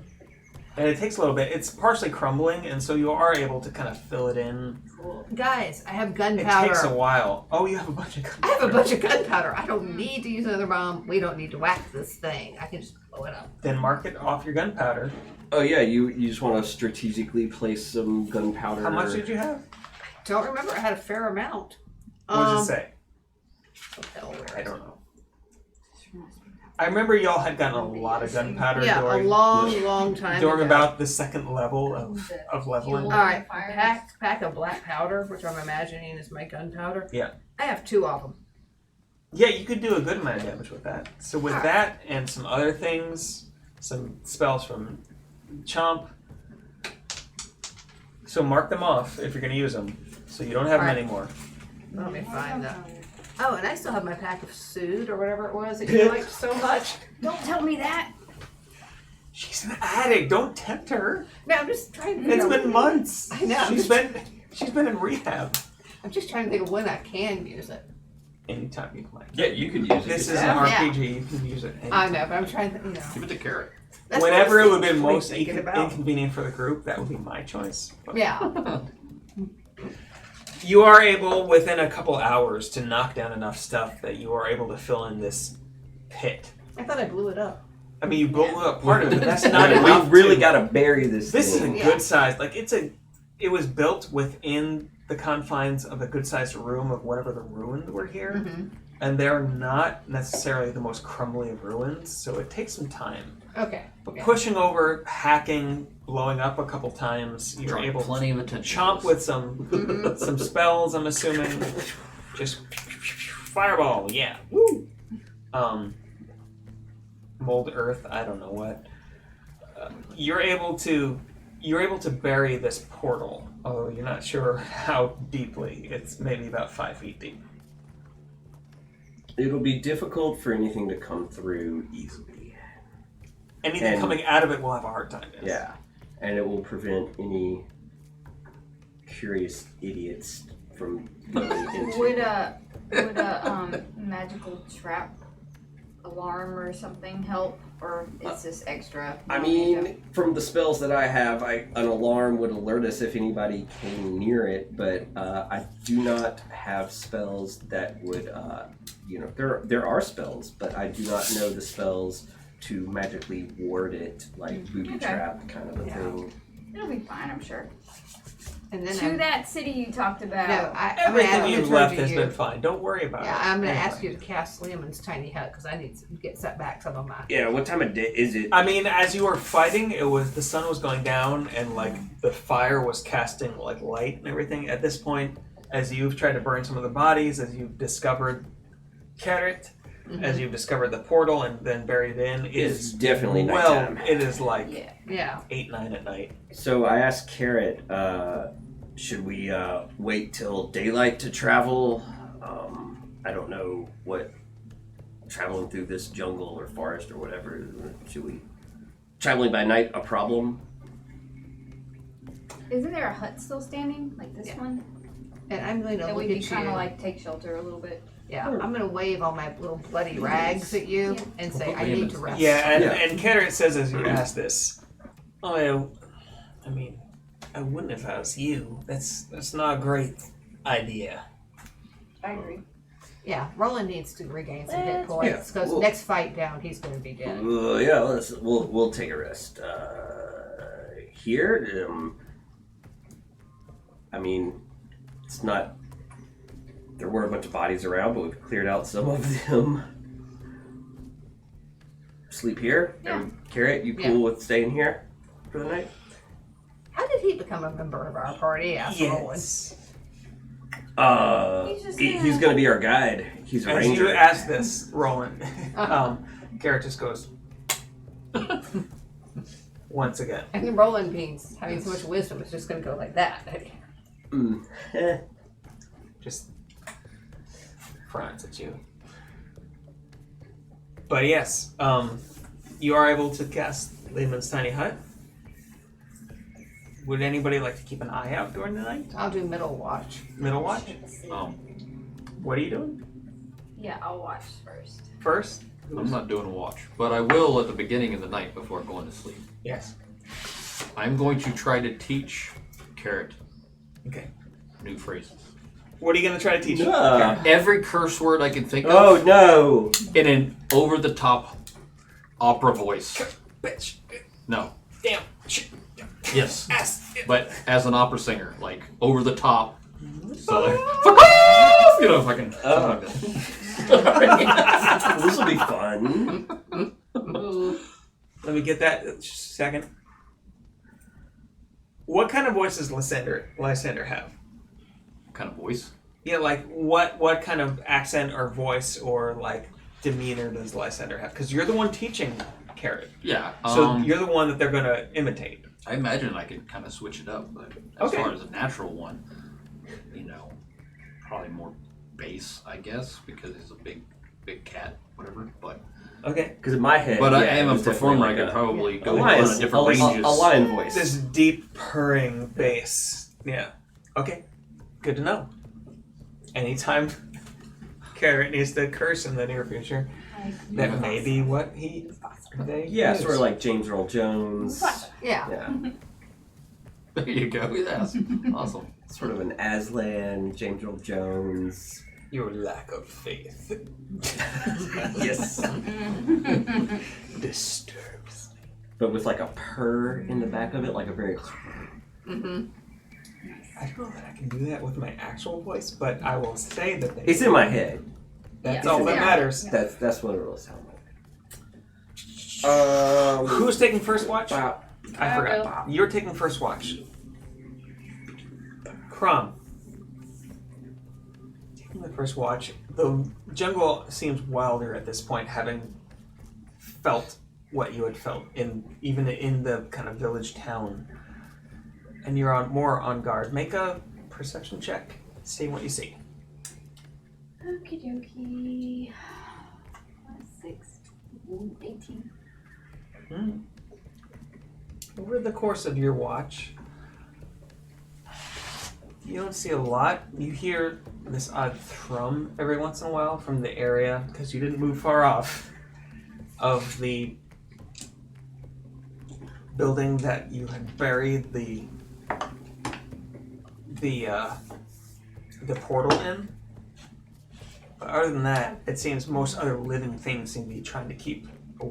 and it takes a little bit. It's partially crumbling, and so you are able to kind of fill it in. Cool. Guys, I have It gunpowder. takes a while. Oh, you have a bunch of. I have a bunch of gunpowder. I don't need to use another bomb. We don't need to whack this thing. I can just blow it up. Then mark it off your gunpowder. oh yeah, you just want to strategically place some gunpowder. How much did you have? Don't remember. I had a fair amount. What does it say? What the hell, where I is don't it? know. I remember y'all had gotten a lot of gunpowder Yeah, during, a long time during ago. about the second level of leveling. All right, pack of black powder, which I'm imagining is my gunpowder. Yeah. I have 2 of them. Yeah, you could do a good amount of damage with that. So with that and some other things, some spells from Chomp. So mark them off if you're going to use them. So you don't have them Alright. anymore. Let me find that. Oh, and I still have my pack of Sood or whatever it was that you liked so much. Don't tell me that. She's an addict. Don't tempt her. No, I'm just trying to. It's been months. I know. She's been in rehab. I'm just trying to think of when I can use it. Anytime you play. Yeah, you could use it. This is Yeah. an RPG. You can use it. I anytime. know, but I'm trying to, Give it to Carrot. That's what Whenever I it was would have been most thinking about. inconvenient for the group, that would be my choice. But Yeah. you are able, within a couple hours, to knock down enough stuff that you are able to fill in this pit. I thought I blew it up. I mean, you blew up part of it, but that's not we enough. really to- got to bury this. This is a thing. Yeah. good size. Like it was built within the confines of a good sized room of whatever the ruins were here, Mm-hmm. and they're not necessarily the most crumbly of ruins, so it takes some time. Okay. But Yeah. pushing over, hacking, blowing up a couple times, you're Drawing able to plenty of attention. chomp with some some spells. I'm assuming, just fireball. Yeah. Woo. Mold earth. I don't know what. You're able to bury this portal, although you're not sure how deeply. It's maybe about 5 feet deep. It'll be difficult for anything to come through easily. Anything And- coming out of it will have a hard time. Yes. Yeah, and it will prevent any curious idiots from going into. Would a magical trap alarm or something help, or is this extra? I mean, from the spells that I have, an alarm would alert us if anybody came near it, but I do not have spells that would, there are spells, but I do not know the spells to magically ward it, like booby Okay. trap kind of a Yeah. thing. It'll be fine, I'm sure. And then To that city you talked about. no, I'm gonna Everything ask you've you left to has you. been fine. Don't worry about Yeah, it. I'm gonna Anyway. ask you to cast Lemon's tiny hut because I need to get set back some of my. Yeah, what time of day is it? I mean, as you were fighting, the sun was going down, and like the fire was casting like light and everything. At this point, as you've tried to burn some of the bodies, as you've discovered Carrot, as you've discovered the portal and then buried in, It's definitely well, nighttime. it is like Yeah. 8, 9 at night. So I asked Carrot, should we wait till daylight to travel? I don't know what traveling through this jungle or forest or whatever. Should we traveling by night a problem? Isn't there a hut still standing? Like this Yeah. one? And I'm going to That look we at can kind you. of like take shelter a little bit. Yeah, I'm going to wave all my little bloody rags at you and say, I need to rest. Yeah, and, Yeah. and Carrot says as you ask this, I mean, I wouldn't if I was you. That's not a great idea. I agree. Yeah, Roland needs to regain some hit Let's- points because well- next fight down, he's going to be dead. Yeah, we'll take a rest. Here, I mean, it's not. There were a bunch of bodies around, but we've cleared out some of them. Sleep here. Yeah. Carrot, you cool with staying here for the night? How did he become a member of our party? Asked Roland. He's gonna be our guide. He's a As ranger. you ask this, Roland, Carrot just goes once again. And Roland being having so much wisdom is just going to go like that. Just frowns at you. But yes, you are able to cast Lehman's tiny hut. Would anybody like to keep an eye out during the night? I'll do middle watch. Middle watch? Um, What are you doing? Yeah, I'll watch first. First? I'm not doing a watch, but I will at the beginning of the night before going to sleep. Yes. I'm going to try to teach Carrot Okay. new phrases. What are you going to try to teach? Every curse word I can think Oh of no! in an over-the-top opera voice. Bitch. No. Damn. Shit. Yes. Ass. But as an opera singer, like over the top. So like, fuck off! You know, if I can. something like that. This will be fun. Let me get that just a second. What kind of voice does Lysander have? What kind of voice? Yeah, like what kind of accent or voice or like demeanor does Lysander have? Because you're the one teaching Carrot. Yeah. So you're the one that they're going to imitate. I imagine I could kind of switch it up, but as Okay. far as a natural one, you know, probably more bass, I guess, because he's a big cat, whatever. But Okay. Because in my head, I yeah, am it a was performer. I definitely could like probably a go lion, on different a ranges. lion voice. This deep purring bass. Yeah. Okay. Good to know. Anytime Carrot needs to curse in the near future, that may be what they Yeah, use. sort of like James Earl Jones. Yeah. Yeah, There you go. Yes. Awesome. sort of an Aslan, James Earl Jones. Your lack of faith Yes, disturbs me. but with like a purr in the back of it, like a very. Mm-hmm. I don't know that I can do that with my actual voice, but I will say that they. It's in my head. That's Yeah. all that Yeah. matters. That's what it will sound like. Who's taking first watch? I I forgot. You're taking first watch. Krom. Taking the first watch. The jungle seems wilder at this point, having felt what you had felt even in the kind of village town. And you're more on guard. Make a perception check. See what you see. Okie dokie. 6. Ooh, 18. Over the course of your watch, you don't see a lot. You hear this odd thrum every once in a while from the area, because you didn't move far off, of the building that you had buried the portal in. But other than that, it seems most other living things seem to be trying to keep a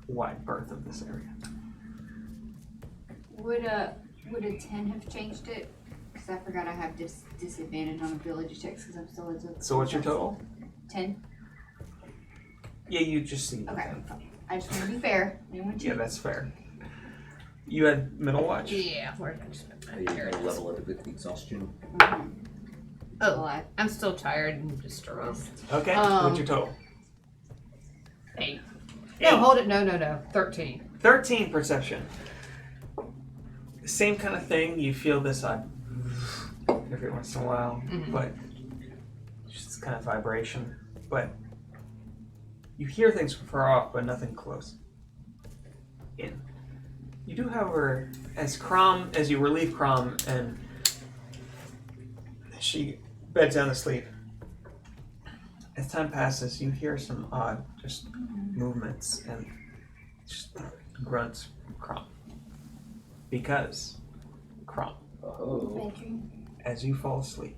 wide berth of this area. Would would a 10 have changed it? Because I forgot I have disadvantage on ability checks because I'm still at the. So what's your total? 10. Yeah, you just see. Okay. I just want to be fair. Yeah, that's fair. You had middle watch? Yeah, where did I spend Are you my gonna level it with exhaustion? Oh, I'm still tired and disturbed. Okay, what's your total? 8. No, hold it. No. 13. 13 perception. Same kind of thing. You feel this every once in a while, but just kind of vibration. But you hear things from far off, but nothing close in. You do, however, as you relieve Krom and she beds down to sleep, as time passes, you hear some odd just movements and just grunts from Krom. Because, Krom, as you fall asleep,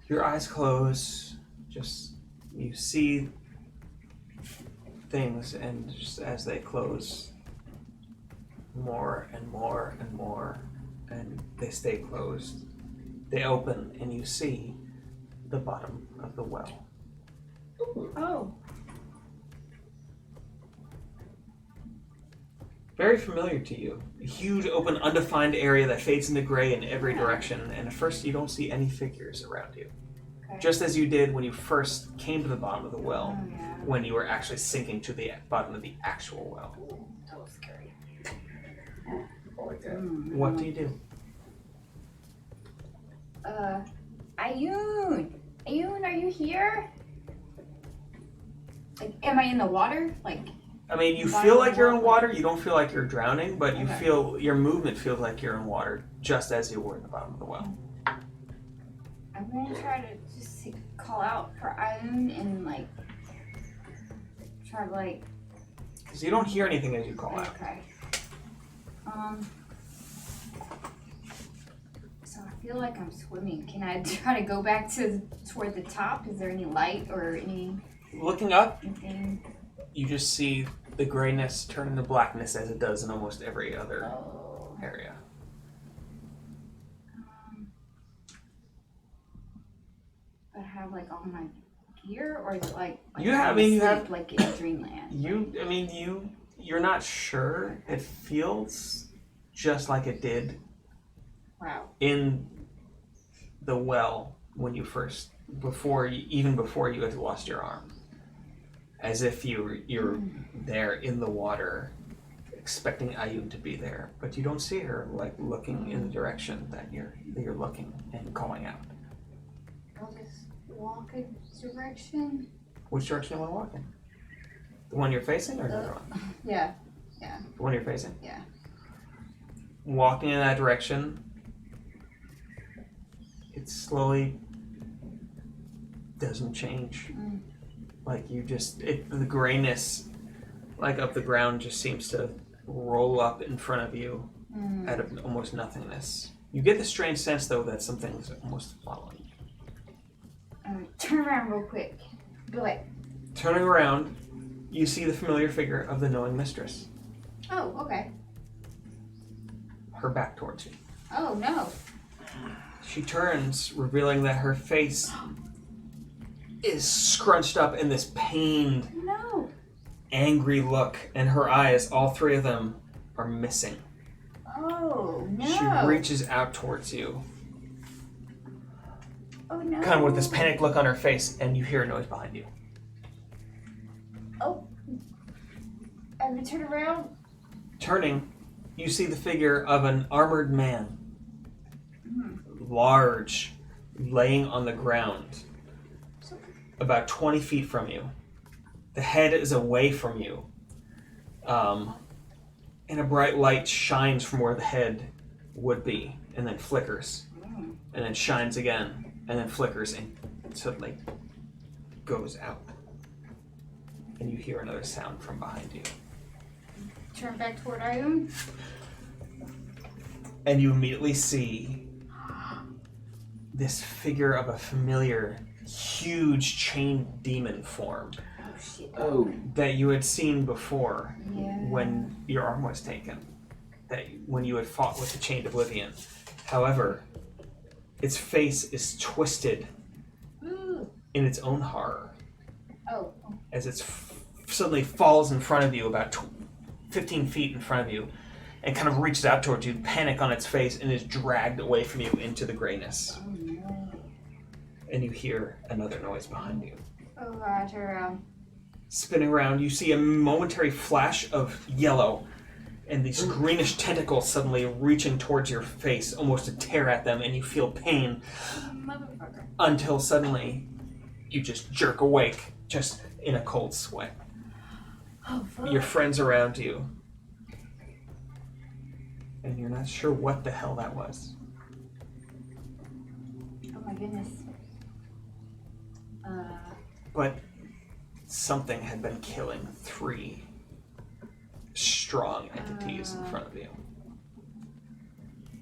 your eyes close, just you see things, and just as they close, more and more and more, and they stay closed. They open, and you see the bottom of the well. Oh. Very familiar to you. A huge, open, undefined area that fades into gray in every direction, and at first you don't see any figures around you. Okay. Just as you did when you first came to the bottom of the well, Oh, yeah. when you were actually sinking to the bottom of the actual well. That was scary. I like that. What do you do? Ayun! Ayun, are you here? Like, am I in the water? Like, I mean, you Bottom feel of like the you're in water? water. You don't feel like you're drowning, but you Okay. feel your movement feels like you're in water, just as you were at the bottom of the well. I'm gonna try to just call out for Ayun and, like, try to, like, Because you don't hear anything as you call out. okay. So I feel like I'm swimming. Can I try to go back toward the top? Is there any light or anything? Looking up, you just see the grayness turn into blackness as it does in almost every other Oh. area. But I have, like, all my gear, or is it like You have- I mean, you have- like in dreamland? You're not sure. It feels just like it did Wow. in the well when you first, before you had lost your arm, as if you're there in the water, expecting Ayun to be there, but you don't see her, like, looking in the direction that you're looking and calling out. I'll just walk a direction. Which direction do you want to walk in? The one you're facing, or the other one? Yeah. The one you're facing. Yeah. Walking in that direction, it slowly doesn't change. Like, the grayness, like, of the ground just seems to roll up in front of you out of almost nothingness. You get the strange sense, though, that something's almost following you. Turn around real quick. Be like, Turning around, you see the familiar figure of the knowing mistress, oh, okay. her back towards you. Oh, no. She turns, revealing that her face is scrunched up in this pained, No. angry look, and her eyes, all three of them, are missing. Oh, no. She reaches out towards you, Oh, no. kind of with this panicked look on her face, and you hear a noise behind you. Oh. I'm gonna turn around. Turning, you see the figure of an armored man, large, laying on the ground, about 20 feet from you. The head is away from you, and a bright light shines from where the head would be, and then flickers, and then shines again, and then flickers, and suddenly goes out. And you hear another sound from behind you. Turn back toward Ayun. And you immediately see this figure of a familiar, huge chained demon form Oh, shit. Oh, that you had seen before Yeah. when your arm was taken. that when you had fought with the Chained Oblivion. However, its face is twisted in its own horror. Oh. As it suddenly falls in front of you, about 15 feet in front of you, and kind of reaches out towards you, panic on its face, and is dragged away from you into the grayness. Oh no. And you hear another noise behind you. Oh, I turn around. Spinning around, you see a momentary flash of yellow, and these greenish tentacles suddenly reaching towards your face, almost to tear at them, and you feel pain. Motherfucker. Until suddenly, you just jerk awake, just in a cold sweat. Oh, fuck. Your friends around you, and you're not sure what the hell that was. Oh my goodness. But something had been killing 3 strong entities in front of you.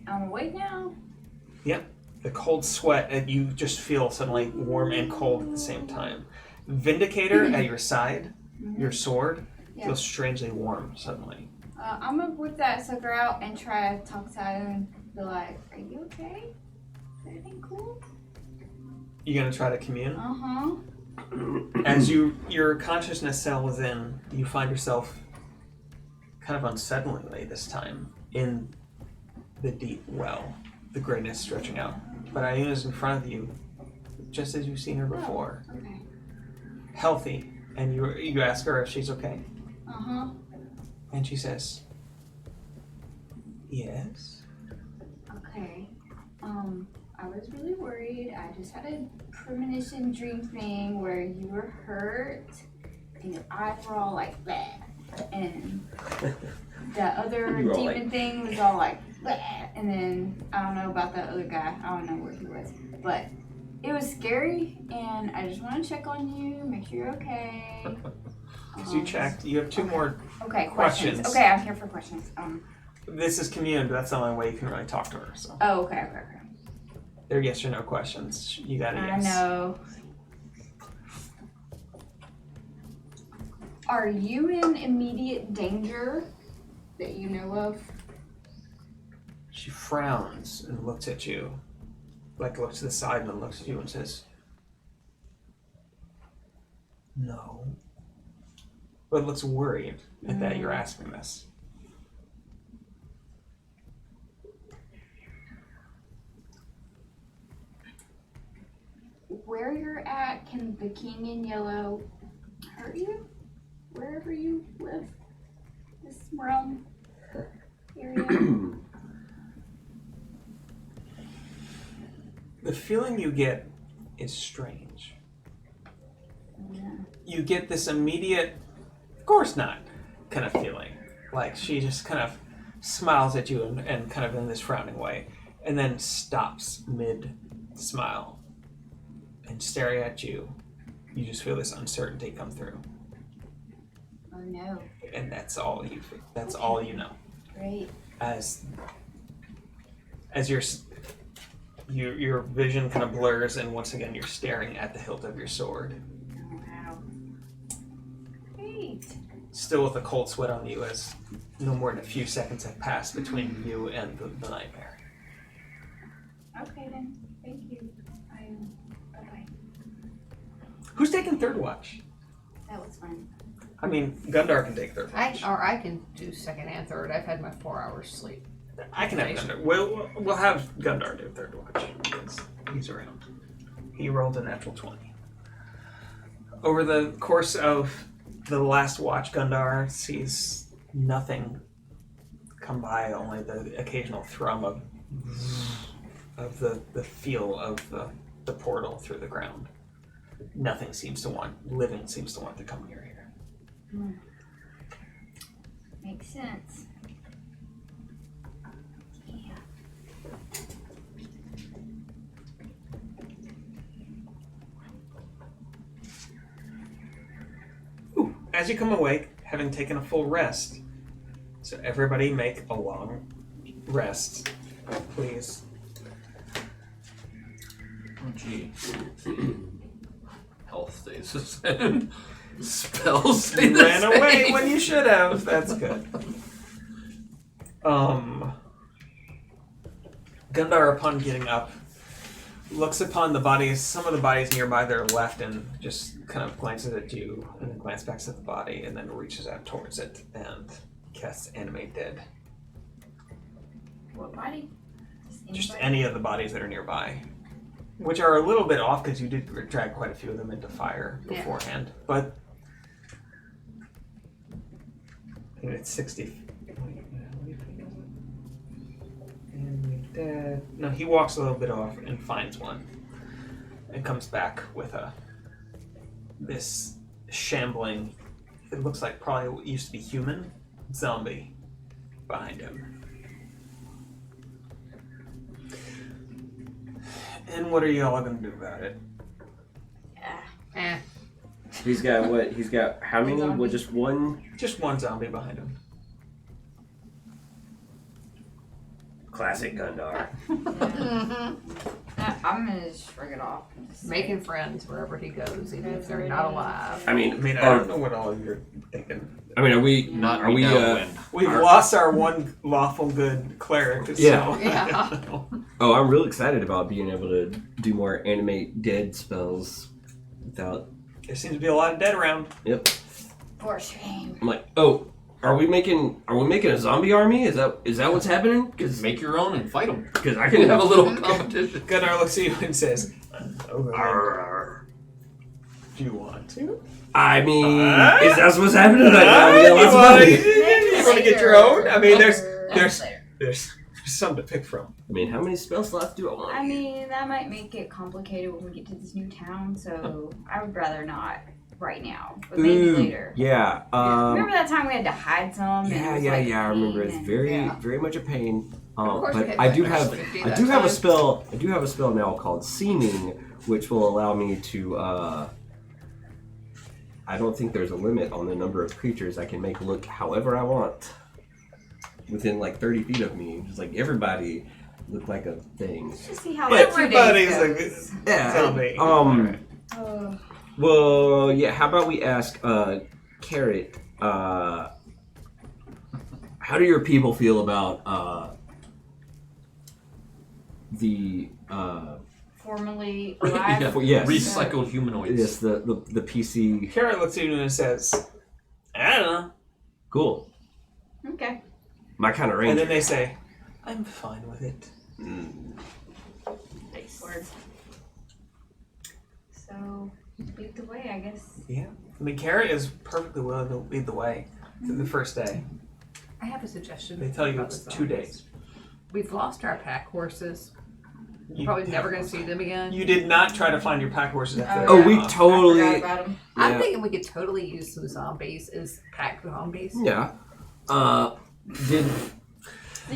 I'm awake now? Yep. The cold sweat, and you just feel suddenly warm and cold at the same time. Vindicator at your side, your sword, feels strangely warm suddenly. I'm gonna whip that sucker out and try to talk to him and be like, are you okay? Is everything cool? You gonna try to commune? Uh-huh. As your consciousness settles in, you find yourself kind of unsettlingly this time in the deep well, the grayness stretching out. But Iona's in front of you, just as you've seen her before. Okay. Healthy, and you ask her if she's okay. Uh-huh. And she says, yes. Okay. I was really worried. I just had a premonition dream thing where you were hurt and your eyes were all like that. And the other You were all demon like- thing was all like that. And then I don't know about the other guy. I don't know where he was. But it was scary and I just want to check on you, make sure you're okay. Because you checked, you have 2 more. Okay, questions. questions. Okay, I'm here for questions. This is commune, but that's the only way you can really talk to her. So Oh, okay. they're yes or no questions. You got a I yes. know. Are you in immediate danger that you know of? She frowns and looks at you, like looks to the side and then looks at you and says, no. But looks worried at that you're asking this. Where you're at, can the king in yellow hurt you? Wherever you live? This realm area? The feeling you get is strange. Yeah. You get this immediate, of course not, kind of feeling. Like she just kind of smiles at you and kind of in this frowning way, and then stops mid-smile. And staring at you, you just feel this uncertainty come through. Oh no. And that's all you know. Great. As your vision kind of blurs, and once again you're staring at the hilt of your sword. Oh, wow. Great. Still with a cold sweat on you, as no more than a few seconds have passed between you and the nightmare. Okay then. Thank you. Bye-bye. Who's taking third watch? That was fun. I mean, Gundar can take third watch. I can do second and third. I've had my 4 hours sleep. I can have Gundar. We'll have Gundar do third watch because he's around. He rolled a natural 20. Over the course of the last watch, Gundar sees nothing come by, only the occasional thrum of the feel of the portal through the ground. Nothing seems to want to come near here. Makes sense. Yeah. Ooh, as you come awake, having taken a full rest, so everybody make a long rest, please. Oh, gee. Health stasis and spells. You ran away when you should have. That's good. Gundar, upon getting up, looks upon the bodies, some of the bodies nearby that are left, and just kind of glances at you, and then glances back at the body, and then reaches out towards it, and casts Animate Dead. What body? Just any of the bodies that are nearby. Which are a little bit off, because you did drag quite a few of them into fire beforehand. But I think it's 60. Animate Dead. No, he walks a little bit off and finds one. And comes back with this shambling, it looks like probably what used to be human, zombie behind him. And what are y'all gonna do about it? He's got what? He's got how many? Well, just one? Just one zombie behind him. Classic Gundar. I'm gonna just shrug it off. And just Making friends wherever he goes, even if they're not alive. I mean, I don't know what all of you're thinking. I mean, are we? Not Are we? We've lost our one lawful good cleric. Yeah. So. Yeah. Oh, I'm real excited about being able to do more Animate Dead spells without. There seems to be a lot of dead around. Yep. For shame. I'm like, oh, are we making a zombie army? Is that what's happening? Just make your own and fight them. Because I You can can have a little competition. Gunnar looks at you and says, "Okay, Arr. do you want to? I mean, is that what's happening right now? We got lots of money. You want to get your own? I mean, there's Later. some to pick from. I mean, how many spell slots do I want? I mean, that might make it complicated when we get to this new town, so I would rather not right now, but maybe later. Yeah. Remember that time we had to hide some? and it was, like, I remember. It's pain very much a pain. course we But had I do like have 50 I that do have a time. spell. I do have a spell now called Seeming, which will allow me to. I don't think there's a limit on the number of creatures I can make look however I want within like 30 feet of me. Just like everybody look like a thing. Let's just see how Everybody's everybody's like, Yeah. zombie. Um. Oh, Well, yeah. How about we ask Carrot? How do your people feel about the formerly alive. Yeah. yes. Recycled humanoids. Yes, the PC. Carrot looks at you and says, "I don't know." Cool. Okay. My kind of And ranger. then they say, "I'm fine with it." Nice words. So, lead the way, I guess. Yeah. I mean, Carrot is perfectly willing to lead the way through the first day. I have a suggestion. They tell you about it's the 2 zombies. days. We've lost our pack horses. We're You- probably never going to see them again. You did not try to find your pack horses after Oh, they we ran off. I totally. forgot about him. I'm Yeah. thinking we could totally use some zombies as pack zombies. Yeah. Did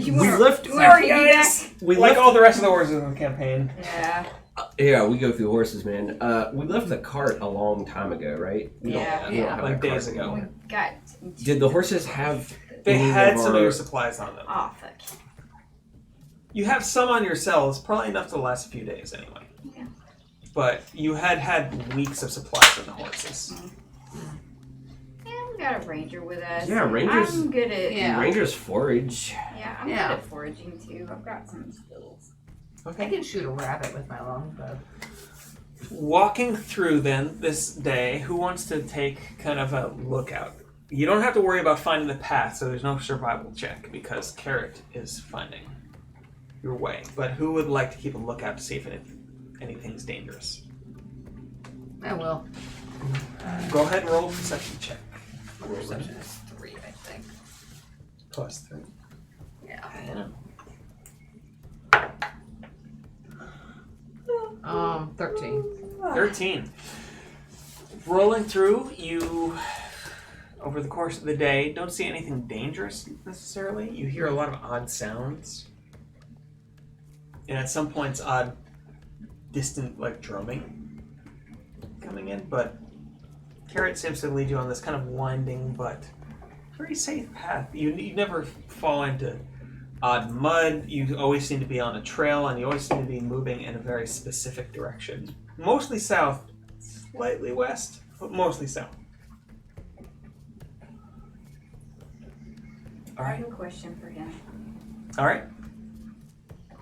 You we wanna- left? you wanna piggyback? We Like left. all the rest of the horses in the campaign. Yeah. Yeah, we go through horses, man. We left the cart a long time ago, right? We don't- Yeah. we don't have Like a cart days ago. anymore. We got. Did the horses have? They any had some of our- your supplies on them. Oh, fuck. You have some on yourselves, probably enough to last a few days anyway. Yeah. But you had weeks of supplies on the horses. Yeah, we got a ranger with us. Yeah, rangers- I'm good at. Yeah. Rangers forage. Yeah, I'm Yeah. good at foraging too. I've got some skills. I can shoot a rabbit with my longbow. Walking through then this day, who wants to take kind of a lookout? You don't have to worry about finding the path, so there's no survival check because Carrot is finding your way. But who would like to keep a lookout to see if anything's dangerous? I will. Go ahead and roll a perception check. Perception is 3, I think. +3. Yeah. Yeah. 13. 13. Rolling through, you, over the course of the day, don't see anything dangerous necessarily. You hear a lot of odd sounds. And at some points, odd, distant, like drumming coming in. But Carrot seems to lead you on this kind of winding but very safe path. You never fall into odd mud. You always seem to be on a trail, and you always seem to be moving in a very specific direction. Mostly south, slightly west, but mostly south. I have a question for him. All right.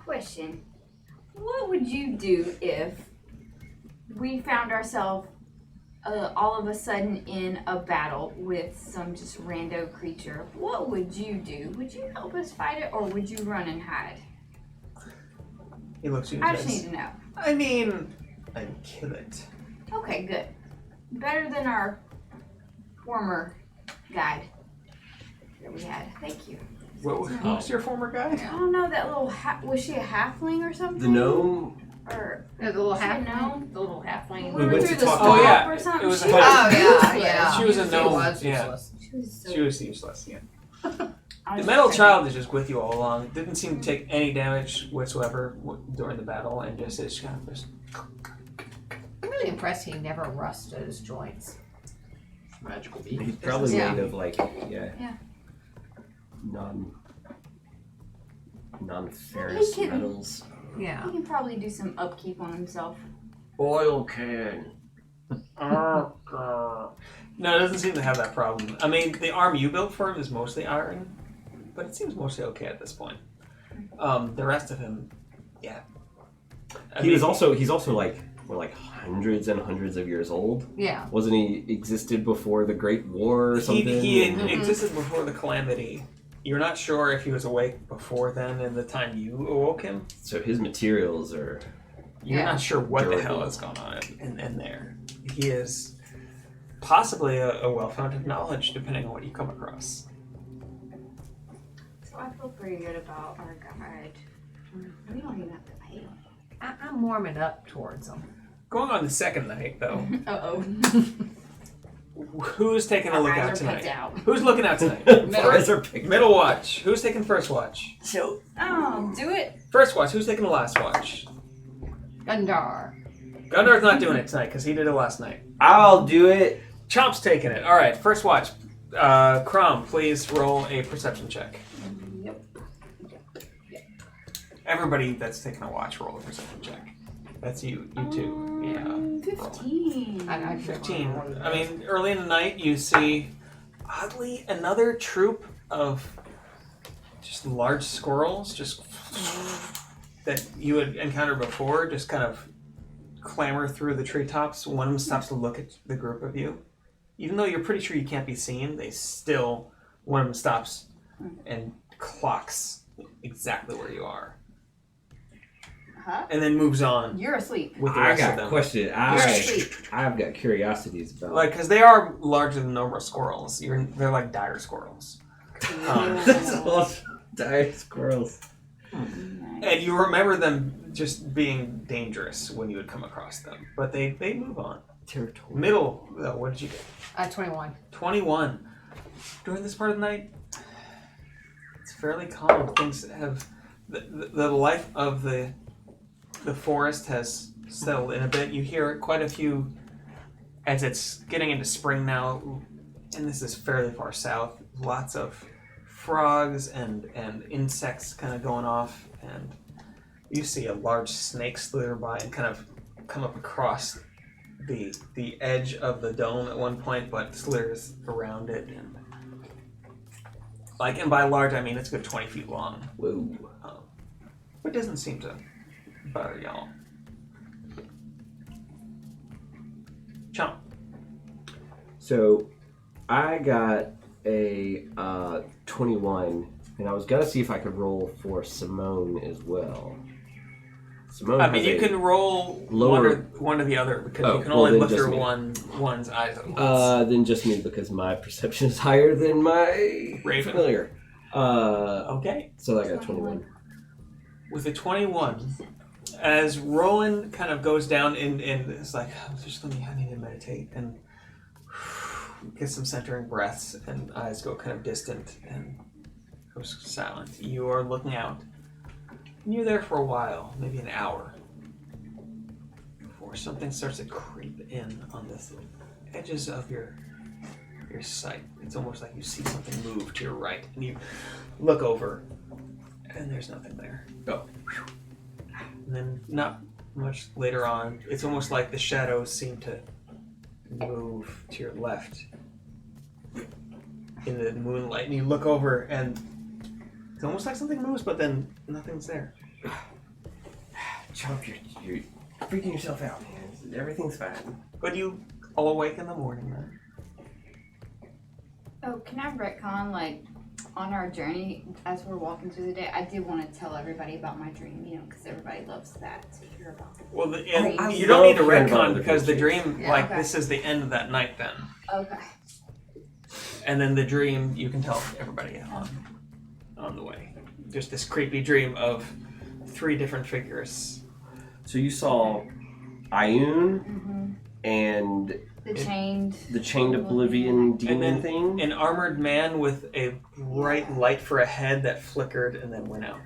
Question. What would you do if we found ourselves all of a sudden in a battle with some just rando creature? What would you do? Would you help us fight it, or would you run and hide? He looks at you I and just says, need to know. I mean, I'd kill it. Okay, good. Better than our former guide that we had. Thank you. What was your former guy? I don't know, that little was she a halfling or something? The gnome. Or The little was she a half gnome? The little halfling. We went went to through the talk swamp to- Oh, yeah, or something. it was a She half- Oh, yeah. She was a gnome. Was Yeah. useless. She was so She was useless, yeah. I The was metal just child is just with you all along. Didn't seem to take any damage whatsoever during the battle, and just is kind of just. I'm really impressed he never rusted his joints. Magical He's beast. probably Yeah. made of like Yeah. non-ferrous He can- metals. Yeah. He can probably do some upkeep on himself. Oil can. No, it doesn't seem to have that problem. I mean, the arm you built for him is mostly iron, but it seems mostly okay at this point. The rest of him, yeah. He's also like hundreds and hundreds of years old. Yeah. Wasn't he existed before the Great War or something? He And- existed before the calamity. You're not sure if he was awake before then and the time you awoke him. So his materials are. You're Yeah. not sure what the Durable. hell is going on in there. He is possibly a well-founded knowledge, depending on what you come across. So I feel pretty good about our guide. We don't even have to pay him. I'm warming up towards him. Going on the second night, though, Uh-oh. who's taking a Our look eyes out are tonight? picked out. Who's looking out tonight? Eyes are picked. Middle watch. Who's taking first watch? So, do it. First watch. Who's taking the last watch? Gundar. Gundar's not doing it tonight because he did it last night. I'll do it. Chomp's taking it. All right, first watch. Krom, please roll a perception check. Yep. Everybody that's taking a watch, roll a perception check. That's you two. Yeah. roll. 15. I 15. I mean, early in the night, you see, oddly, another troop of just large squirrels, just that you had encountered before, just kind of clamber through the treetops. One of them stops to look at the group of you. Even though you're pretty sure you can't be seen, one of them stops and clocks exactly where you are. Huh? And then moves on You're asleep. with the I rest of got them. questions. You're asleep. I've got curiosities about. Like, because they are larger than normal squirrels. They're like dire squirrels. That's all dire squirrels. And you remember them just being dangerous when you would come across them. But they move on. Territorial. Middle, what did you get? 21. 21. During this part of the night, it's fairly calm. Things have... The life of the forest has settled in a bit. You hear quite a few... As it's getting into spring now, and this is fairly far south, lots of frogs and insects kind of going off, and you see a large snake slither by and kind of come up across the edge of the dome at one point, but slithers around it, and by large I mean it's a good 20 feet long. Whoa. But it doesn't seem to bother y'all. Chomp. So, I got a 21, and I was gonna see if I could roll for Simone as well. Simone. I mean, has you a can roll lower- one or the other because Oh, you can well, only then look just through me. one's eyes at once. Then just me because my perception is higher than my Raven. familiar. Okay. So I got 21. With a 21, as Rowan kind of goes down and it's like, I need to meditate and get some centering breaths, and eyes go kind of distant and goes silent. You are looking out. And you're there for a while, maybe an hour, before something starts to creep in on the edges of your sight. It's almost like you see something move to your right, and you look over, and there's nothing there. Oh. And then not much later on, it's almost like the shadows seem to move to your left. in the moonlight, and you look over, and it's almost like something moves, but then nothing's there. Chomp, you're freaking yourself out, man. Everything's fine. But you all awake in the morning, then. Oh, can I retcon, like, on our journey, as we're walking through the day, I did want to tell everybody about my dream, you know, because everybody loves that to hear about it. Well, I you don't need to love hearing about retcon the because the dreams. dream, Yeah, like, okay. this is the end of that night then. Okay. And then the dream, you can tell everybody on the way. Just this creepy dream of 3 different figures. So you saw Ioun Mm-hmm. and The chained Oblivion demon then thing. An armored man with a bright light for a head that flickered and then went out.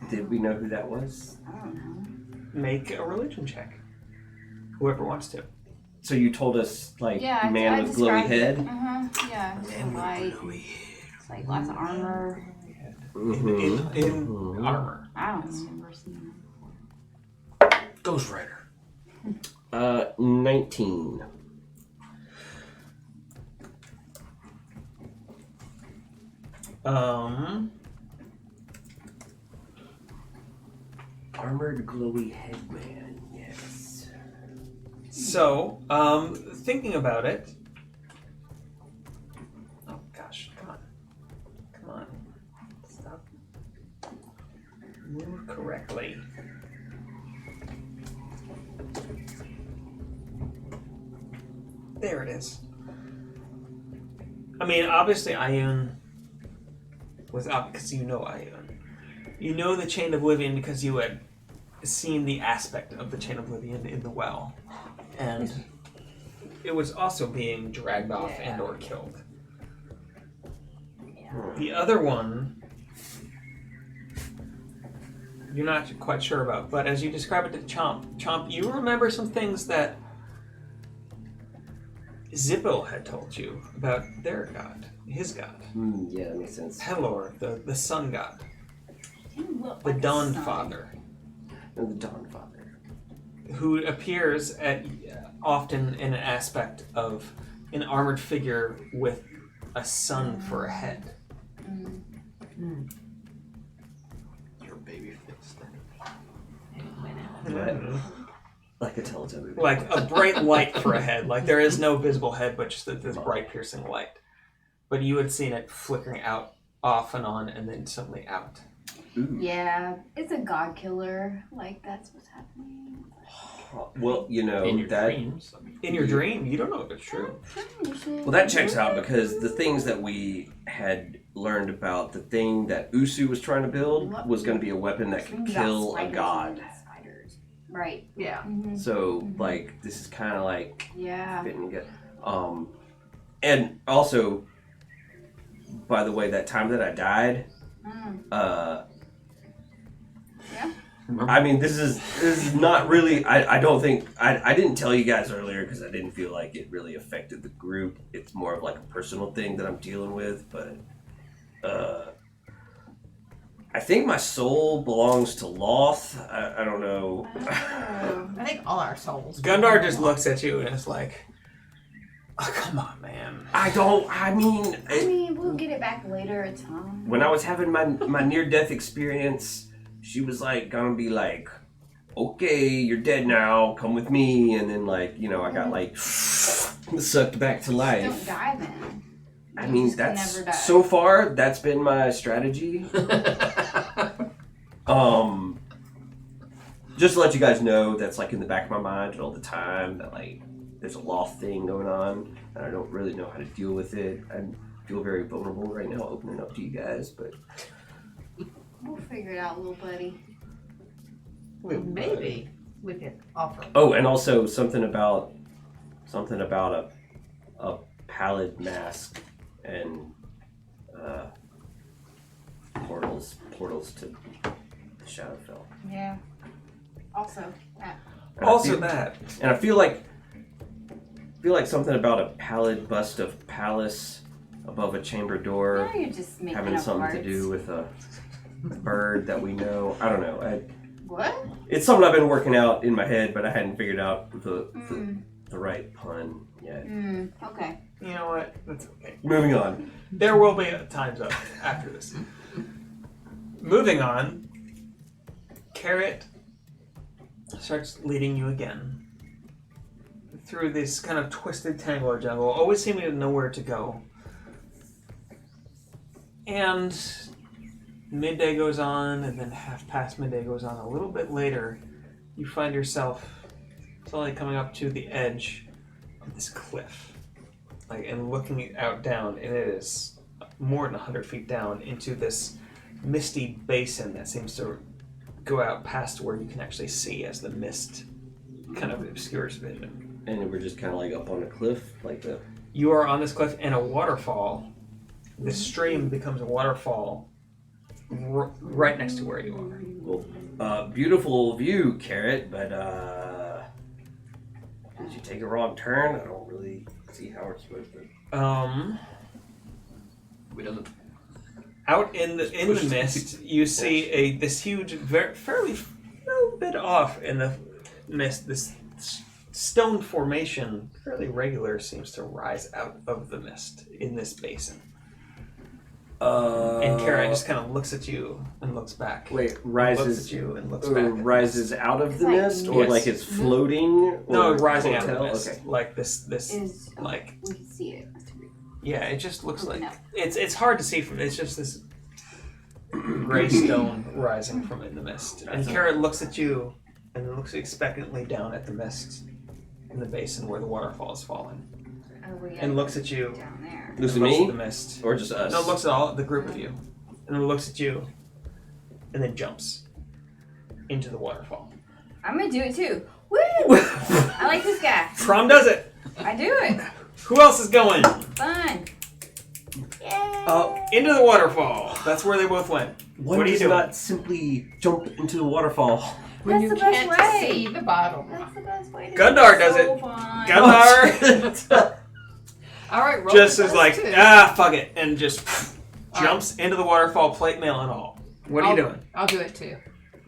Did we know who that was? I don't know. Make a religion check. Whoever wants to. So you told us, like, Yeah, man I with glowy described head? it. Yeah. It's light. It's like lots of armor. Mm-hmm. In armor. I don't remember seeing it. Ghost Rider. 19. Armored glowy head man, yes. So, thinking about it. Oh gosh, come on. Come on. Stop. Move correctly. There it is. I mean, obviously Ioun was up because you know Ioun. You know the Chain of Oblivion because you had seen the aspect of the Chain of Oblivion in the well. And it was also being dragged off and or killed. The other one, you're not quite sure about, but as you describe it to Chomp, you remember some things that Zippo had told you about their god, his god. Yeah, that makes sense. Pelor, the sun god, Didn't look the like a Dawn sun. Father, And the Dawn Father. who appears often in an aspect of an armored figure with a sun for a head. Your baby fixed Like a Teletubby. Like a bright light for a head. Like there is no visible head, but just this bright piercing light. But you had seen it flickering out, off and on, and then suddenly out. Ooh. Yeah, it's a god killer. Like, that's what's happening. Well, you know, in your that dreams. I mean, In your dream, you don't know if it's true. well, that checks out because the things that we had learned about the thing that Usu was trying to build was going to be a weapon that could kill a god. Spiders. Right. Yeah. Mm-hmm. So, like, this is kind of like Yeah. fitting good. And also, by the way, that time that I died, Yeah. I mean, this is not really. I don't think I didn't tell you guys earlier because I didn't feel like it really affected the group. It's more of like a personal thing that I'm dealing with. But I think my soul belongs to Loth. I don't know. Oh. I think all our souls. Gundar just looks at you and is like, "Oh, come on, man." I mean, We'll get it back later, Tom. when I was having my near-death experience, she was like gonna be like, okay, you're dead now, come with me. And then, like, you know, I got like sucked back to Don't life. die then. I You mean, just can that's never die. so far that's been my strategy. Just to let you guys know, that's like in the back of my mind all the time, that like there's a loft thing going on and I don't really know how to deal with it. I feel very vulnerable right now opening up to you guys, but We'll figure it out, little buddy. Maybe we could offer. oh, and also something about a pallid mask and portals to the Shadowfell. Yeah. Also, that. And I Also feel- that. And I feel like something about a pallid bust of Pallas above a chamber door Now you're just making having up something words. to do with a bird that we know. I don't know. What? It's something I've been working out in my head, but I hadn't figured out the Mm. right pun yet. Okay. You know what? That's okay. Moving on. There will be times up after this. Moving on, Carrot starts leading you again through this kind of twisted tangle of jungle, always seeming to know where to go. And midday goes on, and then half past midday goes on. A little bit later, you find yourself suddenly coming up to the edge of this cliff, and looking out down, and it is more than 100 feet down into this misty basin that seems to go out past where you can actually see as the mist kind of obscures vision. And we're just kind of like up on a cliff, like the. You are on this cliff, and a waterfall. The stream becomes a waterfall right next to where you are. Well, beautiful view, Carrot, but did you take a wrong turn? I don't really see how we're supposed to. We doesn't. Out in the mist, you see this huge, fairly little bit off in the mist. This stone formation, fairly regular, seems to rise out of the mist in this basin. And Kara just kind of looks at you and looks back. Wait, Looks at you and looks back. Rises out of the mist, or Yes. like it's floating? No, or rising out of the hotel? mist. Okay. Like this Is like we can see it. yeah, it just looks like No. it's hard to see from it's just this gray stone rising from in the mist. And Kara looks at you and looks expectantly down at the mist in the basin where the waterfall is falling. And looks at you. Down there. Looks at and looks me? at the mist. Or just us? No, looks at all the group of you. And then looks at you. And then jumps into the waterfall. I'm gonna do it too. Woo! I like this guy. Krom does it! I do it. Who else is going? Fun. Yay! Into the waterfall. That's where they both went. Why What are you does doing? not simply jump into the waterfall? When That's you the best can't way. see the bottom. That's the best way to Gundar do it. does So it. fun. Gundar All right, roll just the is dice like, too. fuck it, and just jumps into the waterfall, plate mail and all. What are you doing? I'll do it too.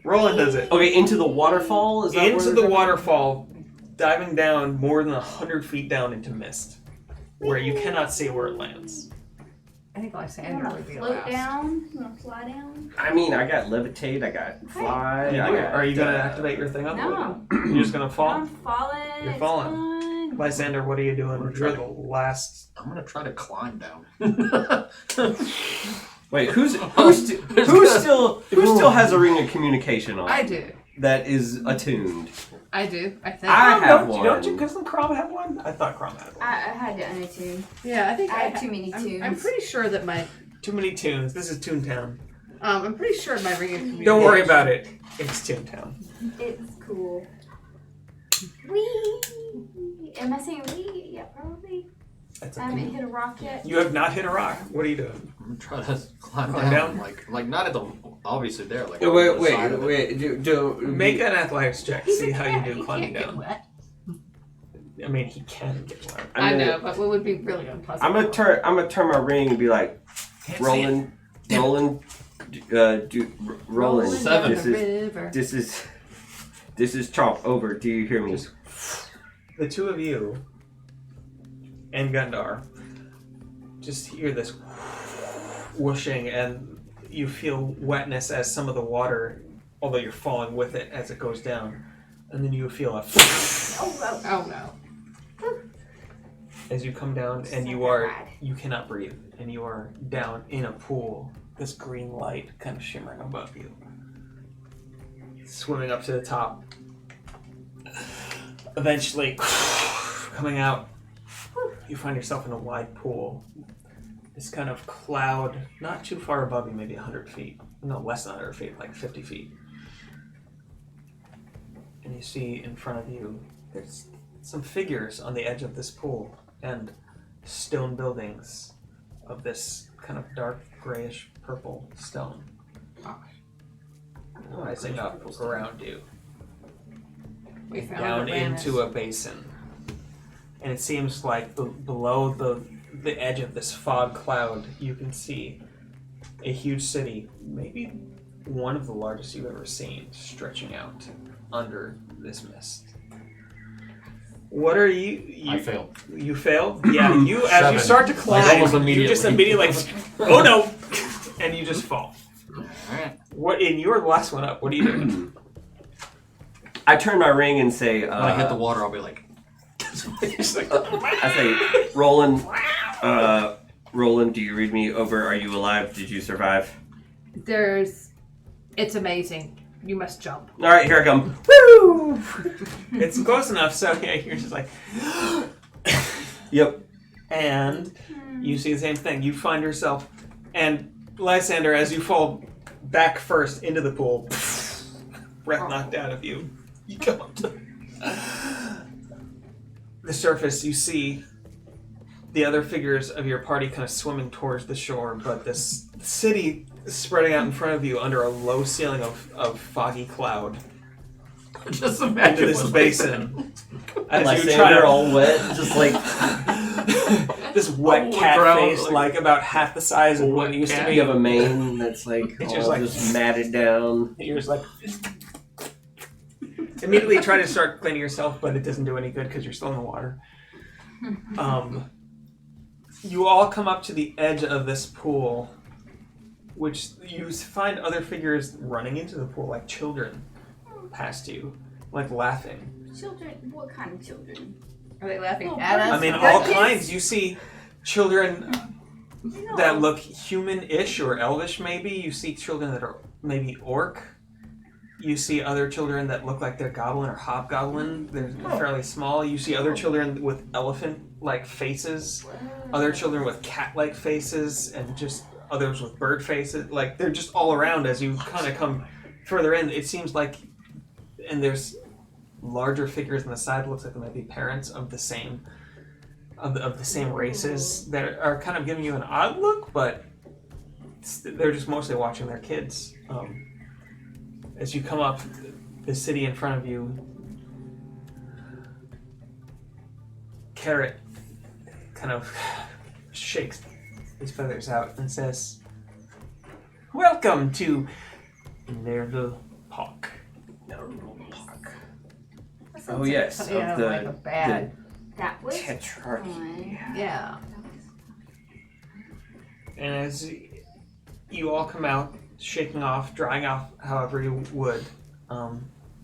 Roland does it. Okay, into the waterfall? Is that Into where the we're waterfall, diving down more than 100 feet down into mist, where you cannot see where it lands. I think You Lysander wanna would be float last. down? You wanna fly down? I mean, I got levitate, I got fly. I got, Are you going to activate your thing up? No. You're just going to fall? I'm falling. You're It's falling. fun. Lysander, what are you doing? You're the last. I'm gonna try to climb down. Wait, who still has a ring of communication on? I do. That is attuned. I do. I think. I have don't, one. Don't you? Doesn't Krom have one? I thought Krom had one. I had to unattune. Yeah, I think I have too many tunes. I'm pretty sure that my Too many tunes. This is Toontown. I'm pretty sure my ring of communication. Don't worry about it. It's Toontown. It's cool. Wee. Am I saying wee? Yeah, probably. That's I haven't hit a rock yet. You have not hit a rock. What are you doing? I'm trying to climb Climb down. down? Like not at the obviously there. Like Wait, on the side of it. do Make an athletics check. He's See a how cat. you do He climbing can't get down. wet. I mean, he can get wet. I know, but what would be really unpleasant? I'm gonna turn my ring and be like, Roland, Roland. Rolling down This the is river. this is Chomp. Over. Do you hear me? The two of you and Gundar just hear this whooshing, and you feel wetness as some of the water, although you're falling with it as it goes down, and then you feel a Oh no. as you come down, and you cannot breathe, and you are down in a pool. This green light kind of shimmering above you, swimming up to the top. Eventually, coming out, you find yourself in a wide pool. This kind of cloud, not too far above you, maybe 100 feet. No, less than 100 feet, like 50 feet. And you see in front of you, there's some figures on the edge of this pool, and stone buildings of this kind of dark grayish purple stone rising up around you. We found Down Atlantis. into a basin. And it seems like below the edge of this fog cloud, you can see a huge city, maybe one of the largest you've ever seen, stretching out under this mist. What are you? I failed. You failed? Yeah. You as you 7. start to climb, almost you immediately. just immediately oh no, and you just fall. Alright. What? And you're the last one up. What are you doing? I turn my ring and say, When I hit the water, I'll be like, I say, Roland, Roland, do you read me over? Are you alive? Did you survive? It's amazing. You must jump. All right, here I come. Woo! It's close enough, so yeah, you're just like, Yep. and you see the same thing. You find yourself, and Lysander, as you fall back first into the pool, breath knocked out of you. You come up to the surface. You see the other figures of your party kind of swimming towards the shore, but this city is spreading out in front of you under a low ceiling of foggy cloud just into imagine this what's basin. As Like you try Sander to all wet, just like this wet Oh, cat ground, face, like- like about half the size of what it used to cat. be. you have a mane that's like It's all just like- just matted down. You're just like immediately try to start cleaning yourself, but it doesn't do any good because you're still in the water. You all come up to the edge of this pool, which you find other figures running into the pool, like children, past you, like laughing. Children? What kind of children? Are they laughing Oh, at us? I mean, Good all kids. kinds. You see children You know, that look human-ish or elvish, maybe. You see children that are maybe orc. You see other children that look like they're goblin or hobgoblin. They're fairly small. You see other children with elephant-like faces. Other children with cat-like faces, and just others with bird faces. Like, they're just all around as you kind of come further in. It seems like, and there's larger figures on the side. Looks like they might be parents of the same of the same races that are kind of giving you an odd look, but they're just mostly watching their kids. As you come up, the city in front of you, Carrot kind of shakes his feathers out and says, "Welcome to Nerval Park." That Oh sounds yes, something out of of, like a bad. that was Tetrarchy. fun. Yeah. And as you all come out, shaking off, drying off however you would,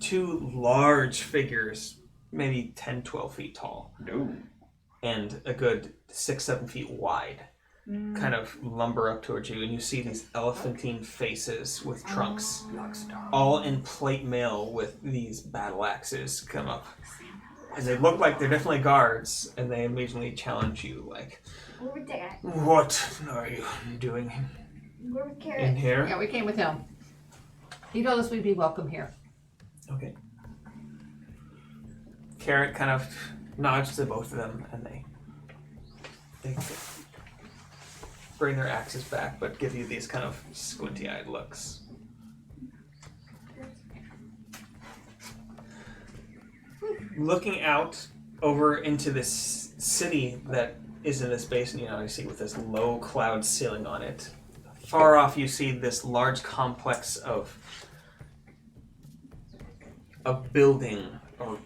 two large figures, maybe 10, 12 feet tall, No. and a good 6, 7 feet wide, kind of lumber up towards you, and you see these elephantine faces with trunks, all in plate mail with these battle axes come up. And they look like they're definitely guards, and they immediately challenge you, like, Where was that? "What are you doing Where was in Carrot? here?" Yeah, we came with him. He told us we'd be welcome here. Okay. Carrot kind of nods to both of them, and they bring their axes back, but give you these kind of squinty-eyed looks. Looking out over into this city that is in this basin, you know, you see with this low cloud ceiling on it. Far off, you see this large complex of a building or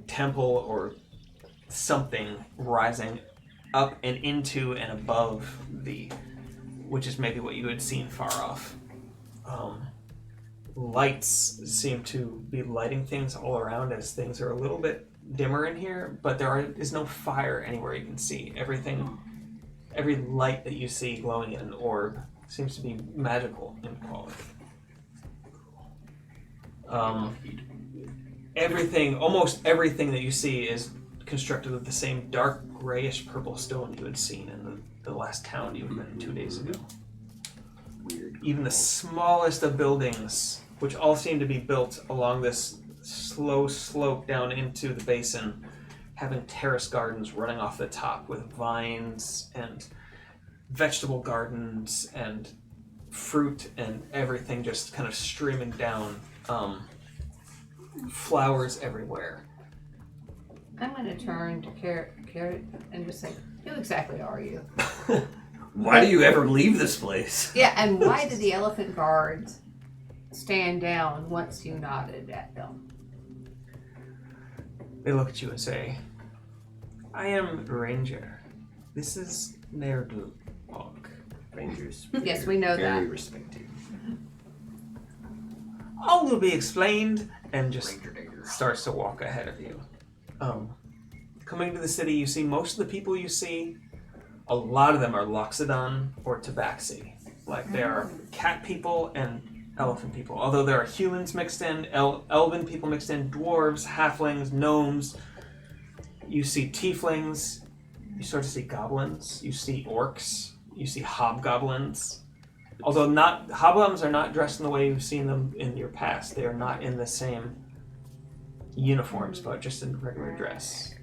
temple or something rising up and into and above which is maybe what you had seen far off. Lights seem to be lighting things all around as things are a little bit dimmer in here, but there is no fire anywhere you can see. Every light that you see glowing in an orb seems to be magical in quality. Almost everything that you see is constructed of the same dark grayish purple stone you had seen in the last town you had been in 2 days ago. Weird. Even the smallest of buildings, which all seem to be built along this slow slope down into the basin, having terrace gardens running off the top with vines and vegetable gardens and fruit and everything just kind of streaming down. Flowers everywhere. I'm going to turn to Carrot and just say, who exactly are you? Why do you ever leave this place? Yeah, and why did the elephant guards stand down once you nodded at them? They look at you and say, I am Ranger. This is Nerdu Hawk. Rangers. Yes, we know very that. respected. All will be explained, and just Ranger Danger. starts to walk ahead of you. Coming to the city, you see most of the people you see, a lot of them are Loxodon or Tabaxi. Like, they are cat people and elephant people. Although there are humans mixed in, elven people mixed in, dwarves, halflings, gnomes. You see tieflings. You start to see goblins. You see orcs. You see hobgoblins. Although hobgoblins are not dressed in the way you've seen them in your past. They are not in the same uniforms, but just in regular dress.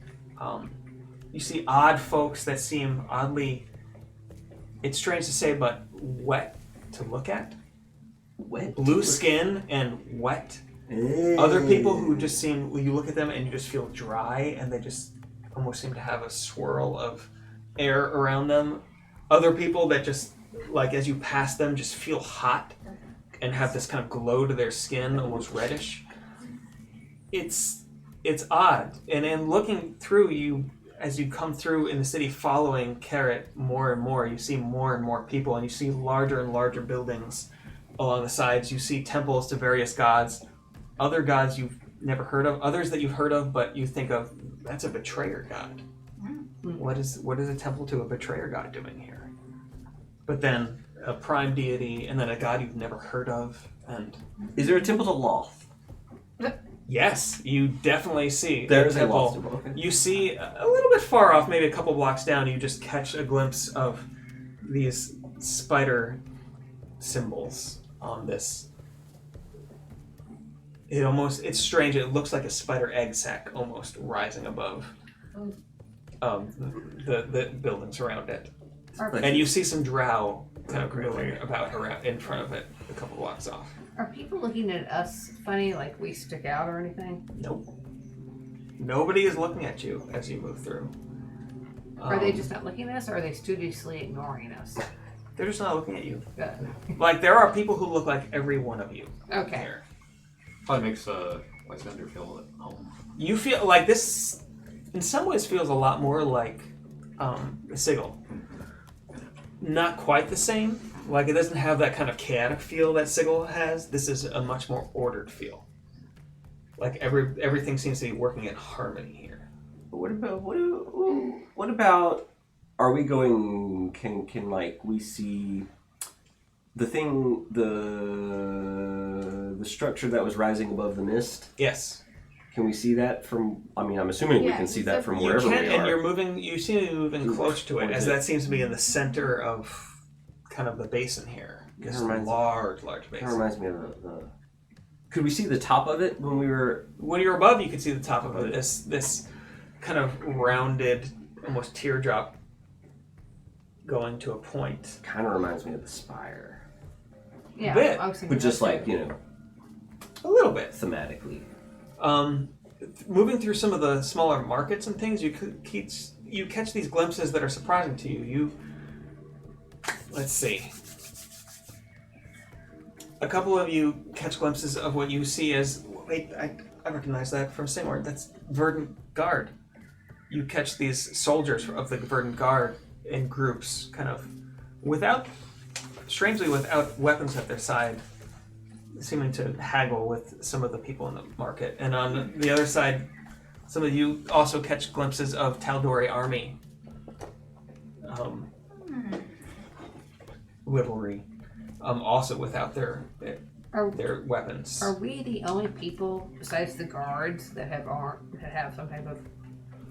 You see odd folks that seem oddly, it's strange to say, but wet to look at. Wet. Blue skin and wet. Other people who just seem, you look at them and you just feel dry, and they just almost seem to have a swirl of air around them. Other people that just, like, as you pass them, just feel hot and have this kind of glow to their skin, almost reddish. It's odd. And in looking through, you, as you come through in the city following Carrot more and more, you see more and more people, and you see larger and larger buildings along the sides. You see temples to various gods, other gods you've never heard of, others that you've heard of, but you think of, that's a betrayer god. What is a temple to a betrayer god doing here? But then a prime deity, and then a god you've never heard of, and Is there a temple to Loth? yes, you definitely see There's a a Loth temple. temple. Okay. You see a little bit far off, maybe a couple blocks down, you just catch a glimpse of these spider symbols on this. It's strange, it looks like a spider egg sac almost rising above the buildings around it. And you see some drow kind of moving about around in front of it a couple blocks off. Are people looking at us funny, like we stick out or anything? Nope. Nobody is looking at you as you move through. Are they just not looking at us, or are they studiously ignoring us? They're just not looking at you. Good. Like, there are people who look like every one of you. Okay. Here. Probably makes Lysander feel at home. You feel like this, in some ways, feels a lot more like a Sigil. Not quite the same. Like, it doesn't have that kind of chaotic feel that Sigil has. This is a much more ordered feel. Like, everything seems to be working in harmony here. What about? Are we going? Can like we see the thing, the structure that was rising above the mist? Yes. Can we see that from? I mean, I'm assuming we Yeah, can see you that said from You wherever can, we and are. you're moving. You seem to be moving close to it, What as is it? that seems to be in the center of kind of the basin here. That This reminds- large That basin. reminds me of the. Could we see the top of it when we were? When you're above, you can see the top of it. This kind of rounded, almost teardrop, going to a point. Kind of reminds me of the spire, Yeah, Bit. I was thinking but just that like too. A little bit. thematically. Moving through some of the smaller markets and things, you catch these glimpses that are surprising to you. Let's see. A couple of you catch glimpses of what you see as, wait, I recognize that from Singward. That's Verdant Guard. You catch these soldiers of the Verdant Guard in groups, kind of strangely without weapons at their side, seeming to haggle with some of the people in the market. And on the other side, some of you also catch glimpses of Taldori army. Livery. Also without their weapons. Are we the only people besides the guards that have some type of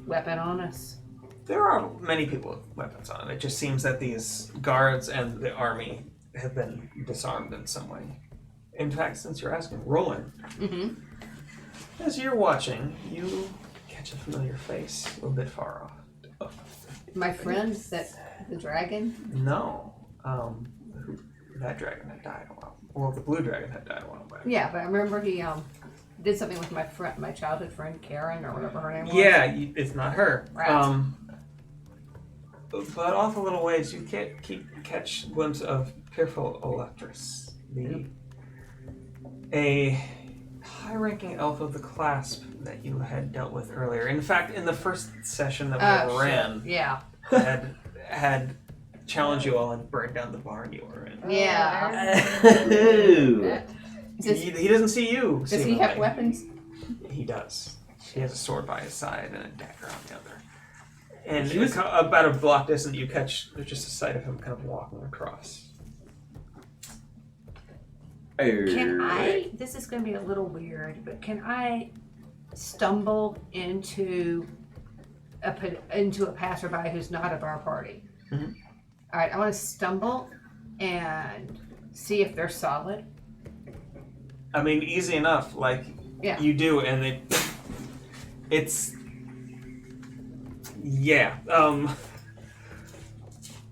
weapon on us? There are many people with weapons on. It just seems that these guards and the army have been disarmed in some way. In fact, since you're asking, Roland, as you're watching, you catch a familiar face a little bit far off. My friend, the dragon? No. That dragon had died a while. Well, the blue dragon had died a while back. Yeah, but I remember he did something with my childhood friend Karen or whatever her name was. Yeah, it's not her. Right. But off a little ways, you catch a glimpse of Fearful Electress, a high high-ranking elf of the clasp that you had dealt with earlier. In fact, in the first session that we ran, Yeah. had challenged you all and burned down the barn you were in. Yeah. Ooh. He doesn't see you. Does he have seemingly. weapons? He does. He has a sword by his side and a dagger on the other. And He was- about a block distant, you catch just a sight of him kind of walking across. Can I? This is going to be a little weird, but can I stumble into a passerby who's not of our party? Mhm. All right, I want to stumble and see if they're solid. I mean, easy enough. Like, Yeah. you do, and it's... Yeah.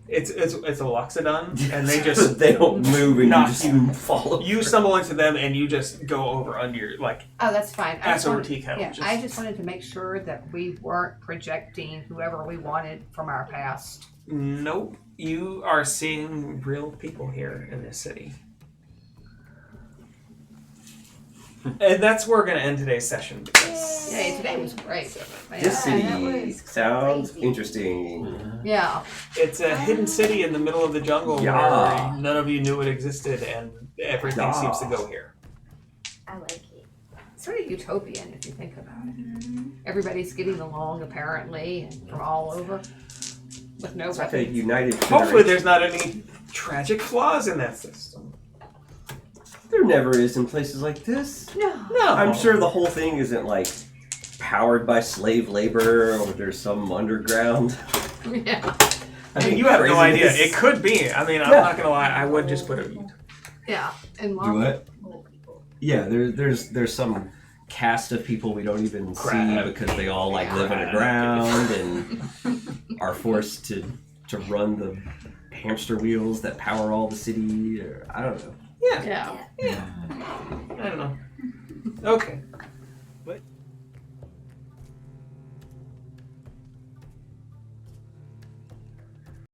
It's a Loxodon, and they just... they don't move and knock you just you. fall. You stumble into them, and you just go over under your, like, Oh, that's fine. ass over tea kettle. Yeah, I just wanted to make sure that we weren't projecting whoever we wanted from our past. Nope. You are seeing real people here in this city. And that's where we're going to end today's session. Because Yeah, today was great. This Yeah, that city was sounds crazy. interesting. Yeah. it's a hidden city in the middle of the jungle Yeah. where none of you knew it existed, and everything Yeah. seems to go here. I like it. It's sort of utopian if you think about it. Everybody's getting along apparently and from all over with no It's like a weapons. united Hopefully federation. there's not any tragic flaws in that system. There never is in places like this. No. No. I'm sure the whole thing isn't like powered by slave labor or there's some underground. Yeah. I mean, you have no idea. craziness. It could be. I mean, I'm Yeah. not going to lie. I would just put it... Yeah. And Do Mark, what? Old people. Yeah, there's some cast of people we don't even Crab. see because they all like Yeah. live underground and are forced to run the hamster wheels that power all the city. Or I don't know. yeah. I don't know. Okay.